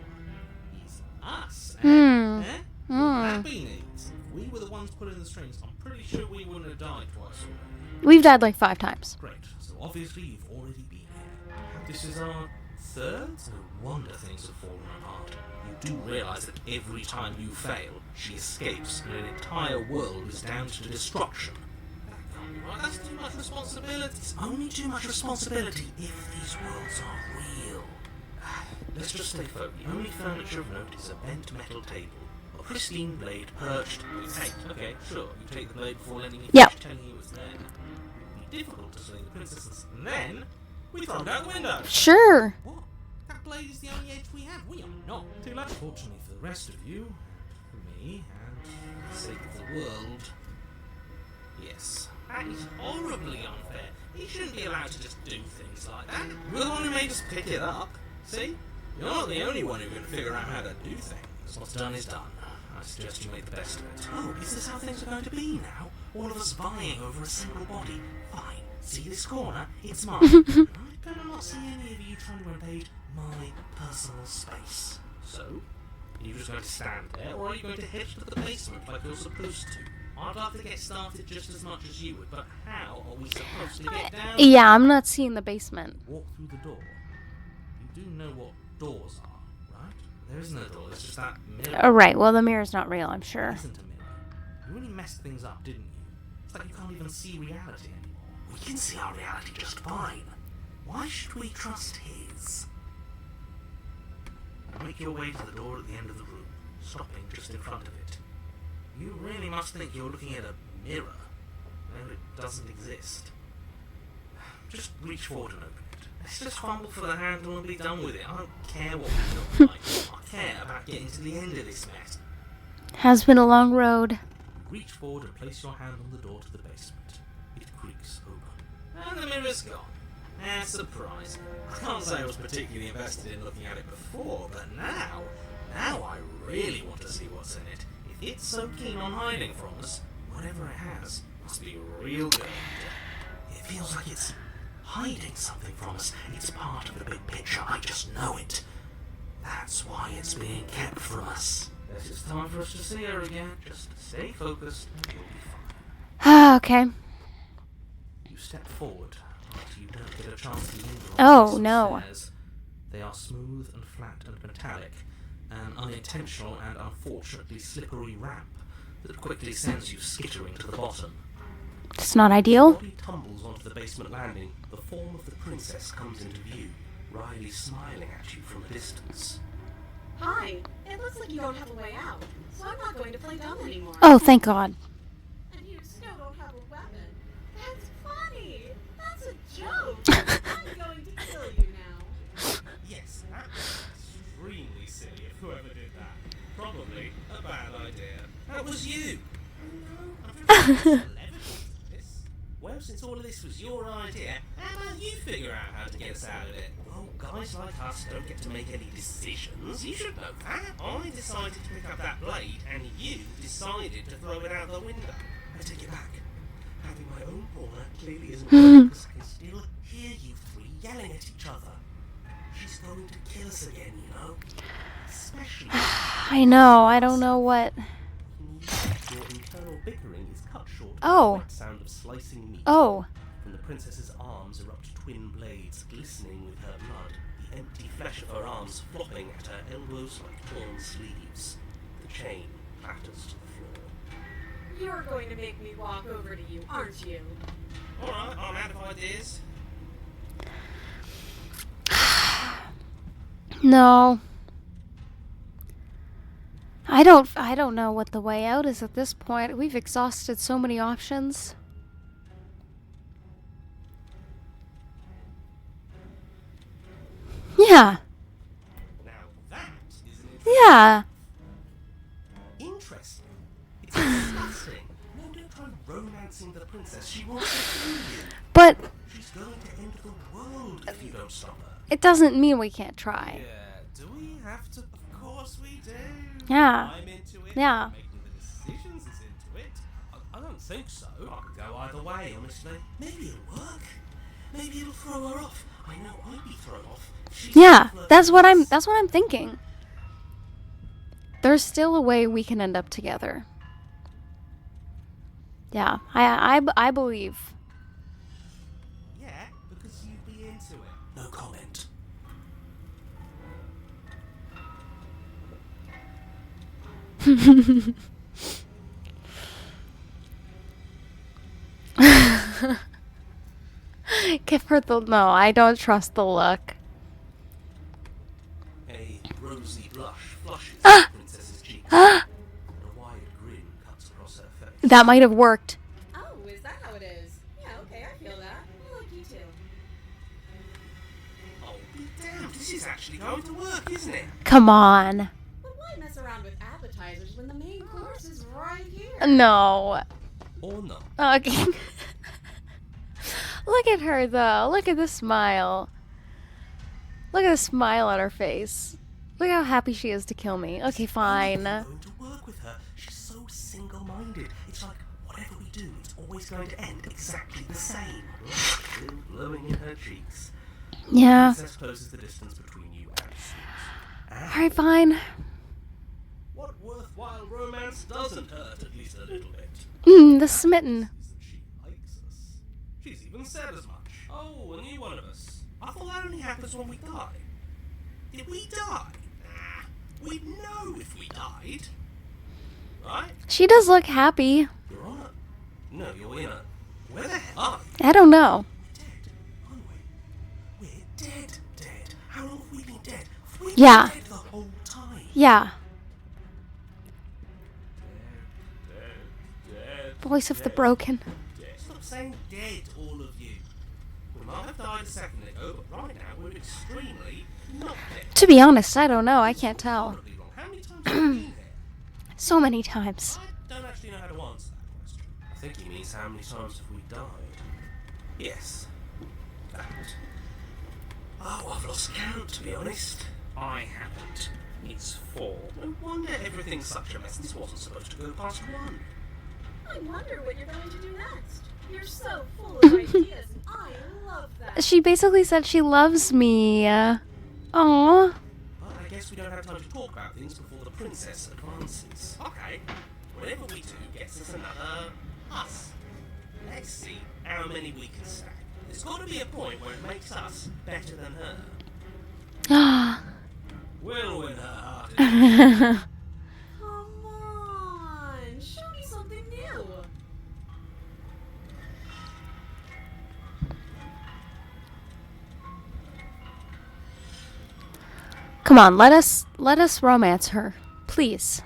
is us? Hmm. Eh? Hmm. That'd be neat. If we were the ones pulling the strings, I'm pretty sure we wouldn't have died twice already. We've died like 5 times. Great. So obviously you've already been here. This is our third? No wonder things have fallen apart. You do realize that every time you fail, she escapes, and an entire world is down to destruction. That can't be right. That's too much responsibility. It's only too much responsibility if these worlds are real. Let's just stay focused. The only furniture of note is a bent metal table, a pristine blade perched. Hey, okay, sure. You take the blade before letting me Yep. finish telling you it's there. It would be difficult to slay the princesses, and then we throw it out the window. Sure. What? That blade is the only edge we have. We are not too late. Fortunately for the rest of you, for me, and For the sake of the world. Yes. That is horribly unfair. He shouldn't be allowed to just do things like that. You're the one who made us pick it up. See? You're not the only one who can figure out how to do things. What's done is done. I suggest you make the best of it. Oh, is this how things are going to be now? All of us vying over a single body. Fine. See this corner? It's mine. I better not see any of you trying to invade my personal space. So? Are you just going to stand there, or are you going to head to the basement like you're supposed to? I'd love to get started just as much as you would, but how are we supposed to get down? Yeah, I'm not seeing the basement. walk through the door. You do know what doors are, right? There is no door, it's just that mirror. Oh, right. Well, the mirror's not real, I'm It sure. isn't a mirror. You really messed things up, didn't you? It's like you can't even see reality anymore. We can see our reality just fine. Why should we trust his? Make your way to the door at the end of the room, stopping just in front of it. You really must think you're looking at a mirror, and it doesn't exist. Just reach forward and open it. Let's just fumble for the handle and be done with it. I don't care what we look like. I care about getting to the end of this mess. Has been a long road. Reach forward and place your hand on the door to the basement. It creaks open. And the mirror's gone. Surprising. I can't say I was particularly invested in looking at it before, but now I really want to see what's in it. If it's so keen on hiding from us, whatever it has must be real good. It feels like it's hiding something from us. It's part of the big picture. I just know it. That's why it's being kept from us. This is time for us to see her again. Just stay focused and you'll be fine. Ah, okay. You step forward after you don't get a chance to linger on Oh, these no. stairs. They are smooth and flat and metallic, an unintentional and unfortunately slippery ramp that quickly sends you skittering to the bottom. It's not ideal. Body tumbles onto the basement landing. The form of the princess comes into view, Riley smiling at you from a distance. Hi. It looks like you don't have a way out, so I'm not going to play dumb anymore. Oh, thank God. And you still don't have a weapon. That's joke. I'm going to kill you now. Yes, that was extremely silly if whoever did that. Probably a bad idea. That was you. Oh, no, I'm pretty sure this. Well, since all of this was your idea, how about you figure out how to get us out of it? Well, guys like us don't get to make any decisions. You should know that. I decided to pick up that blade, and you decided to throw it out the window. I take it back. Having my own corner clearly isn't working because I can still hear you three yelling at each other. She's going to kill us again, you know? Especially... I know, I don't know what... Your internal bickering is cut short by Oh. the wet sound of slicing meat. Oh. From the princess's arms erupt twin blades glistening with her blood, the empty flesh of her arms flopping at her elbows like torn sleeves. The chain clatters to the floor. You're going to make me walk over to you, aren't you? Alright, I'm out of ideas. No. I don't know what the way out is at this point. We've exhausted so many options. Yeah. Now that is an Yeah. Interesting. It's disgusting. No, don't try romancing the princess. She wants to kill you. But She's going to end the world if you don't stop her. it doesn't mean we can't try. Yeah, do we have to? Of course we do. Yeah. I'm into it. Yeah. Making the decisions is into it. I don't think so. I could go either way, honestly. Maybe it'll work. Maybe it'll throw her off. I know I'd be thrown off. She's Yeah, flirting that's what with us. that's what I'm thinking. There's still a way we can end up together. Yeah, I believe. Yeah, because you'd be into it. No comment. Give her the no. I don't trust the look. A rosy blush flushes the princess's cheeks, and a wide grin cuts across her face. That might have worked. Oh, is that how it is? Yeah, okay, I feel that. I like you too. Oh, be damned, this is actually going to work, isn't it? Come on. But why mess around with appetizers when the main course is right here? No. Or not. Okay. Look at her though. Look at the smile. Look at the smile on her face. Look how happy she is to kill me. Okay, fine. It's going to work with her. She's so single-minded. It's like whatever we do, it's always going to end exactly the same. Still glowing in her cheeks. Yeah. The princess closes the distance between you and Suze. Alright, fine. What worthwhile romance doesn't hurt at least a little bit? The smitten. Is that she likes us. She's even said as much. Oh, a new one of us. I thought that only happens when we die. Did we die? Nah, we'd know if we died. Right? She does look happy. You're on it. No, you're in it. Where the hell are you? I don't know. We're dead, aren't we? We're dead, dead. How long have we been dead? We've Yeah. been dead the whole time. Yeah. Dead. Voice of the broken. Stop saying dead, all of you. We might have died a second ago, but right now we're extremely not dead. To be honest, I don't know. I can't tell. Horribly wrong. How many times have we been here? So many times. I don't actually know how to answer that question. I think he means how many times have we died? Yes. That. Oh, I've lost count, to be honest. I haven't. It's 4. No wonder everything's such a mess. This wasn't supposed to go past 1. I wonder what you're going to do next. You're so full of ideas, and I love that. She basically said she loves me. Aww. But I guess we don't have time to talk about things before the princess advances. Okay. Whatever we do gets us another us. Let's see how many we can stack. There's got to be a point where it makes us better than her. Ah. We'll win her heart. Come on, show me something new. Come on, let us romance her. Please.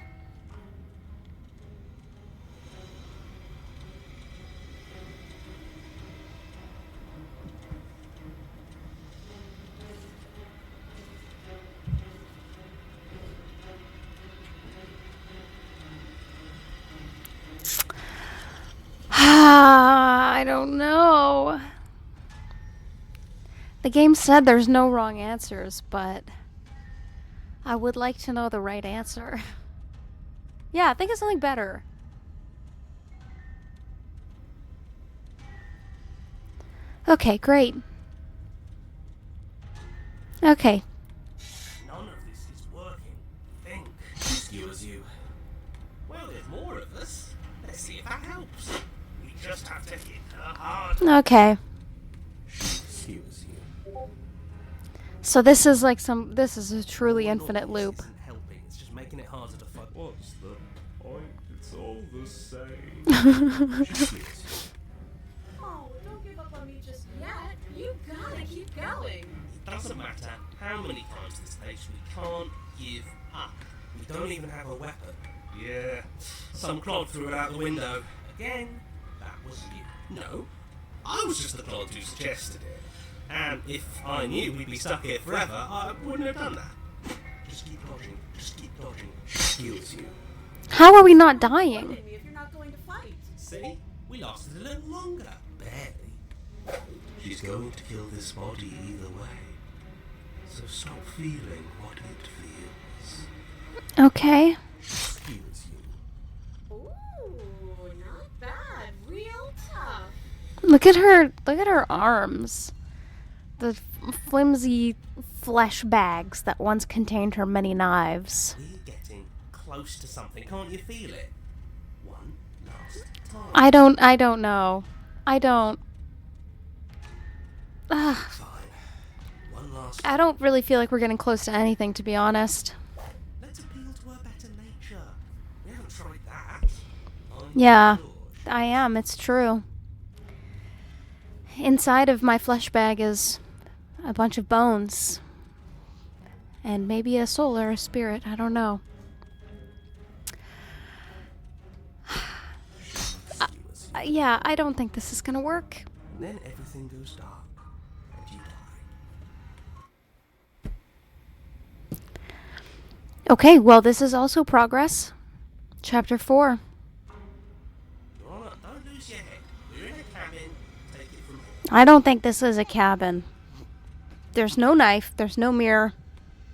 I don't know. The game said there's no wrong answers, but I would like to know the right answer. Yeah, think of something better. Okay, great. Okay. None of this is working. Think. Skewers you. Well, there's more of us. Let's see if that helps. We just have to hit her hard. Okay. Skewers you. So this is like this is a truly infinite loop. Isn't helping. It's just making it harder to fight. What's the point? It's all the same. Oh, don't give up on me just yet. You gotta keep going. Doesn't matter how many times this stage, we can't give up. We don't even have a weapon. Yeah, some clod threw it out the window. Again, that was you. No, I was just the clod who suggested it. And if I knew we'd be stuck here forever, I wouldn't have done that. Just keep dodging. Just keep dodging. Heals you. How are we not dying? Me if you're not going to fight. See? We lasted a little longer. Barely. She's going to kill this body either way. So stop feeling what it feels. Okay. Heals you. Ooh, not bad. Real tough. Look at her. Look at her arms. The flimsy flesh bags that once contained her many knives. We're getting close to something. Can't you feel it? One last time. I don't know. I don't. Ugh. Fine. One last I don't really feel like we're getting close to anything, to be honest. Let's appeal to her better nature. We haven't tried that. I'm Yeah, George. I am. It's true. Inside of my flesh bag is a bunch of bones. And maybe a soul or a spirit. I don't know. Yeah, I don't think this is gonna work. And then everything goes dark. And you die. Okay, well, this is also progress. Chapter 4. Alright, don't lose your head. We're in a cabin. Take it from here. I don't think this is a cabin. There's no knife, there's no mirror.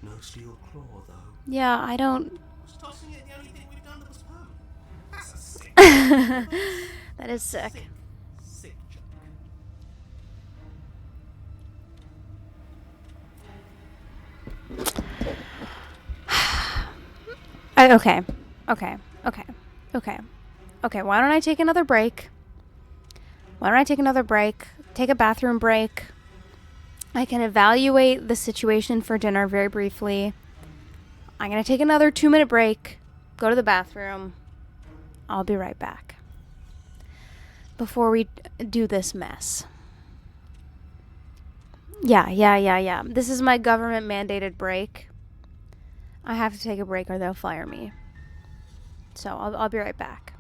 No steel claw, though. Yeah, I don't. Was tossing it the only thing we've done that was fun? That's a sick, That is sick. sick joke. Okay. Okay, why don't I take another break? Take a bathroom break. I can evaluate the situation for dinner very briefly. I'm going to take another 2-minute break, go to the bathroom. I'll be right back. Before we do this mess. Yeah. This is my government mandated break. I have to take a break or they'll fire me. So I'll be right back.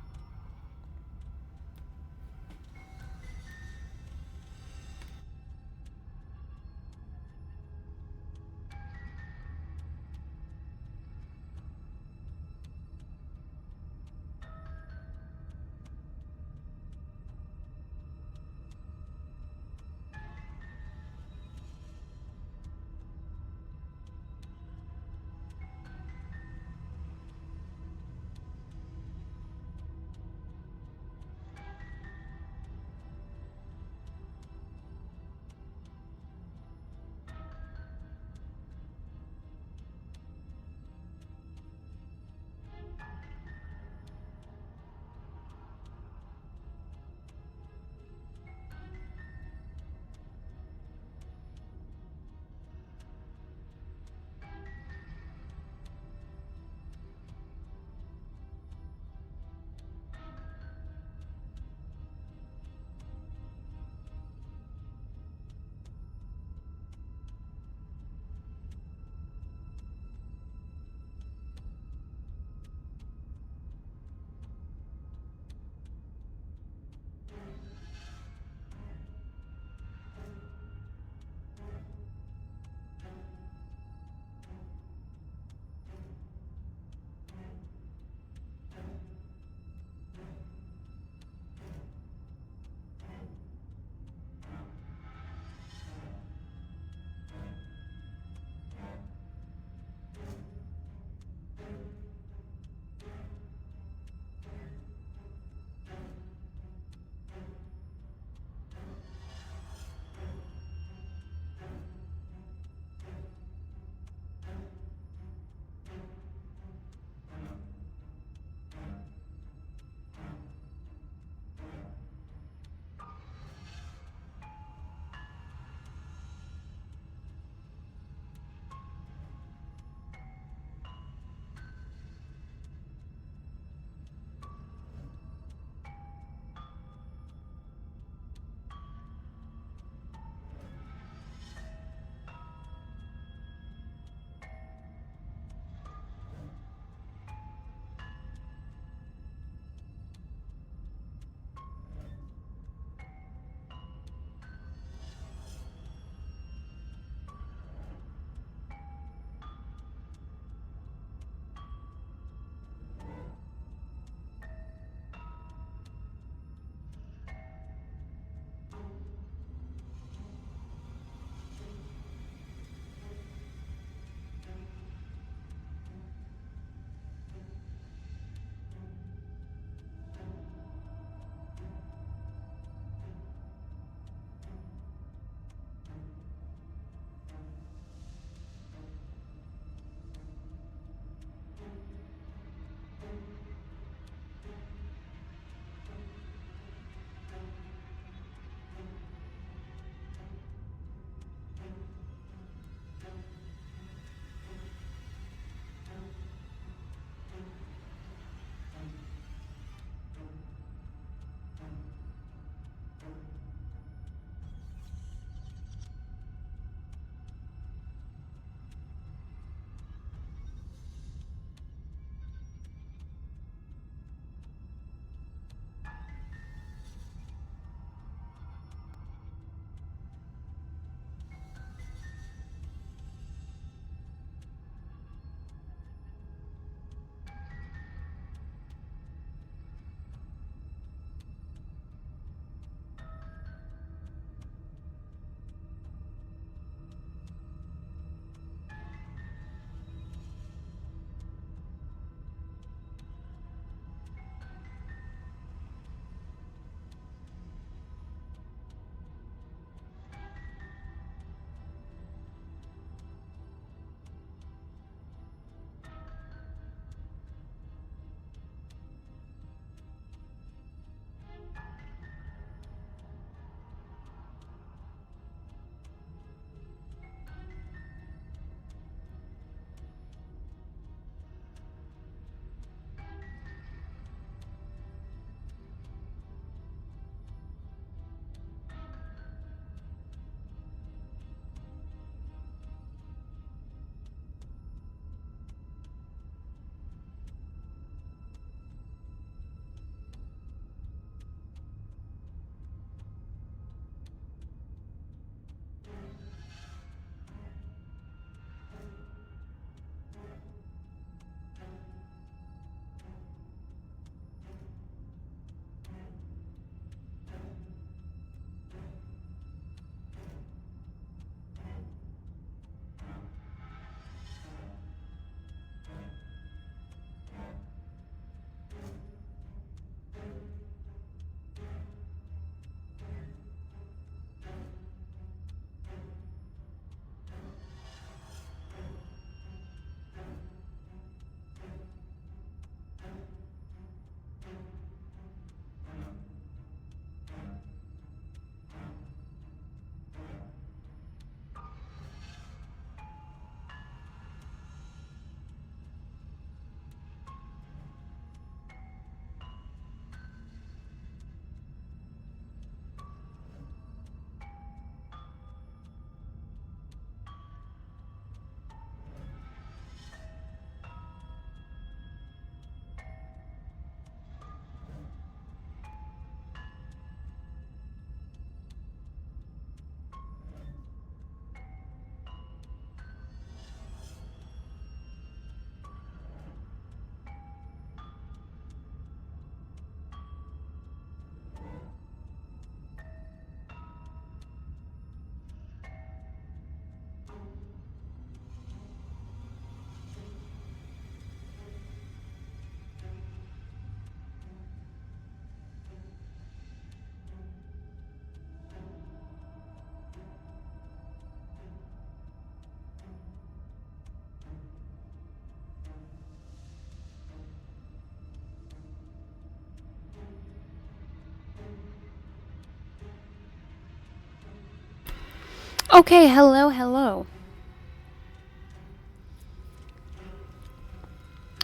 Okay, hello, hello.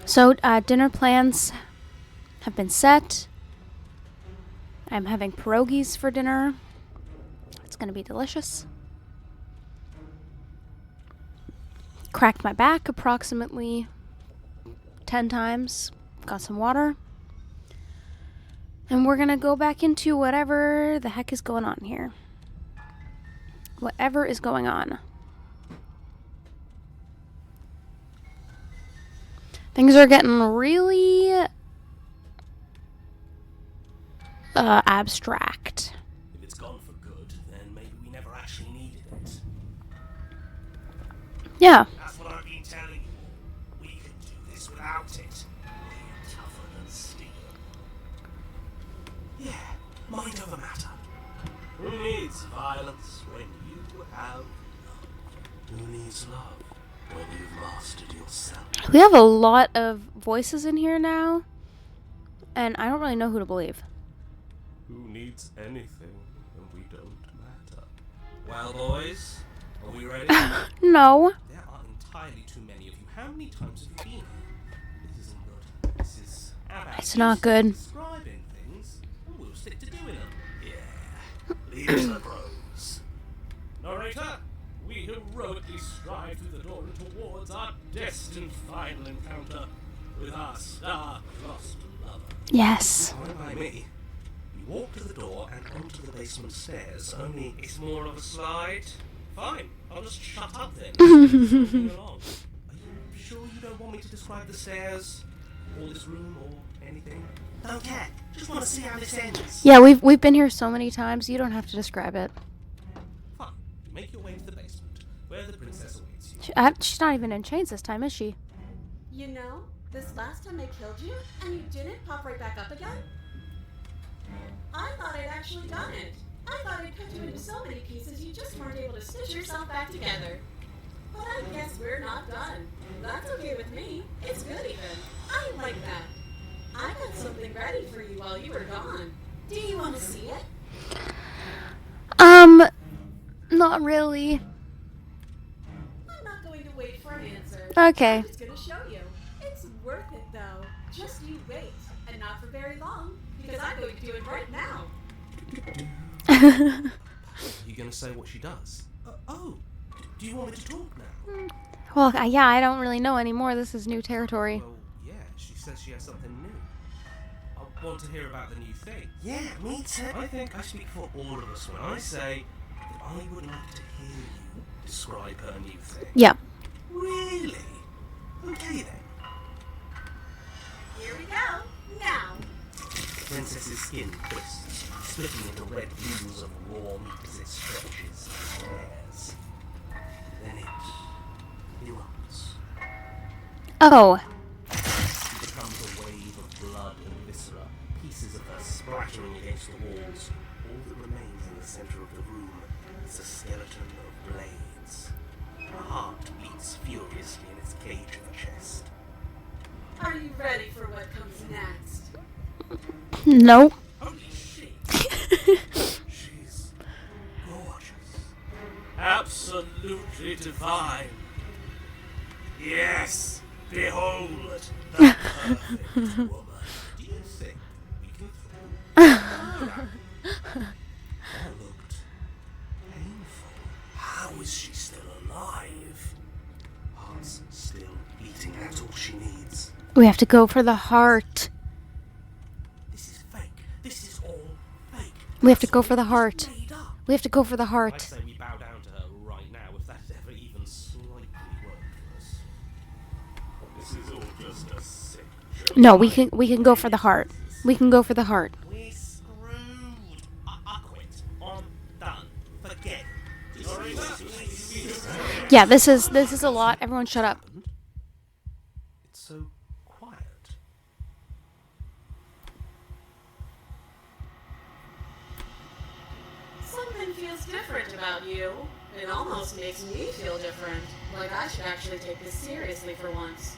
So, dinner plans have been set. I'm having pierogies for dinner. It's gonna be delicious. Cracked my back approximately 10 times. Got some water. And we're gonna go back into whatever the heck is going on here. Whatever is going on. Things are getting really abstract. If it's gone for good, then maybe we never actually needed it. Yeah. That's what I've been telling you all. We can do this without it. We're tougher than steel. Yeah, mind over matter. Who needs violence when you have love? Who needs love when you've mastered yourself? We have a lot of voices in here now. And I don't really know who to believe. Who needs anything when we don't matter? Well, boys, are we ready? No. There are entirely too many of you. How many times have you been here? This isn't good. This is about It's not good. describing things, and we'll stick to doing them. Yeah. Leave it to the pros. Narrator, we heroically stride through the door and towards our destined final encounter with our star-crossed lover. Yes. Fine by me. You walk to the door and onto the basement stairs, only it's more of a slide. Fine, I'll just shut up then. Moving along. Are you sure you don't want me to describe the stairs, or this room, or anything? Don't care. Just want to see how this ends. Yeah, we've been here so many times. You don't have to describe it. Fine. You make your way to the basement, where the princess awaits you. She's not even in chains this time, is she? You know, this last time I killed you, and you didn't pop right back up again? I thought I'd actually done it. I thought I'd cut you into so many pieces you just weren't able to stitch yourself back together. But I guess we're not done. That's okay with me. It's good even. I like that. I got something ready for you while you were gone. Do you want to see it? Not really. I'm not going to wait for an answer. Okay. I'm just going to show you. It's worth it though. Just you wait. And not for very long. Because I'm going to do it right now. Are you going to say what she does? Do you want me to talk now? Well, yeah, I don't really know anymore. This is new territory. Well, yeah, she says she has something new. I want to hear about the new thing. Yeah, me too. I think I speak for all of us when I say that I would like to hear you describe her new thing. Yeah. Really? Okay then. Here we go. Now. The princess's skin twists, splitting into red blooms of raw meat as it stretches and tears. Then it erupts. Oh. She becomes a wave of blood and viscera, pieces of her splattering against the walls. All that remains in the center of the room is a skeleton of blades. Her heart beats furiously in its cage of a chest. Are you ready for what comes next? No. Holy shit! She's gorgeous. Absolutely divine. Yes, behold the perfect woman. Do you think we can That looked painful. How is she still alive? Heart's still beating out all she needs. We have to go for the heart. This is fake. This is all fake. We have to go for the heart. Made up. We have to go for the I'd heart. say we bow down to her right now if that ever even slightly worked for us. This is all just a sick joke. No, we can go for the heart. We can go for the heart. We're screwed. I quit. I'm done. Forget. Yeah, this is a lot. Everyone shut up. It's so quiet. Something feels different about you. It almost makes me feel different. Like I should actually take this seriously for once.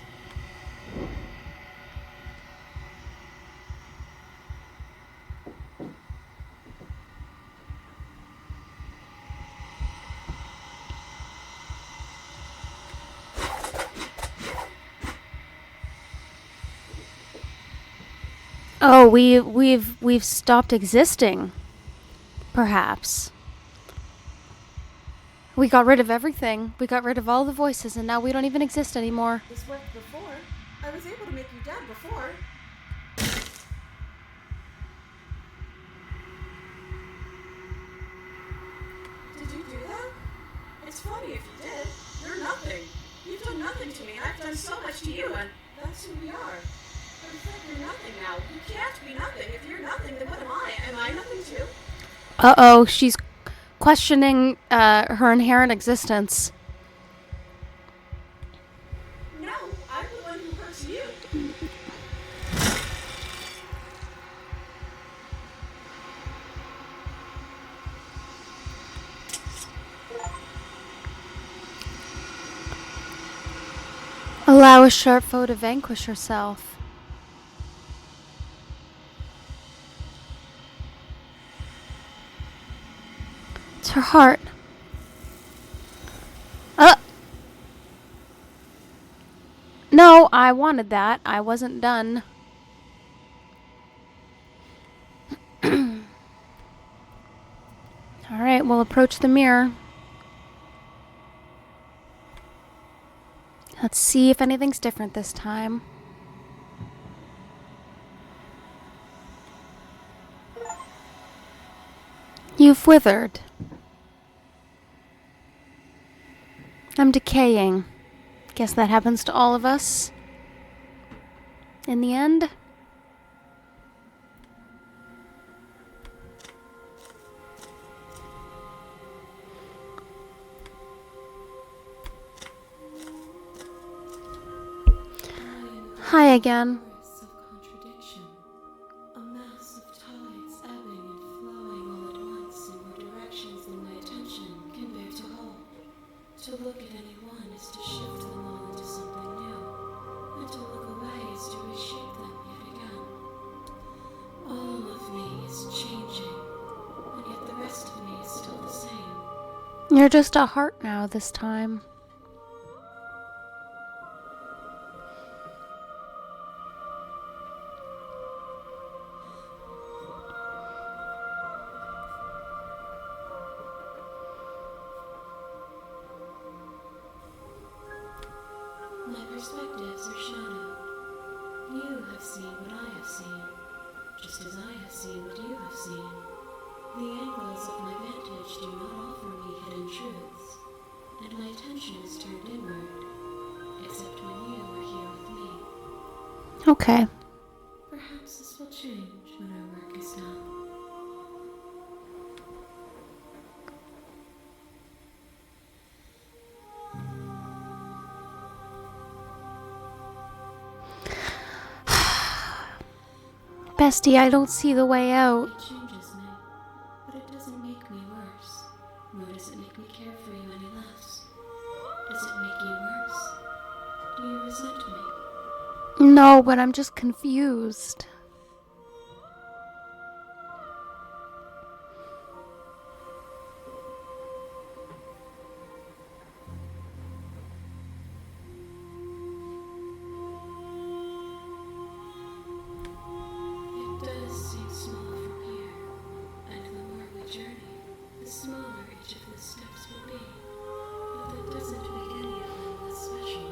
Oh, we've stopped existing. Perhaps. We got rid of everything. We got rid of all the voices, and now we don't even exist anymore. This worked before. I was able to make you dead before. Did you do that? It's funny if you did. You're nothing. You've done nothing to me. I've done so much to you, and that's who we are. But it's like you're nothing now. You can't be nothing. If you're nothing, then what am I? Am I nothing too? Uh-oh, she's questioning her inherent existence. No, I'm the one who hurts you. Allow a sharp foe to vanquish herself. It's her heart. No, I wanted that. I wasn't done. Alright, we'll approach the mirror. Let's see if anything's different this time. You've withered. I'm decaying. Guess that happens to all of us. In the end. Hi again. Of contradiction. A mass of tides ebbing and flowing all at once in more directions than my attention can bear to hold. To look at any one is to shift them all into something new, and to look away is to reshape them yet again. All of me is changing, and yet the rest of me is still the same. You're just a heart now this time. My perspectives are shadowed. You have seen what I have seen, just as I have seen what you have seen. The angles of my vantage do not offer me hidden truths, and my attention is turned inward, except when you are here with me. Okay. Perhaps this will change when our work is done. Bestie, I don't see the way out. It changes me, but it doesn't make me worse, nor does it make me care for you any less. Does it make you worse? Do you resent me? No, but I'm just confused. It does seem small from here, and the more we journey, the smaller each of the steps will be. But that doesn't make any of them less special.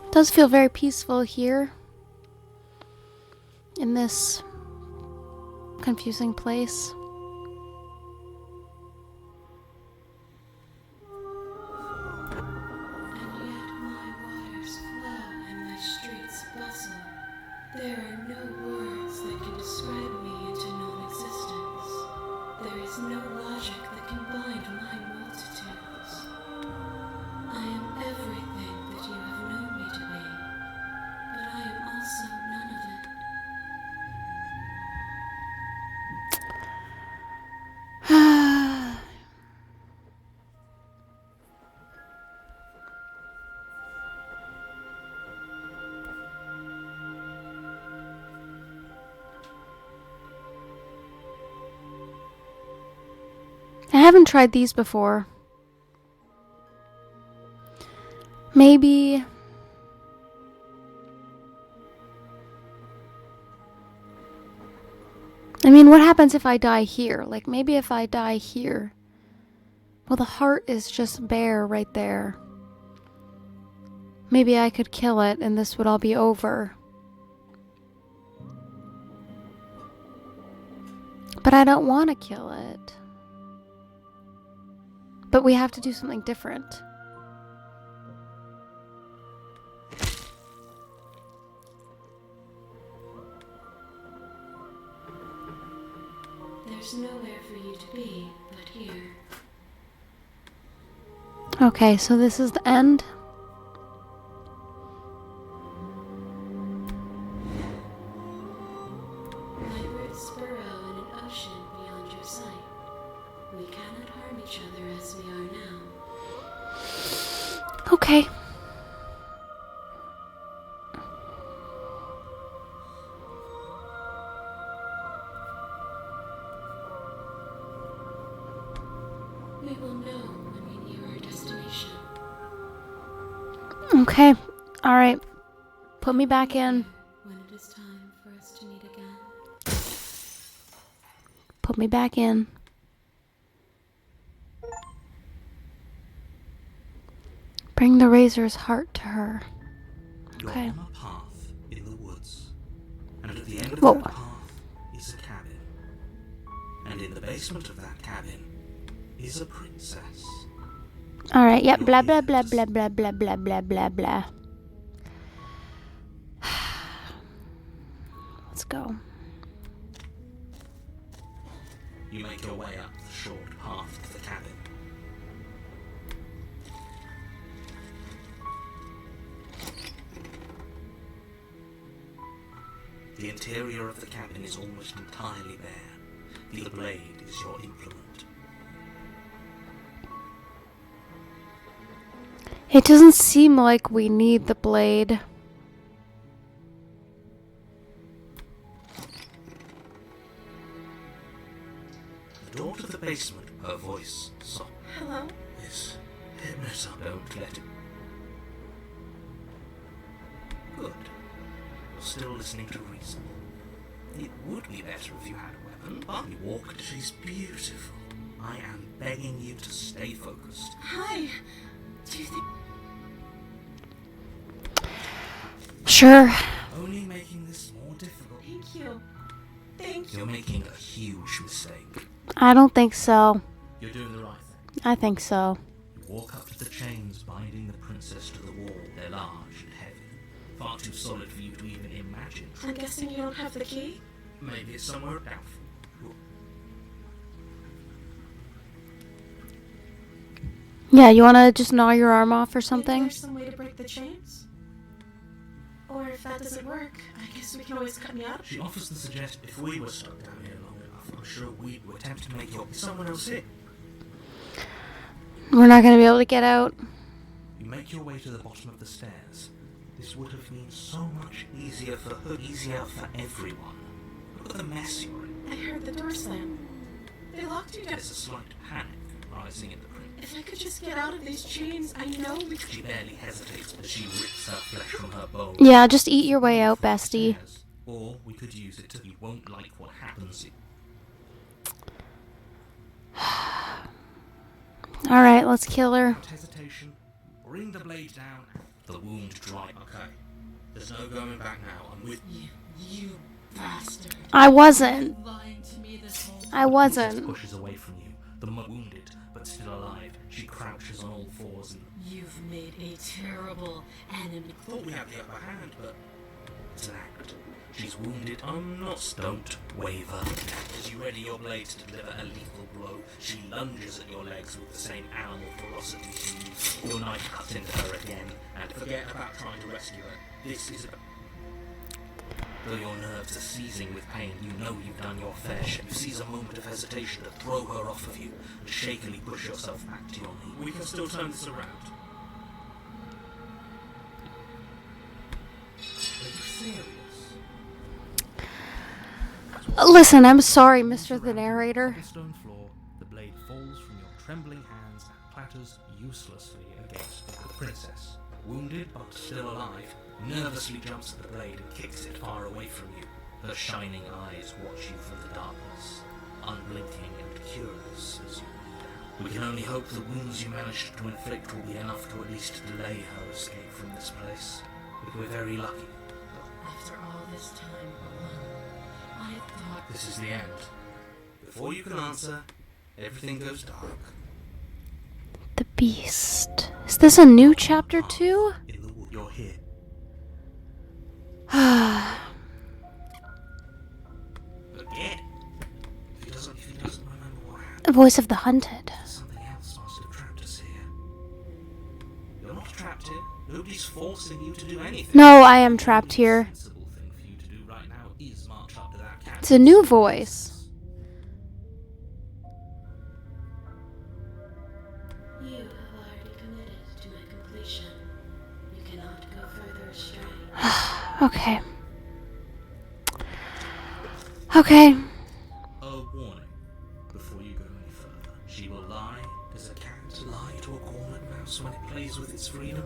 It does feel very peaceful here. In this confusing place. And yet my waters flow and my streets bustle. There are no words that can describe me into non-existence. There is no logic that can bind my multitudes. I am everything that you have known me to be, but I am also none of it. I haven't tried these before. Maybe... I mean, what happens if I die here? Like, maybe if I die here. Well, the heart is just bare right there. Maybe I could kill it and this would all be over. But I don't want to kill it. But we have to do something different. There's nowhere for you to be but here. Okay, so this is the end. My roots burrow in an ocean beyond your sight. We cannot harm each other as we are now. Okay. We will know when we near our destination. Okay. All right. Put me back in. When it is time for us to meet again. Put me back in. Bring the razor's heart to her. You're Okay. on a path in the woods, and at the end of Whoa. that path is a cabin. And in the basement of that cabin is a princess. All right. Yep. Blah blah blah blah blah blah blah blah blah blah. Let's go. You make your way up the short path to the cabin. The interior of the cabin is almost entirely bare. The blade is your implement. It doesn't seem like we need the blade. The door to the basement, her voice soft. Hello? Is Hypnosa. Don't let it. Good. You're still listening to reason. It would be better if you had a weapon, but you walked. She's beautiful. I am begging you to stay focused. Hi. Do you think... Sure. Only making this more difficult. Thank you. Thank you. You're making a huge mistake. I don't think so. You're doing the right thing. I think so. You walk up to the chains binding the princess to the wall. They're large and heavy. Far too solid for you to even imagine. I'm guessing you don't have the key? Maybe it's somewhere doubtful. Yeah, you want to just gnaw your arm off or Maybe something? there's some way to break the chains? Or if that doesn't work, I guess we can always cut me out. She offers to suggest if we were stuck down here long enough, I'm sure we would attempt to make someone else in. We're not going to be able to get out. You make your way to the bottom of the stairs. This would have been so much easier for her, easier for everyone. Look at the mess you're in. I heard the door slam. They locked you down. There's a slight panic rising in the prince. If I could just get out of these chains, I know we could... She barely hesitates as she rips her flesh from her bones. Yeah, just eat your way out, bestie. Or we could use it to... You won't like what happens. Alright, let's kill her. Without hesitation, bring the blade down. The wound dry. Okay. There's no going back now. I'm with you. You bastard. I wasn't. Lying to me this whole... I wasn't. Pushes away from you. The wounded, but still alive. She crouches on all fours and... You've made a terrible enemy. Thought we had the upper hand, but... It's an act. She's wounded. I'm not... Don't waver. As you ready your blade to deliver a lethal blow, she lunges at your legs with the same animal ferocity she used. Your knife cuts into her again, and forget about trying to rescue her. This is about... Though your nerves are seizing with pain, you know you've done your fair share. You seize a moment of hesitation to throw her off of you, and shakily push yourself back to your knee. We can still turn this around. Are you serious? Listen, I'm sorry, Mr. the Narrator. The stone floor, the blade falls from your trembling hands and clatters uselessly against the princess. Wounded but still alive, nervously jumps at the blade and kicks it far away from you. Her shining eyes watch you from the darkness, unblinking and curious as you we can only hope the wounds you managed to inflict will be enough to at least delay her escape from this place. We're very lucky. After all this time alone, I thought... This is the end. Before you can answer, everything goes dark. The Beast. Is this a new chapter 2? In the wood, you're here. Again? If he doesn't remember what happened, The voice of the hunted. something else must have trapped us here. You're not trapped here. Nobody's forcing you to do anything. No, I am trapped here. The sensible thing for you to do right now is march up to that cabin. It's a new voice. You have already committed to my completion. You cannot go further astray. Okay. Okay. A warning. Before you go any further, she will lie. Does a cat lie to a cornered mouse when it plays with its freedom?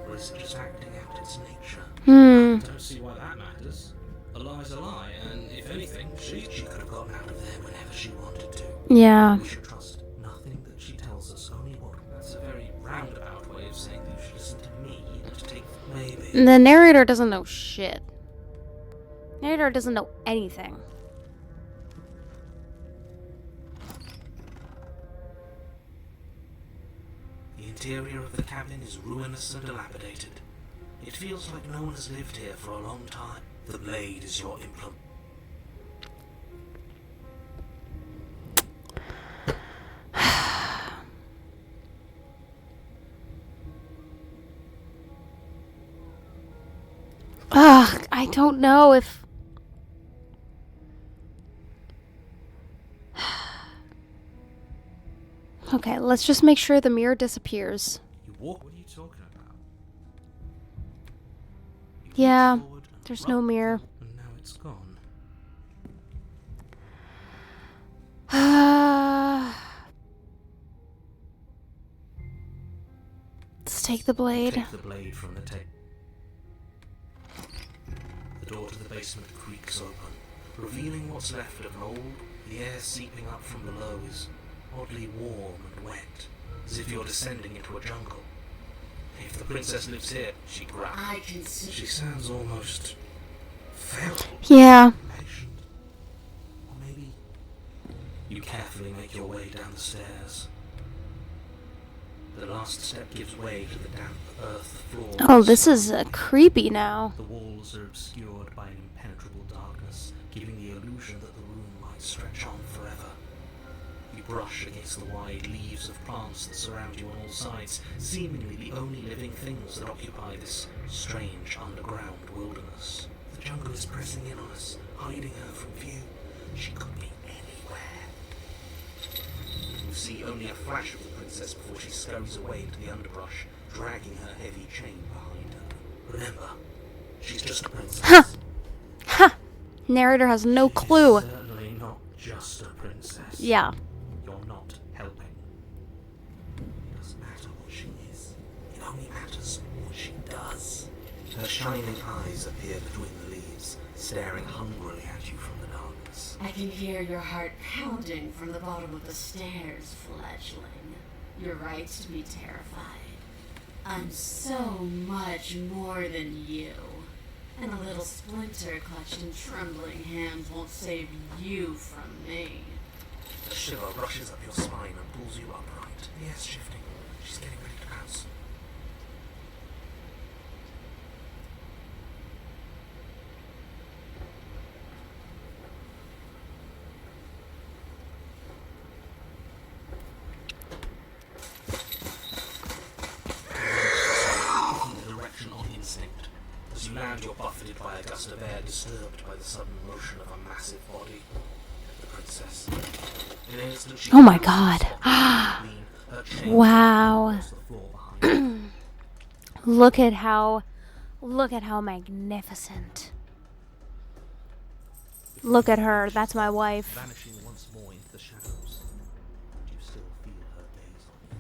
Or is it just acting out its nature? Don't see why that matters. A lie's a lie, and if anything, She could have gotten out of there whenever she wanted to. Yeah. We should trust nothing that she tells us, only what. That's a very roundabout way of saying that you should listen to me and take maybe. The narrator doesn't know shit. Narrator doesn't know anything. The interior of the cabin is ruinous and dilapidated. It feels like no one has lived here for a long time. The blade is your implement. Ugh, I don't know if... Okay, let's just make sure the mirror disappears. You walk. What are you talking about? You Yeah, walk forward and there's run, no mirror. and now it's gone. Let's take the blade. Take the blade from the table. The door to the basement creaks open, revealing what's left of mold. The air seeping up from below is oddly warm and wet, as if you're descending into a jungle. If the princess lives here, she growls. I can see... She sounds almost feral, Yeah. impatient. Or maybe you carefully make your way down the stairs. The last step gives way to the damp earth floor. Oh, this is creepy now. The walls are obscured by an impenetrable darkness, giving the illusion that the room might stretch on forever. You brush against the wide leaves of plants that surround you on all sides, seemingly the only living things that occupy this strange underground wilderness. The jungle is pressing in on us, hiding her from view. She could be anywhere. You see only a flash of the princess before she scurries away into the underbrush, dragging her heavy chain behind her. Remember, she's just a princess. Huh. Ha! Narrator has no clue. She's certainly not just a princess. Yeah. You're not helping. It doesn't matter what she is. It only matters what she does. Her shining eyes appear between the leaves, staring hungrily at you from the darkness. I can hear your heart pounding from the bottom of the stairs, fledgling. You're right to be terrified. I'm so much more than you. And a little splinter clutched in trembling hands won't save you from me. A shiver rushes up your spine and pulls you upright. The air's shifting. She's getting ready to pounce. The direction on instinct. As you land, you're buffeted by a gust of air, disturbed by the sudden motion of a massive body. The princess. In an instant, she Oh my bounces God. off the queen, her chain Wow. across the floor behind her. Look at how magnificent. Look at her. That's my wife. Vanishing once more into the shadows. You still feel her gaze on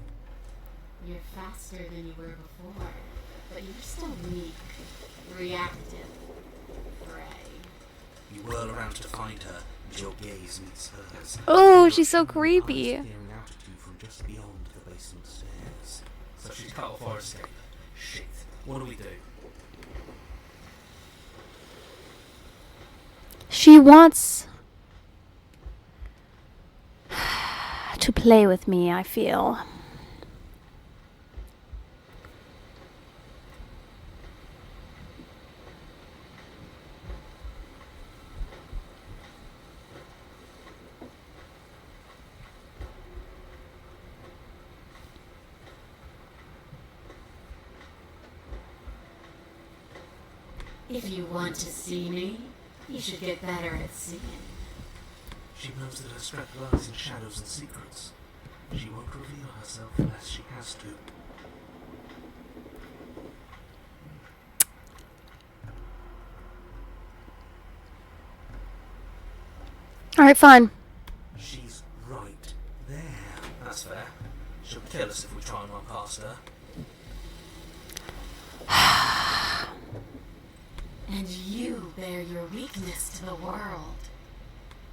you. You're faster than you were before, but you're still weak, reactive, prey. You whirl around to find her, and your gaze meets hers. Oh, Your she's so shining creepy. eyes peering out at you from just beyond the basement stairs. So she's cut off our escape. Shit. What do we do? She wants to play with me, I feel. If you want to see me, you should get better at seeing. She knows that her strength lies in shadows and secrets. She won't reveal herself unless she has to. Alright, fine. She's right there. That's fair. She'll kill us if we try and run past her. And you bear your weakness to the world.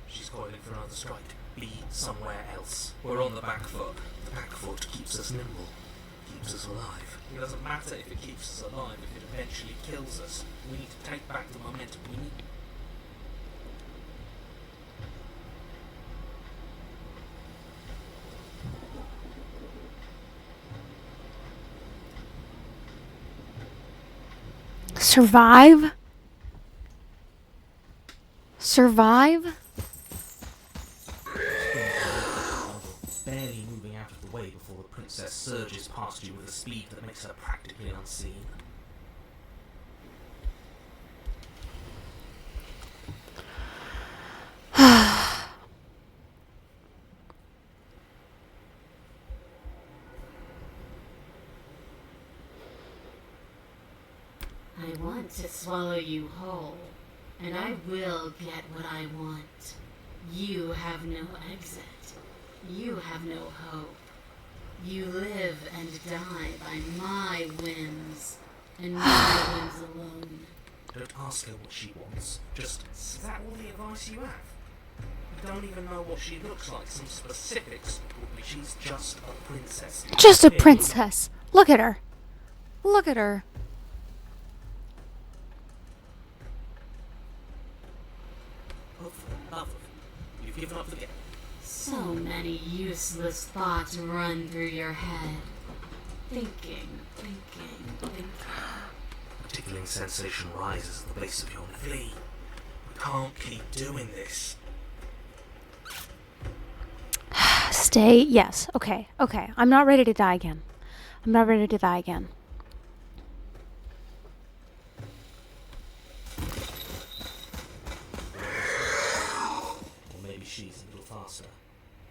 She's calling for another strike. Be somewhere else. We're on the back foot. The back foot keeps us nimble, keeps us alive. It doesn't matter if it keeps us alive, if it eventually kills us. We need to take back the momentum. We need... Survive? Survive? Barely moving out of the way before the princess surges past you with a speed that makes her practically unseen. I want to swallow you whole, and I will get what I want. You have no exit. You have no hope. You live and die by my whims, and my whims alone. Don't ask her what she wants. Just Is that all the advice you have? You don't even know what she looks like. Some specifics. she's just a princess. Just a princess. Look at her. Look at her. Love. You've given up the game. So many useless thoughts run through your head. Thinking. A tickling sensation rises at the base of your neck. Flee. We can't keep doing this. Stay. Yes. Okay. Okay. I'm not ready to die again. I'm not ready to die again. Or maybe she's a little faster.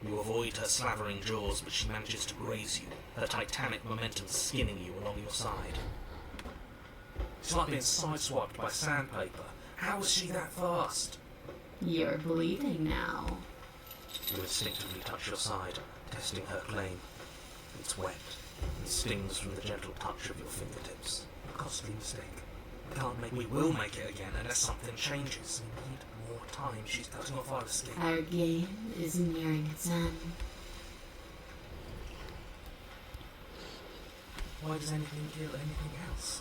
You avoid her slavering jaws, but she manages to graze you, her titanic momentum skinning you along your side. It's like being sideswiped by sandpaper. How is she that fast? You're bleeding now. You instinctively touch your side, testing her claim. It's wet, and stings from the gentle touch of your fingertips. A costly mistake. We will make it again unless something changes. We need more time. She's cutting off our escape. Our game is nearing its end. Why does anything kill anything else?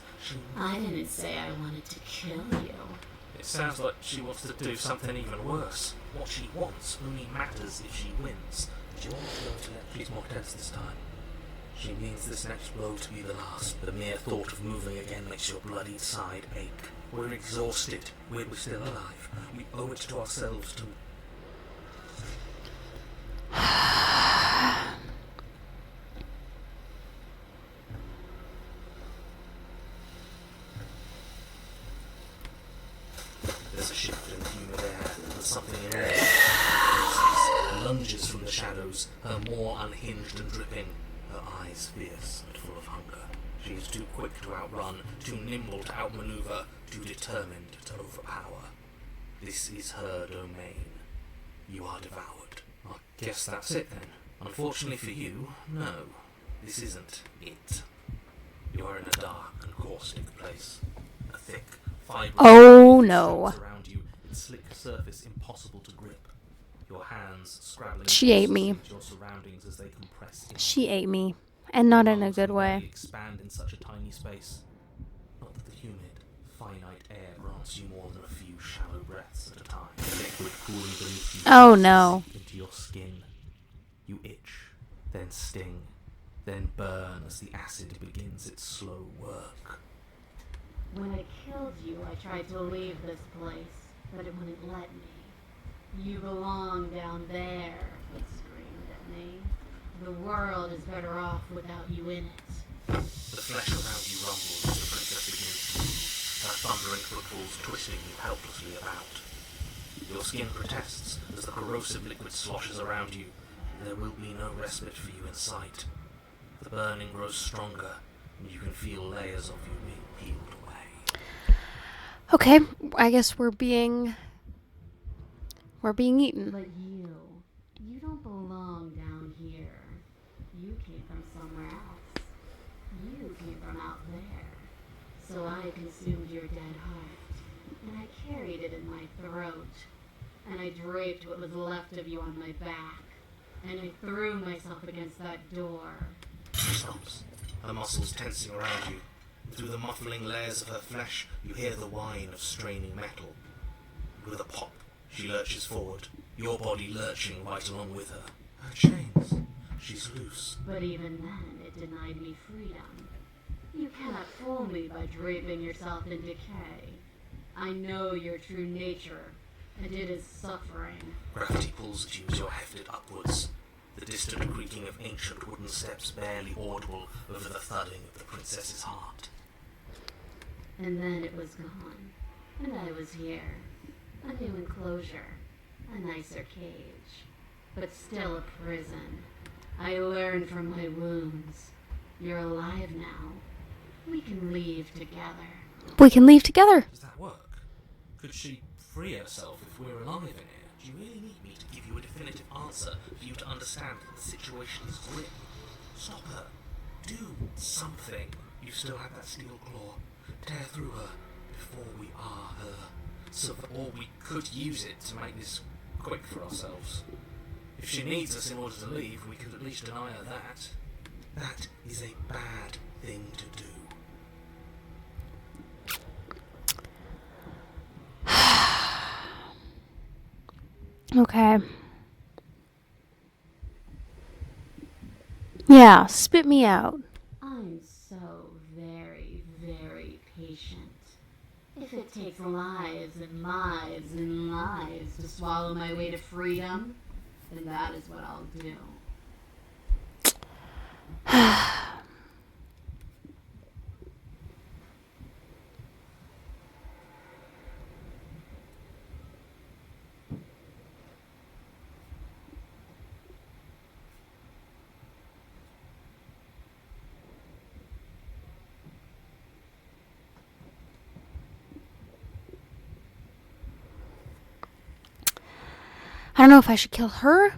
I didn't say I wanted to kill you. It sounds like she wants to do something even worse. What she wants only matters if she wins. She won't go to let. She's more tense this time. She means this next blow to be the last. The mere thought of moving again makes your bloodied side ache. We're exhausted. We're still alive. We owe it to ourselves to... There's a shift in the humid air, and something in there lunges from the shadows, her maw unhinged and dripping, her eyes fierce but full of hunger. She is too quick to outrun, too nimble to outmaneuver, too determined to overpower. This is her domain. You are devoured. I guess that's it then. Unfortunately for you, no. This isn't it. You are in a dark and caustic place. A thick, fibrous Oh no. around you in slick surface impossible to grip. Your hands scrabbling She ate me. into your surroundings as they compress in. She ate me. And not in a Lungs good can way. barely expand in such a tiny space. Not that the humid, finite air grants you more than a few shallow breaths at a time. Liquid cooling beneath you Oh, no. seep into your skin. You itch, then sting, then burn as the acid begins its slow work. When I killed you, I tried to leave this place, but it wouldn't let me. You belong down there, it screamed at me. The world is better off without you in it. The flesh around you rumbles as the princess begins to move, her thundering footfalls twisting you helplessly about. Your skin protests as the corrosive liquid sloshes around you. There will be no respite for you in sight. The burning grows stronger, and you can feel layers of you being peeled away. Okay, I guess we're being eaten. But you don't belong down here. You came from somewhere else. You came from out there. So I consumed your dead heart, and I carried it in my throat, and I draped what was left of you on my back, and I threw myself against that door. She stops, her muscles tensing around you. Through the muffling layers of her flesh, you hear the whine of straining metal. With a pop, she lurches forward, your body lurching right along with her. Her chains. She's loose. But even then, it denied me freedom. You cannot fool me by draping yourself in decay. I know your true nature, and it is suffering. Gravity pulls at you as you're hefted upwards. The distant creaking of ancient wooden steps barely audible over the thudding of the princess's heart. And then it was gone, and I was here. A new enclosure, a nicer cage, but still a prison. I learned from my wounds. You're alive now. We can leave together. We can leave together. Does that work? Could she free herself if we're alive in here? Do you really need me to give you a definitive answer for you to understand that the situation is grim? Stop her. Do something. You still have that steel claw. Tear through her before we are her. Or we could use it to make this quick for ourselves. If she needs us in order to leave, we could at least deny her that. That is a bad thing to do. Okay. Yeah, spit me out. I'm so very, very patient. If it takes lives and lives and lives to swallow my way to freedom, then that is what I'll do. I don't know if I should kill her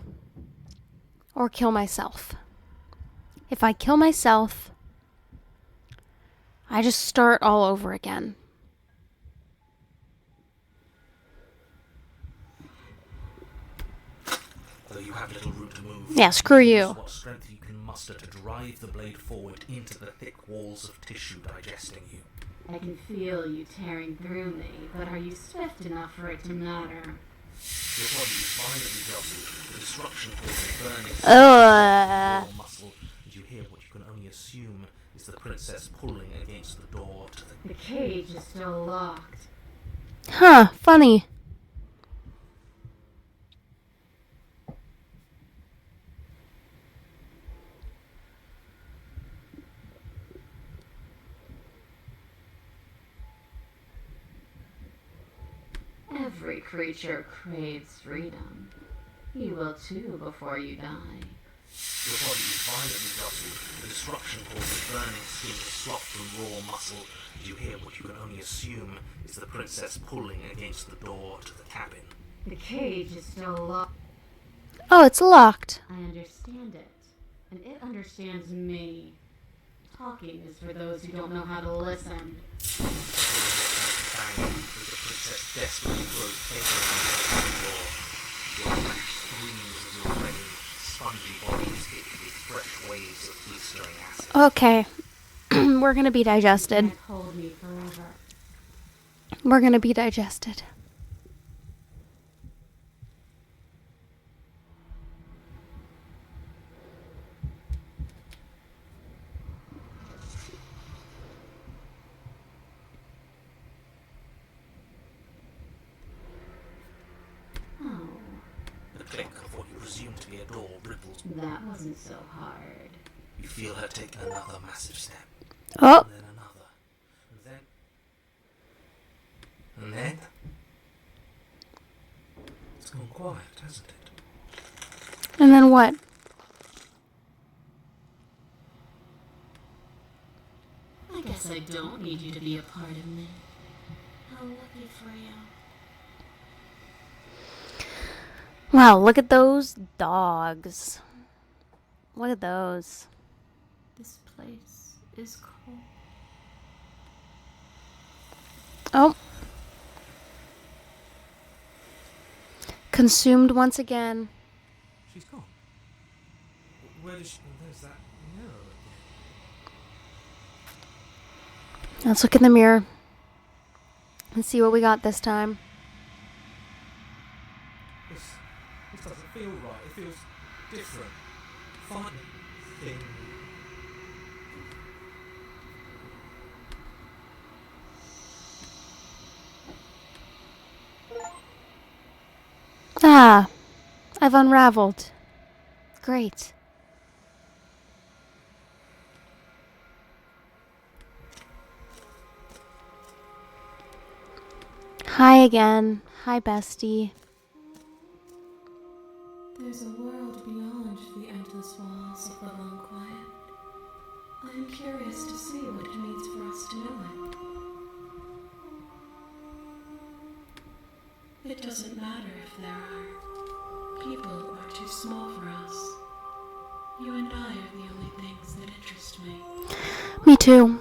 or kill myself. If I kill myself, I just start all over again. Though you have little room to move. Yeah, screw use you. What strength you can muster to drive the blade forward into the thick walls of tissue digesting you. I can feel you tearing through me, but are you swift enough for it to matter? Your body is violently jostled, the disruption causing burning Ugh. your muscle, and you hear what you can only assume is the princess pulling against the door to the... The cage is still locked. Huh, funny. Every creature craves freedom. You will too before you die. Your body is violently jostled, the disruption causing burning skin to slop from raw muscle, and you hear what you can only assume is the princess pulling against the door to the cabin. The cage is still locked. Oh, it's locked. I understand it, and it understands me. Talking is for those who don't know how to listen. Bang, as the princess desperately throws paper blistering acid. Okay. We're gonna be digested. Can't hold me forever. We're gonna be digested. Oh, The click of what you presume to be a door ripples. that wasn't so hard. You feel her take another massive step. Oh, And then another. And then... It's gone quiet, hasn't it? and then what? I guess I don't need you to be a part of me. How lucky for you. Wow, look at those dogs. Look at those. This place is cold. Oh. Consumed once again. She's gone. Where does she... There's that mirror again. Let's look in the mirror and see what we got this time. This doesn't feel right. It feels different. Funny. Thing. Ah, I've unraveled. Great. Hi again. Hi, bestie. There's a world beyond the endless walls of the long quiet. I'm curious to see what it means for us to know it. It doesn't matter if there are people who are too small for us. You and I are the only things that interest me. Me too.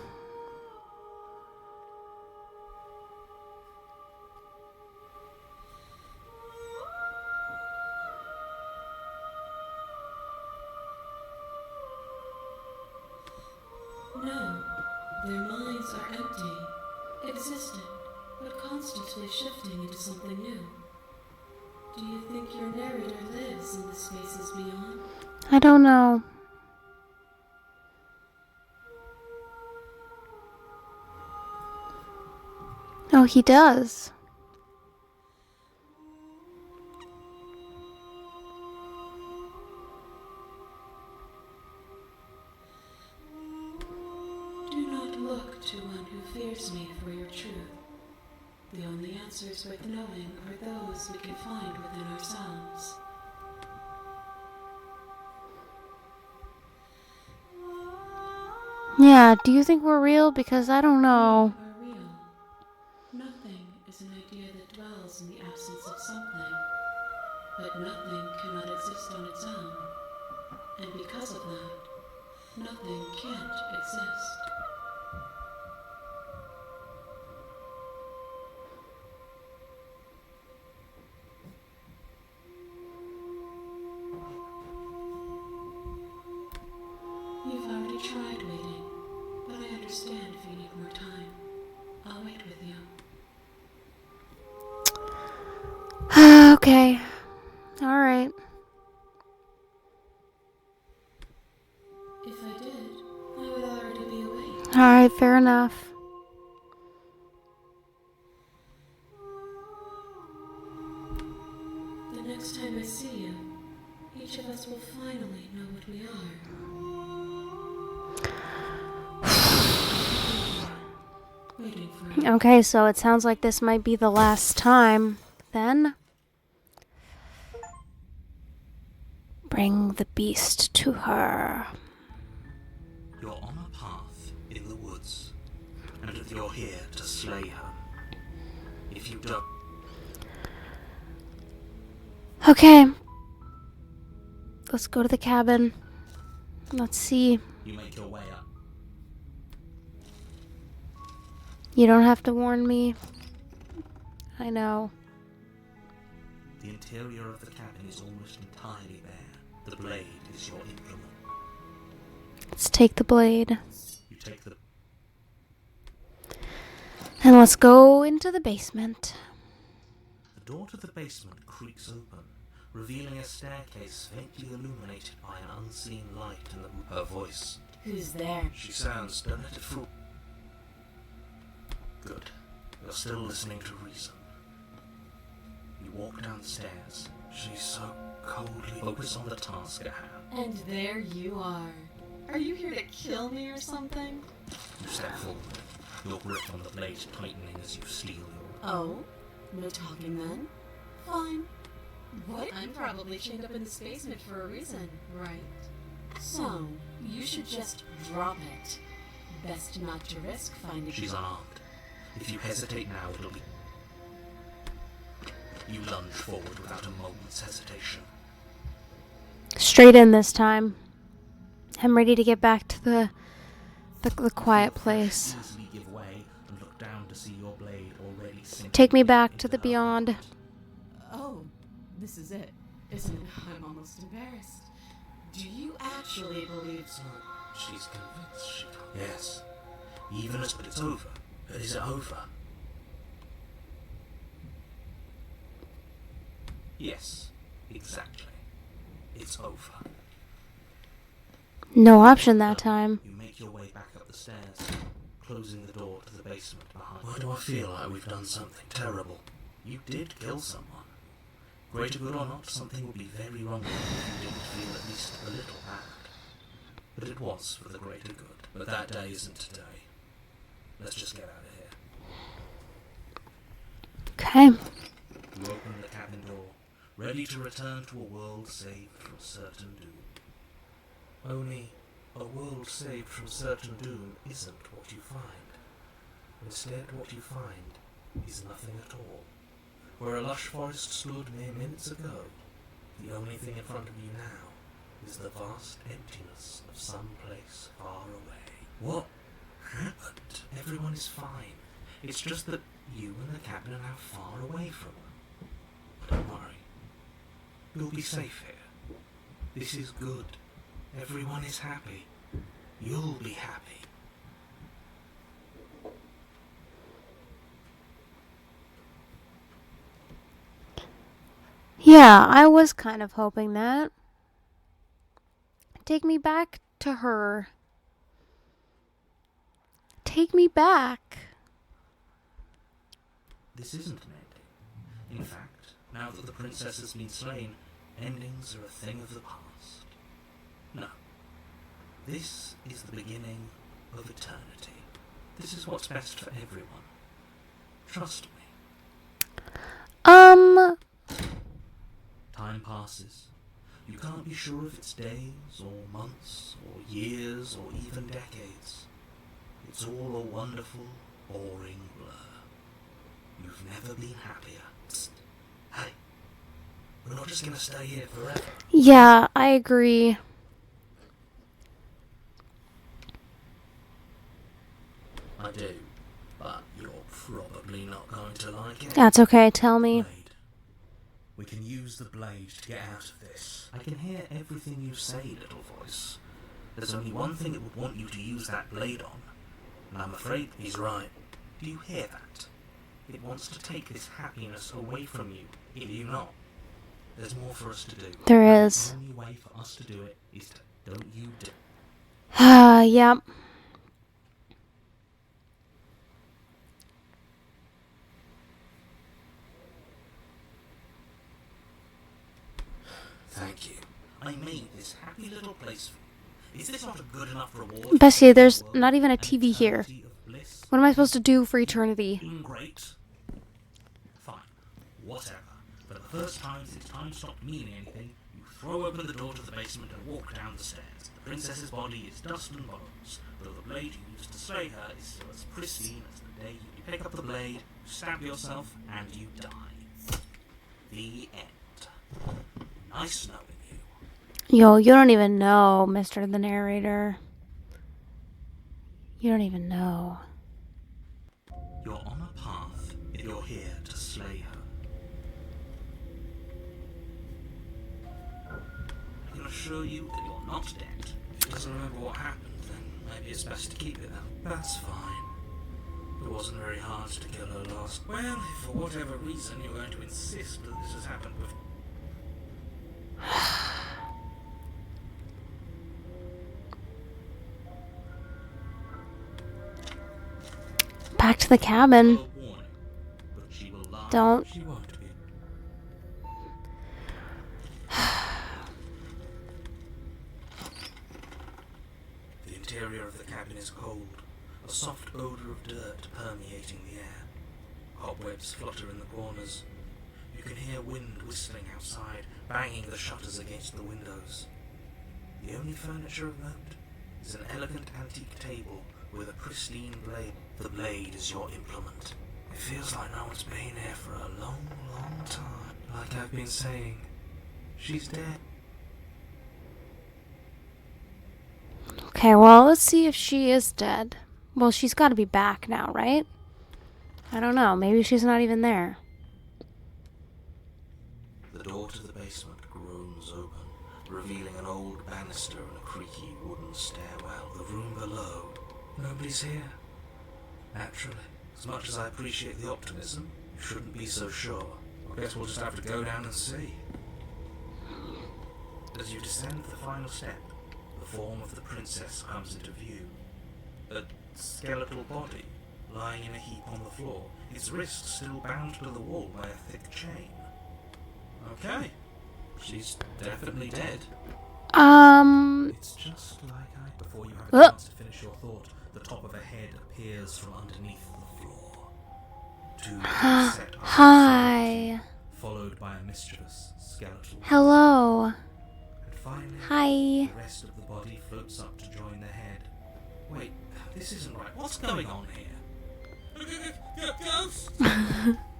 No, their minds are empty, existent, but constantly shifting into something new. Do you think your narrator lives in the spaces beyond? I don't know. Oh, he does. Do not look to one who fears me for your truth. The only answers worth knowing are those we can find within ourselves. Yeah, do you think we're real? Because I don't know. Are real. Nothing is an idea that dwells in the absence of something, but nothing cannot exist on its own, and because of that, nothing can't exist. You've already tried waiting, but I understand if you need more time. I'll wait with you. Okay. All right. If I did, I would already be awake. All right, fair enough. The next time I see you, each of us will finally know what we are. Waiting for you. Okay, so it sounds like this might be the last time. Then bring the beast to her. You're on a path in the woods, and you're here to slay her. If you don't... Okay. Let's go to the cabin. Let's see. You make your way up. You don't have to warn me. I know. The interior of the cabin is almost entirely bare. The blade is your implement. Let's take the blade. You take the... And let's go into the basement. The door to the basement creaks open, revealing a staircase faintly illuminated by an unseen light in her voice. Who's there? She sounds, don't let it fool. Good. You're still listening to reason. You walk down the stairs. She's so coldly focused on the task at hand. And there you are. Are you here to kill me or something? You step forward, your grip on the blade tightening as you steal your... Oh? No talking then? Fine. What? I'm probably chained up in this basement for a reason, right? So, you should just drop it. Best not to risk finding... She's unarmed. If you hesitate now, it'll be... You lunge forward without a moment's hesitation. Straight in this time. I'm ready to get back to the quiet place. Easily give way and look down to see your blade already sinking Take me back into to the her beyond. Oh, this is it, isn't it? I'm almost embarrassed. Do you actually believe so? She's convinced she can't. Yes. Even as... But it's over. But is it over? Yes. Exactly. It's over. No option that time. You make your way back up the stairs, closing the door to the basement behind. Why do I feel like we've done something terrible? You did kill someone. Greater good or not, something would be very wrong with you if you didn't feel at least a little bad. But it was for the greater good. But that day isn't today. Let's just get out of here. Okay. You open the cabin door, ready to return to a world saved from certain doom. Only, a world saved from certain doom isn't what you find. Instead, what you find is nothing at all. Where a lush forest stood mere minutes ago, the only thing in front of you now is the vast emptiness of some place far away. What happened? Everyone is fine. It's just that you and the cabin are now far away from them. Don't worry. You'll be safe here. This is good. Everyone is happy. You'll be happy. Yeah, I was kind of hoping that. Take me back to her. Take me back. This isn't an ending. In fact, now that the princess has been slain, endings are a thing of the past. No. This is the beginning of eternity. This is what's best for everyone. Trust me. Time passes. You can't be sure if it's days, or months, or years, or even decades. It's all a wonderful, boring blur. You've never been happier. Psst. Hey, we're not just gonna stay here forever. Yeah, I agree. I do, but you're probably not going to like it. That's okay, tell me. Blade. We can use the blade to get out of this. I can hear everything you say, little voice. There's only one thing it would want you to use that blade on, and I'm afraid he's right. Do you hear that? It wants to take this happiness away from you, do you not? There's more for us to do. There is. The only way for us to do it is to don't you do. Yep. Thank you. I made this happy little place for you. Is this not a good enough reward? Bessie, there's for not even a an TV here. eternity of bliss? What am I supposed to do for eternity? Doing great. Fine. Whatever. For the first time since time stopped meaning anything, you throw open the door to the basement and walk down the stairs. The princess's body is dust and bones, though the blade you used to slay her is still as pristine as the day you pick up the blade, you stab yourself, and you die. The end. Nice knowing you. Yo, you don't even know, Mr. the Narrator. You don't even know. You're on a path if you're here to slay her. I can assure you that you're not dead. he doesn't remember what happened, then maybe it's best to keep it out. That's fine. It wasn't very hard to kill her last. Well, if for whatever reason you're going to insist that this has happened before. Back to the cabin. Warning, but she will lie. Don't. She won't be. The interior of the cabin is cold, a soft odor of dirt permeating the air. Cobwebs flutter in the corners. You can hear wind whistling outside, banging the shutters against the windows. The only furniture of note is an elegant antique table with a pristine blade. The blade is your implement. It feels like no one's been here for a long, long time. Like I've been saying, she's dead. Okay, well, let's see if she is dead. Well, she's got to be back now, right? I don't know. Maybe she's not even there. The door to the basement groans open, revealing an old banister and a creaky wooden stairwell. The room below. Nobody's here. Naturally. As much as I appreciate the optimism, you shouldn't be so sure. I guess we'll just have to go down and see. As you descend the final step, the form of the princess comes into view. A skeletal body, lying in a heap on the floor, its wrists still bound to the wall by a thick chain. Okay, she's definitely dead. It's just like before you have a chance to finish your thought, the top of a head appears from underneath the floor. Two set eyes, Hi. followed by a mischievous skeletal. Hello. And finally, Hi. the rest of the body floats up to join the head. Wait, this isn't right. What's going on here? Ghost!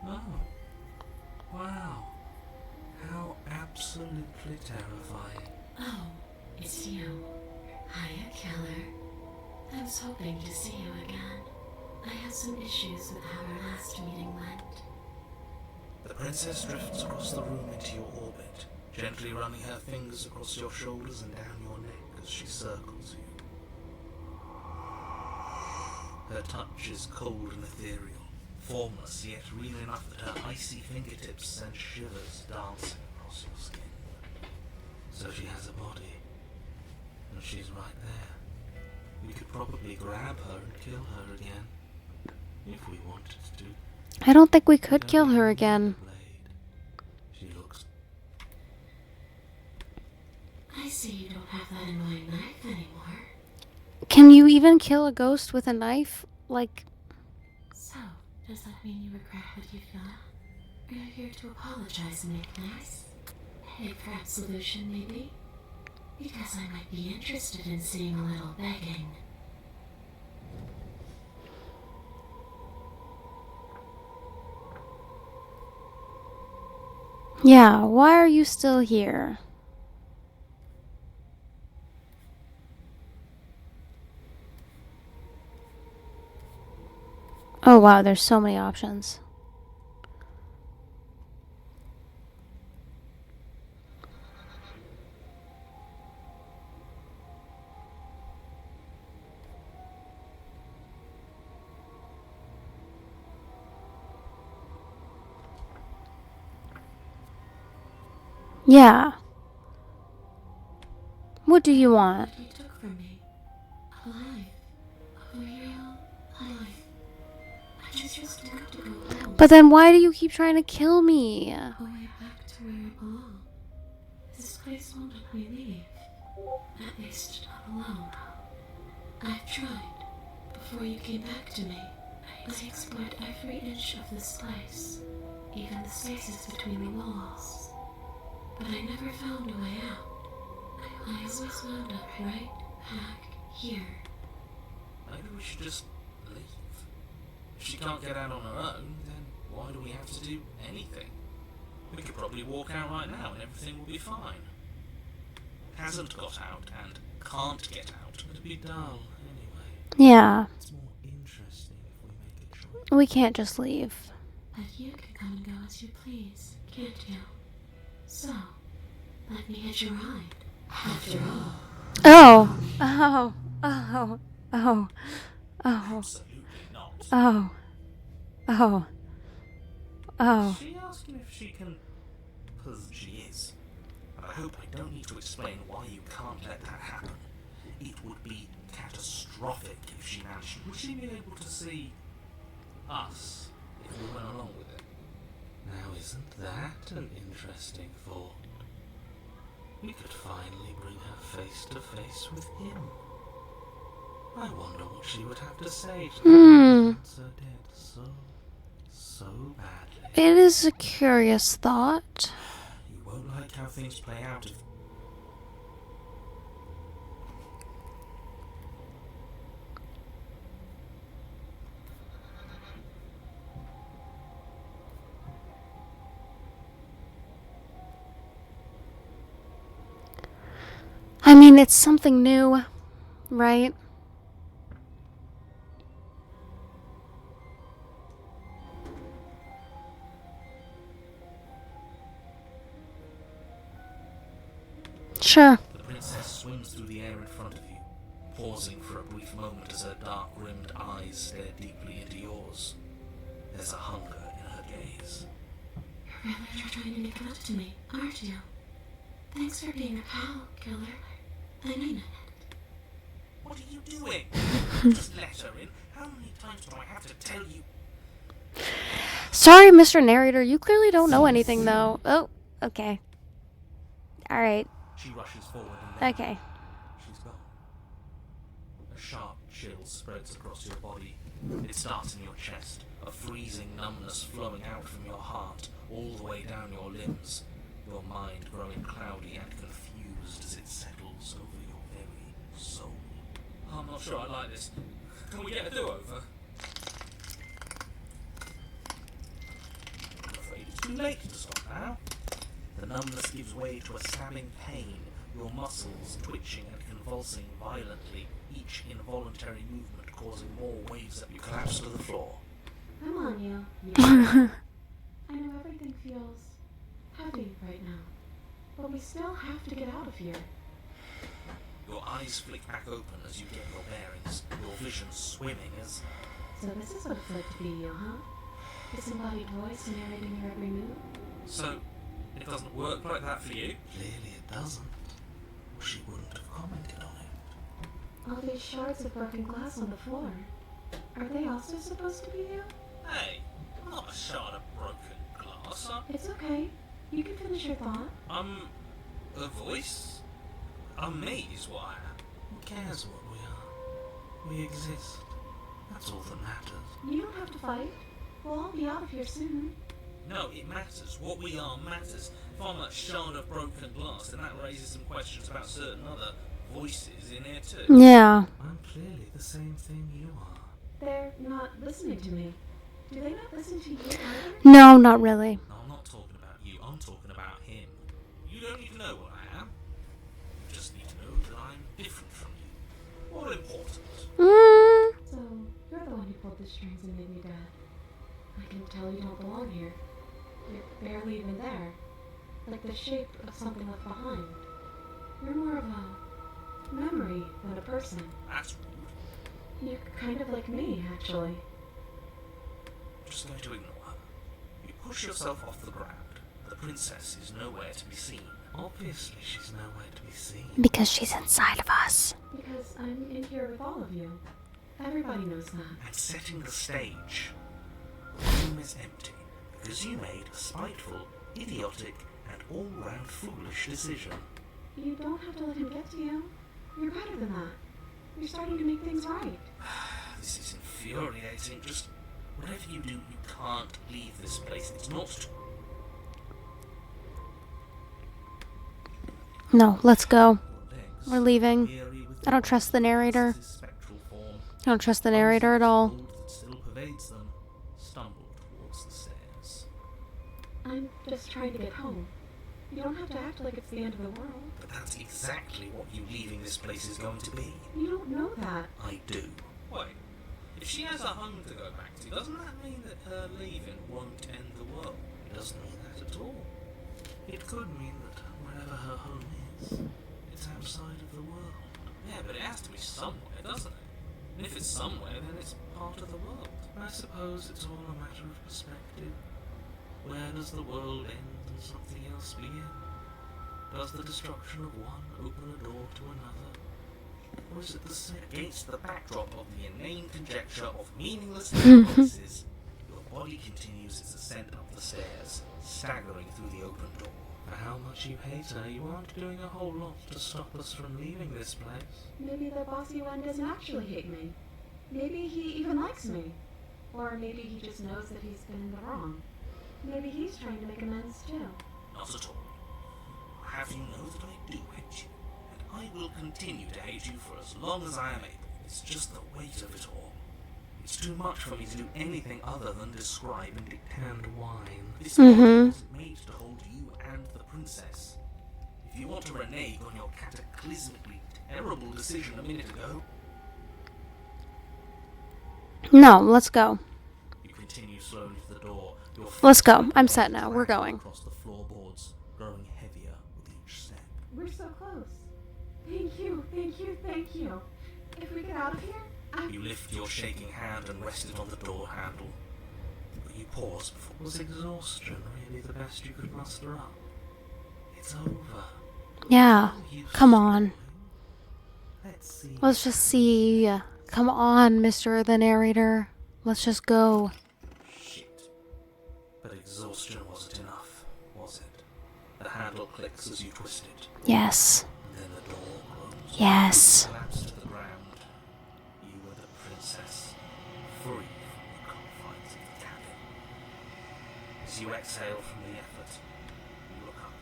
Oh. Wow. How absolutely terrifying. Oh, it's you. Hiya, Keller. I was hoping to see you again. I had some issues with how our last meeting went. The princess drifts across the room into your orbit, gently running her fingers across your shoulders and down your neck as she circles you. Her touch is cold and ethereal, formless yet real enough that her icy fingertips send shivers dancing across your skin. So she has a body, and she's right there. We could probably grab her and kill her again, if we wanted to. I don't think we could kill her again. She looks. I see you don't have that annoying knife anymore. Can you even kill a ghost with a knife? Like, So, does that mean you regret what you've done? Are you here to apologize and make nice? Beg for absolution, maybe? Because I might be interested in seeing a little begging. yeah, why are you still here? Oh wow, there's so many options. Yeah. What do you want? What you took from me. A life. A real life. I just want to go home. But then why do you keep trying to kill me? Go way back to where I belong. This place won't let me leave. At least not alone. I've tried. Before you came back to me, I explored every inch of this place, even the spaces between the walls. But I never found a way out. I always wound up right back here. Maybe we should just leave. If she can't get out on her own, then why do we have to do anything? We could probably walk out right now and everything will be fine. Hasn't got out and can't get out. It'd be dull anyway. Yeah, It's more interesting if we make a choice. we can't just leave. But you can come and go as you please, can't you? So, let me hitch a ride. After all, Oh. Oh. Oh. Oh. Oh. Absolutely not. Oh. Oh. Oh. She asking if she can... Because she is. But I hope I don't need to explain why you can't let that happen. It would be catastrophic if she managed... Would she be able to see us if we went along with it? Now isn't that an interesting thought? We could finally bring her face to face with him. I wonder what she would have to say to Hmm. her dead so badly. It is a curious thought. You won't like how things play out if... I mean, it's something new, right? Sure. The princess swims through the air in front of you, pausing for a brief moment as her dark-rimmed eyes stare deeply into yours. There's a hunger in her gaze. You're really trying to make it up to me, aren't you? Thanks for being a pal, killer. I mean it. What are you doing? Just let her in. How many times do I have to tell you? Sorry, Mr. Narrator, you clearly don't know anything, though. Oh, okay. Alright, She rushes forward and then okay. she's gone. A sharp chill spreads across your body. It starts in your chest, a freezing numbness flowing out from your heart, all the way down your limbs. Your mind growing cloudy and confused as it settles over your very soul. I'm not sure I like this. Can we get a do-over? I'm afraid it's too late to stop now. The numbness gives way to a stabbing pain, your muscles twitching and convulsing violently, each involuntary movement causing more waves that you collapse to the floor. Come on, you. I know everything feels heavy right now, but we still have to get out of here. Your eyes flick back open as you get your bearings, your vision swimming as... So this is what it's like to be you, huh? Disembodied voice narrating your every move? So, it doesn't work like that for you? Clearly it doesn't. Or she wouldn't have commented on it. All these shards of broken glass on the floor. Are they also supposed to be you? Hey, I'm not a shard of broken glass. It's okay. You can finish your thought. I'm a voice? I'm me is what I am. Who cares what we are? We exist. That's all that matters. You don't have to fight. We'll all be out of here soon. No, it matters. What we are matters. If I'm a shard of broken glass, then that raises some questions about certain other voices in here too. Yeah. I'm clearly the same thing you are. They're not listening to me. Do they not listen to you either? No, not really. No, I'm not talking about you. I'm talking about him. You don't need to know what I am. You just need to know that I'm different from you. More important. Mm. So, you're the one who pulled the strings and made me dead. I can tell you don't belong here. You're barely even there. Like the shape of something left behind. You're more of a memory than a person. That's rude. You're kind of like me, actually. I'm just going to ignore her. You push yourself off the ground. The princess is nowhere to be seen. Obviously, she's nowhere to be seen. Because she's inside of us. Because I'm in here with all of you. Everybody knows that. And setting the stage. The room is empty because you made a spiteful, idiotic, and all-round foolish decision. You don't have to let him get to you. You're better than that. You're starting to make things right. This is infuriating. Just whatever you do, you can't leave this place. It's not... No, let's go. Your legs, We're leaving. weary with I don't trust the narrator. princess's spectral form, I don't trust the narrator at all. cold that still pervades them, stumble towards the stairs. I'm just trying to get home. You don't have to act like it's the end of the world. But that's exactly what you leaving this place is going to be. You don't know that. I do. Wait, if she has a home to go back to, doesn't that mean that her leaving won't end the world? It doesn't mean that at all. It could mean that wherever her home is, it's outside of the world. Yeah, but it has to be somewhere, doesn't it? And if it's somewhere, then it's part of the world. I suppose it's all a matter of perspective. Where does the world end and something else begin? Does the destruction of one open a door to another? Or is it the same? Against the backdrop of the inane conjecture of meaningless hypotheses, your body continues its ascent up the stairs, staggering through the open door. For how much you hate her, you aren't doing a whole lot to stop us from leaving this place. Maybe the bossy one doesn't actually hate me. Maybe he even likes me. Or maybe he just knows that he's been in the wrong. Maybe he's trying to make amends too. Not at all. I have you know that I do hate you, and I will continue to hate you for as long as I am able. It's just the weight of it all. It's too much for me to do anything other than describe and canned wine. This body wasn't made to hold you and the princess. If you want to renege on your cataclysmically terrible decision a minute ago, No, let's go. you continue slowly to the door. Your Let's feet go. I'm slide set now. We're going. across the floorboards, growing heavier with each step. We're so close. Thank you, thank you, thank you. If we get out of here, You lift your shaking hand and rest it on the door handle. But you pause before. Was exhaustion really the best you could muster up? It's over. Yeah. You Come on. Let's see. Let's just see. Come on, Mr. the Narrator. Let's just go. Shit. But exhaustion wasn't enough, was it? The handle clicks as you twist it. Yes. And then the door closes. Yes. Collapse to the ground. You were the princess, free from the confines of the cabin. As you exhale from the effort, you look up.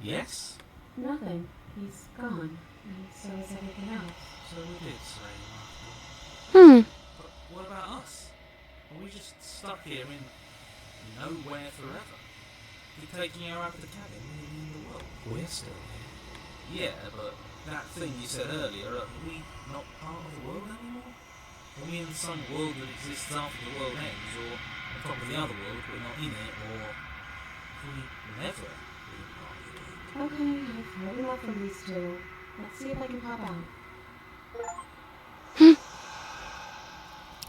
Yes? nothing. He's gone, and so is everything else. So we did say after all. Hmm. But what about us? Are we just stuck here in nowhere forever? Keep taking her out of the cabin, maybe in the world. We're still here. Yeah, but that thing you said earlier, are we not part of the world anymore? Are we in some world that exists after the world ends, or on top of the other world, we're not in it, or have we never been part of it? Okay, I've heard enough from these two. Let's see if I can pop out.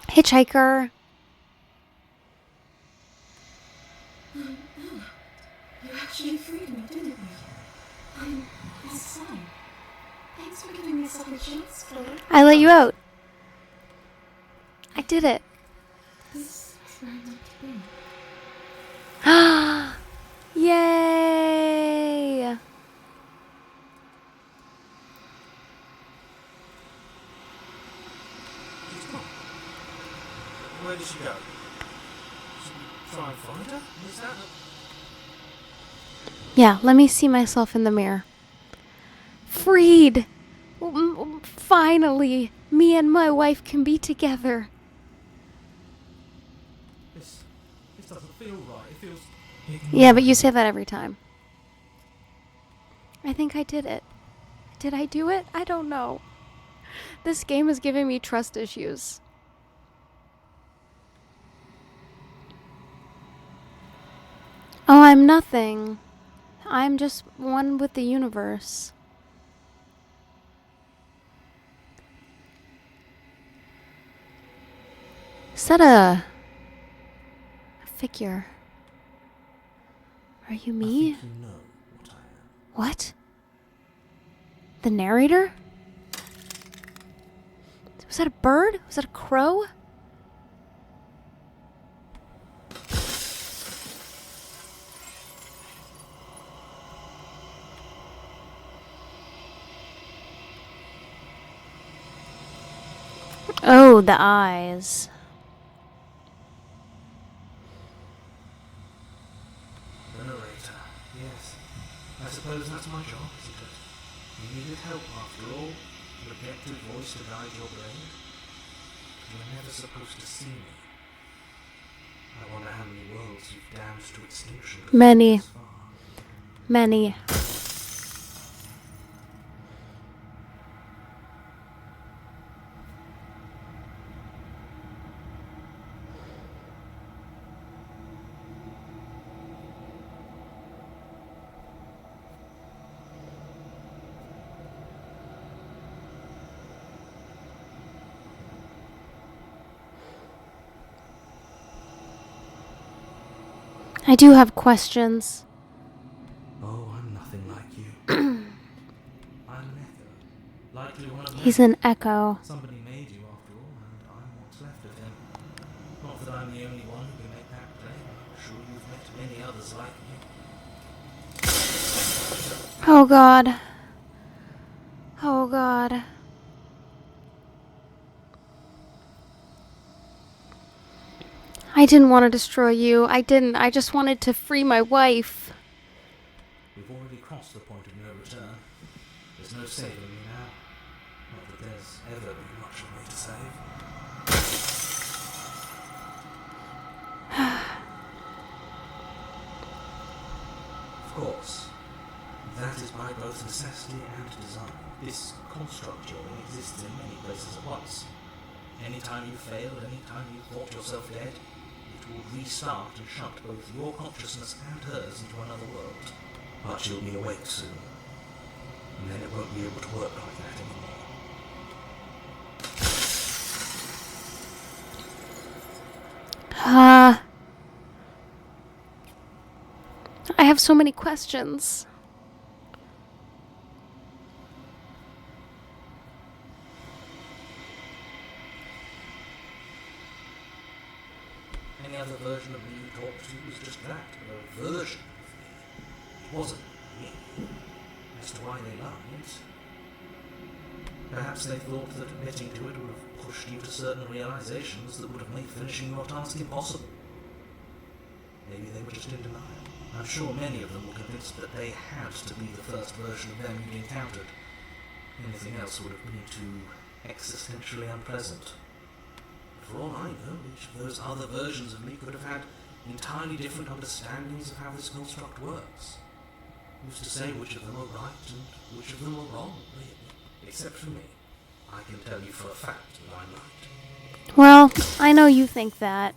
Hitchhiker. You actually freed me, didn't you? I'm sorry. Thanks for giving me a second chance, Chloe. I let you out. I did it. This is where I meant to be. Yay! She's gone. Where did she go? Should we try and find her? Is that Yeah, let me see myself in the mirror. Freed! Finally, me and my wife can be together. This doesn't feel right. It feels... Yeah, but you say that every time. I think I did it. Did I do it? I don't know. This game is giving me trust issues. Oh, I'm nothing. I'm just one with the universe. Is that a figure? Are you I me? think you know what I am. What? The narrator? Was that a bird? Was that a crow? Oh, the eyes. The narrator, yes. I suppose that's my job, isn't it? You needed help after all. An objective voice to guide your brain. You were never supposed to see me. I wonder how many worlds you've damned to extinction. Many. thus far. Many. I do have questions. Oh, I'm nothing like you. I'm an echo. Likely one of He's many. an echo. Somebody made you after all, and I'm what's left of him. Not that I'm the only one who can make that claim. I'm sure you've met many others like me. Oh god. Oh god. I didn't want to destroy you. I didn't. I just wanted to free my wife. We've already crossed the point of no return. There's no saving me now. Not that there's ever been much of me to save. Of course, that is by both necessity and design. This construct you're in exists in many places at once. Anytime you failed, anytime you thought yourself dead, it will restart and shut both your consciousness and hers into another world. But you'll be awake soon, and then it won't be able to work like that anymore. I have so many questions. Any other version of me you talked to was just that, a version of me. It wasn't me. As to why they lied, perhaps they thought that admitting to it would have pushed you to certain realizations that would have made finishing your task impossible. Maybe they were just in denial. I'm sure many of them were convinced that they had to be the first version of them you'd encountered. Anything else would have been too existentially unpleasant. For all I know, each of those other versions of me could have had entirely different understandings of how this construct works. Who's to say which of them are right and which of them are wrong, really? Except for me. I can tell you for a fact that I'm right. Well, I know you think that.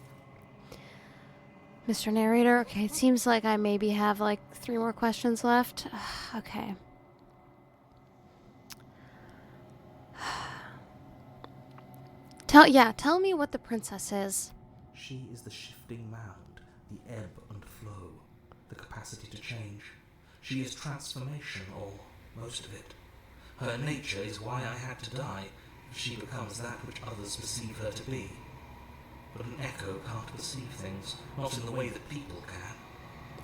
Mr. Narrator, okay, it seems like I maybe have like 3 more questions left. Okay. Tell me what the princess is. She is the shifting mound, the ebb and flow, the capacity to change. She is transformation, or most of it. Her nature is why I had to die. She becomes that which others perceive her to be. But an echo can't perceive things, not in the way that people can.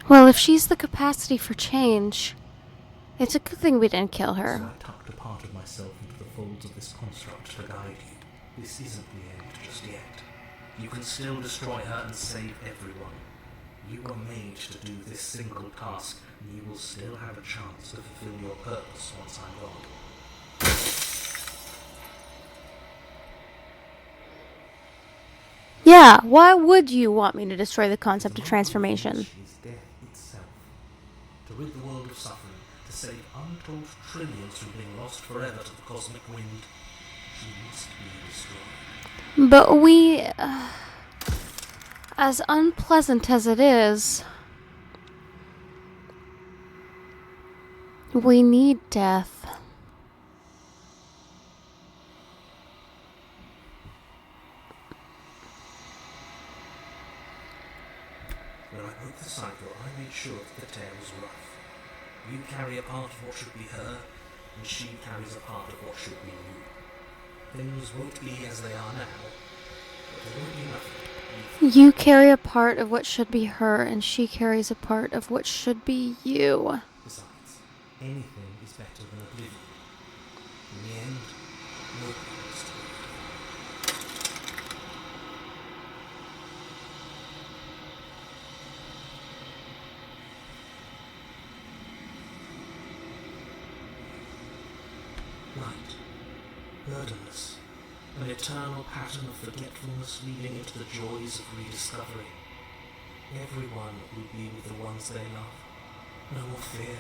Well, if she's the capacity for change, it's a good thing we didn't kill So her. I tucked a part of myself into the folds of this construct to guide you. This isn't the end just yet. You can still destroy her and save everyone. You were made to do this single task, and you will still have a chance to fulfill your purpose once I'm gone. Yeah, why would you want me to destroy the concept of transformation? She is death itself. To rid the world of suffering, to save untold trillions from being lost forever to the cosmic wind, she must be destroyed. But we... as unpleasant as it is, we need death. When I broke the cycle, I made sure that the tear was rough. You carry a part of what should be her, and she carries a part of what should be you. Things won't be as they are now, but there won't be nothing. You carry a part of what should be her, and she carries a part of what should be you. Besides, anything is better than oblivion. In the end, nobody wants to live. Light, burdenless, an eternal pattern of forgetfulness leading into the joys of rediscovery. Everyone will be with the ones they love. No more fear,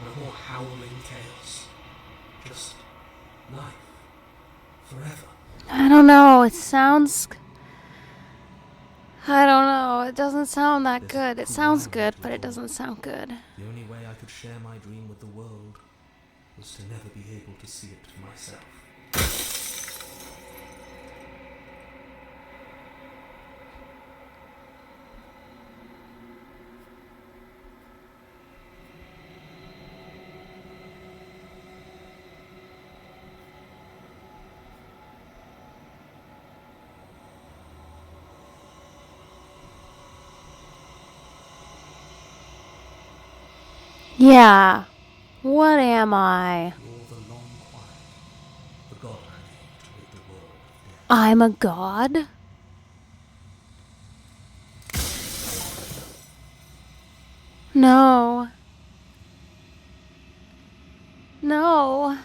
no more howling chaos. Just life, forever. I don't know, it sounds... I don't know, it doesn't sound that good. It sounds good, but it doesn't sound good. The only way I could share my dream with the world was to never be able to see it for myself. Yeah. What am I? You're the long quiet, the god I made to rid the world of death. I'm a god? No. No.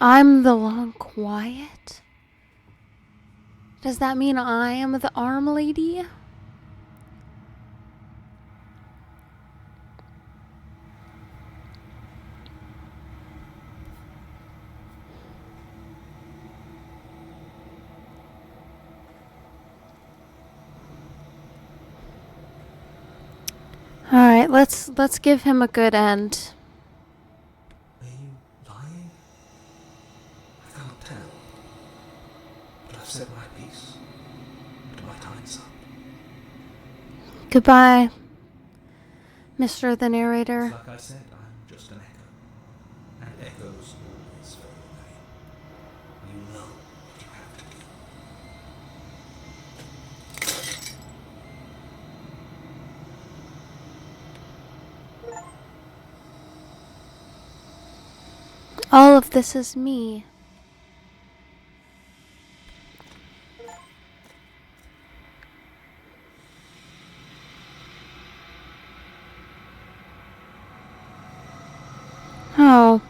I'm the long quiet? Does that mean I am the arm lady? All right, let's give him a good end. Are you lying? I can't tell. But I've said my piece. And my time's up. Goodbye, Mr. the narrator. Like I said, I'm just an echo. And echoes always fade away. You know what you have to do. All of this is me. Oh.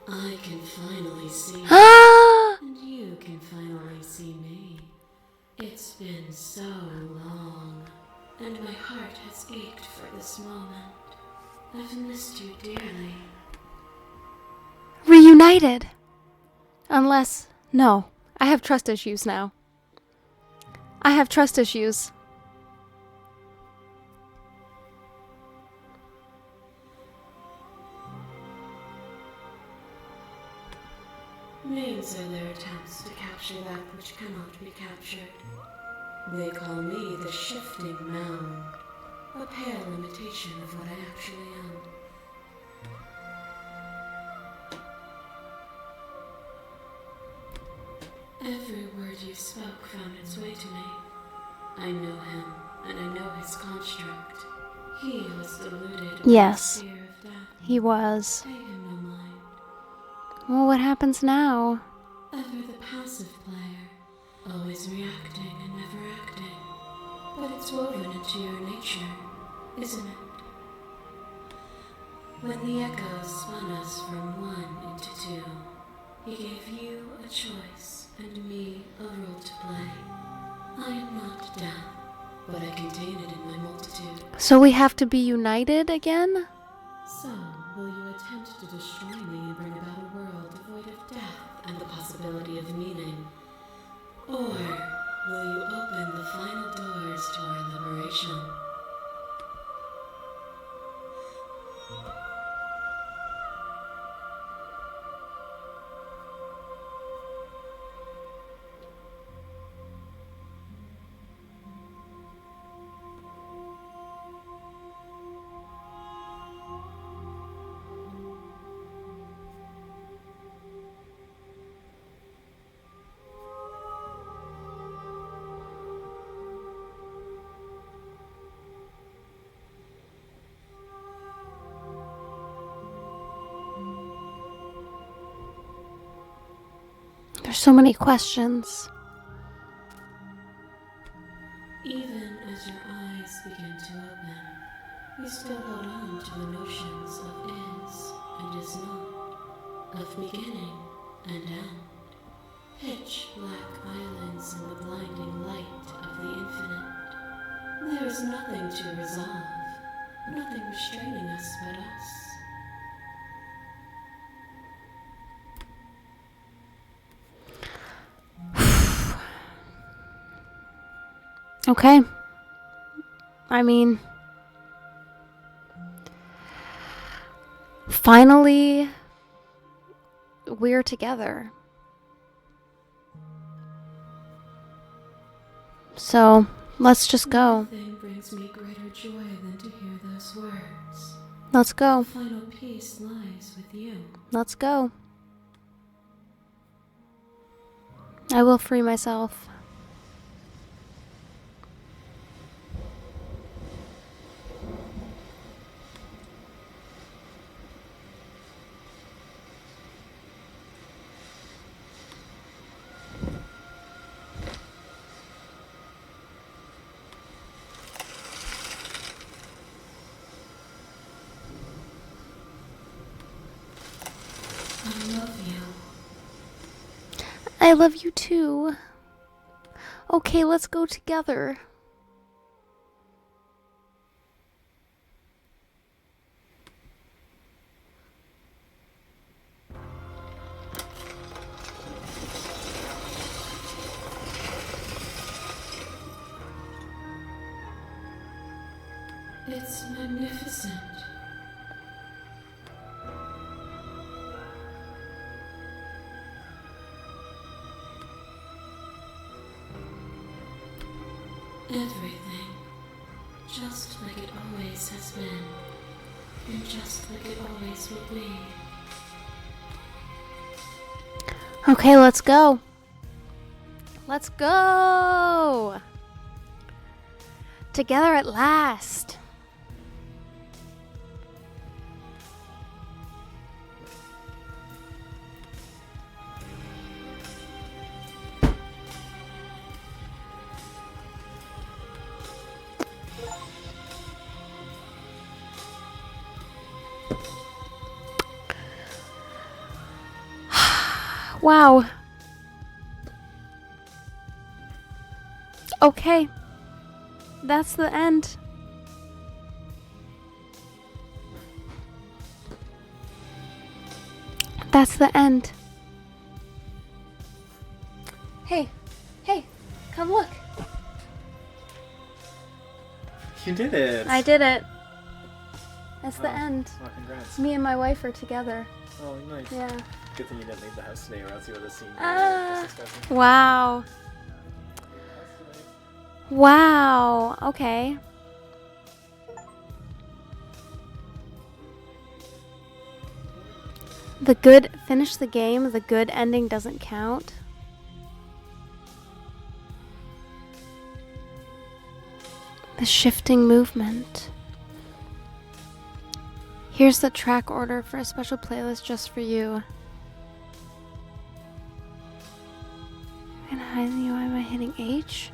I can finally see you, Ah! and you can finally see me. It's been so long, and my heart has ached for this moment. I've missed you dearly. Reunited. Unless, no, I have trust issues now. I have trust issues. Names are their attempts to capture that which cannot be captured. They call me the Shifting Mound, a pale imitation of what I actually am. Every word you spoke found its way to me. I know him, and I know his construct. He was deluded by Yes. his fear of death. He was. Pay him no mind. Well, what happens now? Ever the passive player, always reacting and never acting. But it's woven into your nature, isn't it? When the echoes spun us from one into two, he gave you a choice and me a role to play. I am not death, but I contain it in my multitude. So we have to be united again? So, will you attempt to destroy me and bring about a world devoid of death and the possibility of meaning? Or will you open the final doors to our liberation? There's so many questions. Even as your eyes begin to open, you still hold on to the notions of is and is not, of beginning and end. Pitch black islands in the blinding light of the infinite. There is nothing to resolve, nothing restraining us but us. Okay. I mean, finally, we're together. So, let's just go. Nothing brings me greater joy than to hear those words. Let's go. The final peace lies with you. Let's go. I will free myself. I love you. I love you too. Okay, let's go together. It's magnificent. Everything, just like it always has been, and just like it always will be. Okay, let's go. Let's go. Together at last. Wow. Okay. That's the end. That's the end. Hey. Hey. Come look. You did it. I did it. That's the end. Oh, congrats. Me and my wife are together. Oh, nice. Yeah. Good thing you didn't leave the house today, or else you would have seen Ah. your disgusting. Wow. Wow. Okay. Finish the game, the good ending doesn't count. The shifting movement. Here's the track order for a special playlist just for you. I'm gonna hide the UI by hitting H.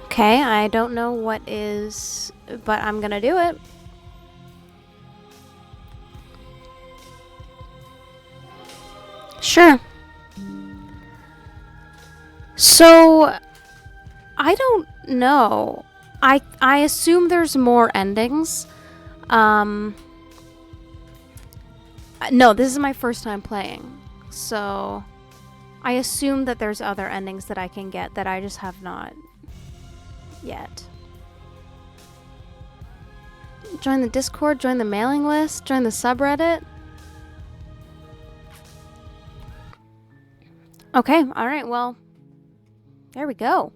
Okay, I don't know what is, but I'm gonna do it. Sure. So, I don't know. I assume there's more endings. No, this is my first time playing. So, I assume that there's other endings that I can get that I just have not yet. Join the Discord, join the mailing list, join the subreddit. Okay, alright, well, there we go.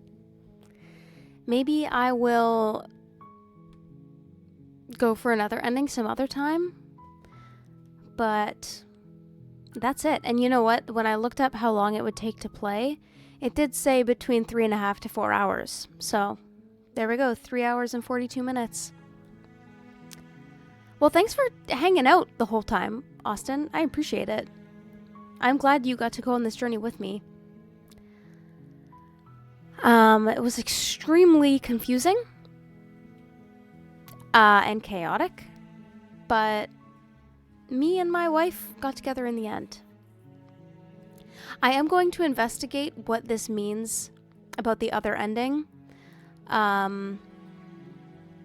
Maybe I will go for another ending some other time. But that's it. And you know what? When I looked up how long it would take to play, it did say between 3.5 to 4 hours. So there we go, 3 hours and 42 minutes. Well, thanks for hanging out the whole time, Austin. I appreciate it. I'm glad you got to go on this journey with me. It was extremely confusing and chaotic, but me and my wife got together in the end. I am going to investigate what this means about the other ending,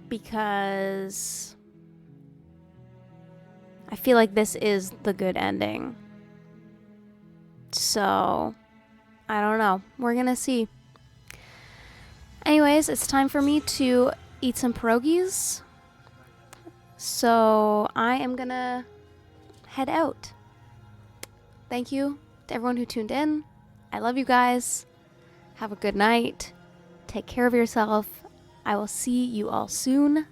because I feel like this is the good ending. So, I don't know. We're gonna see. Anyways, it's time for me to eat some pierogies. So, I am gonna head out. Thank you to everyone who tuned in. I love you guys. Have a good night. Take care of yourself. I will see you all soon.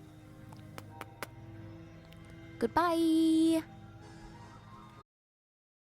Goodbye.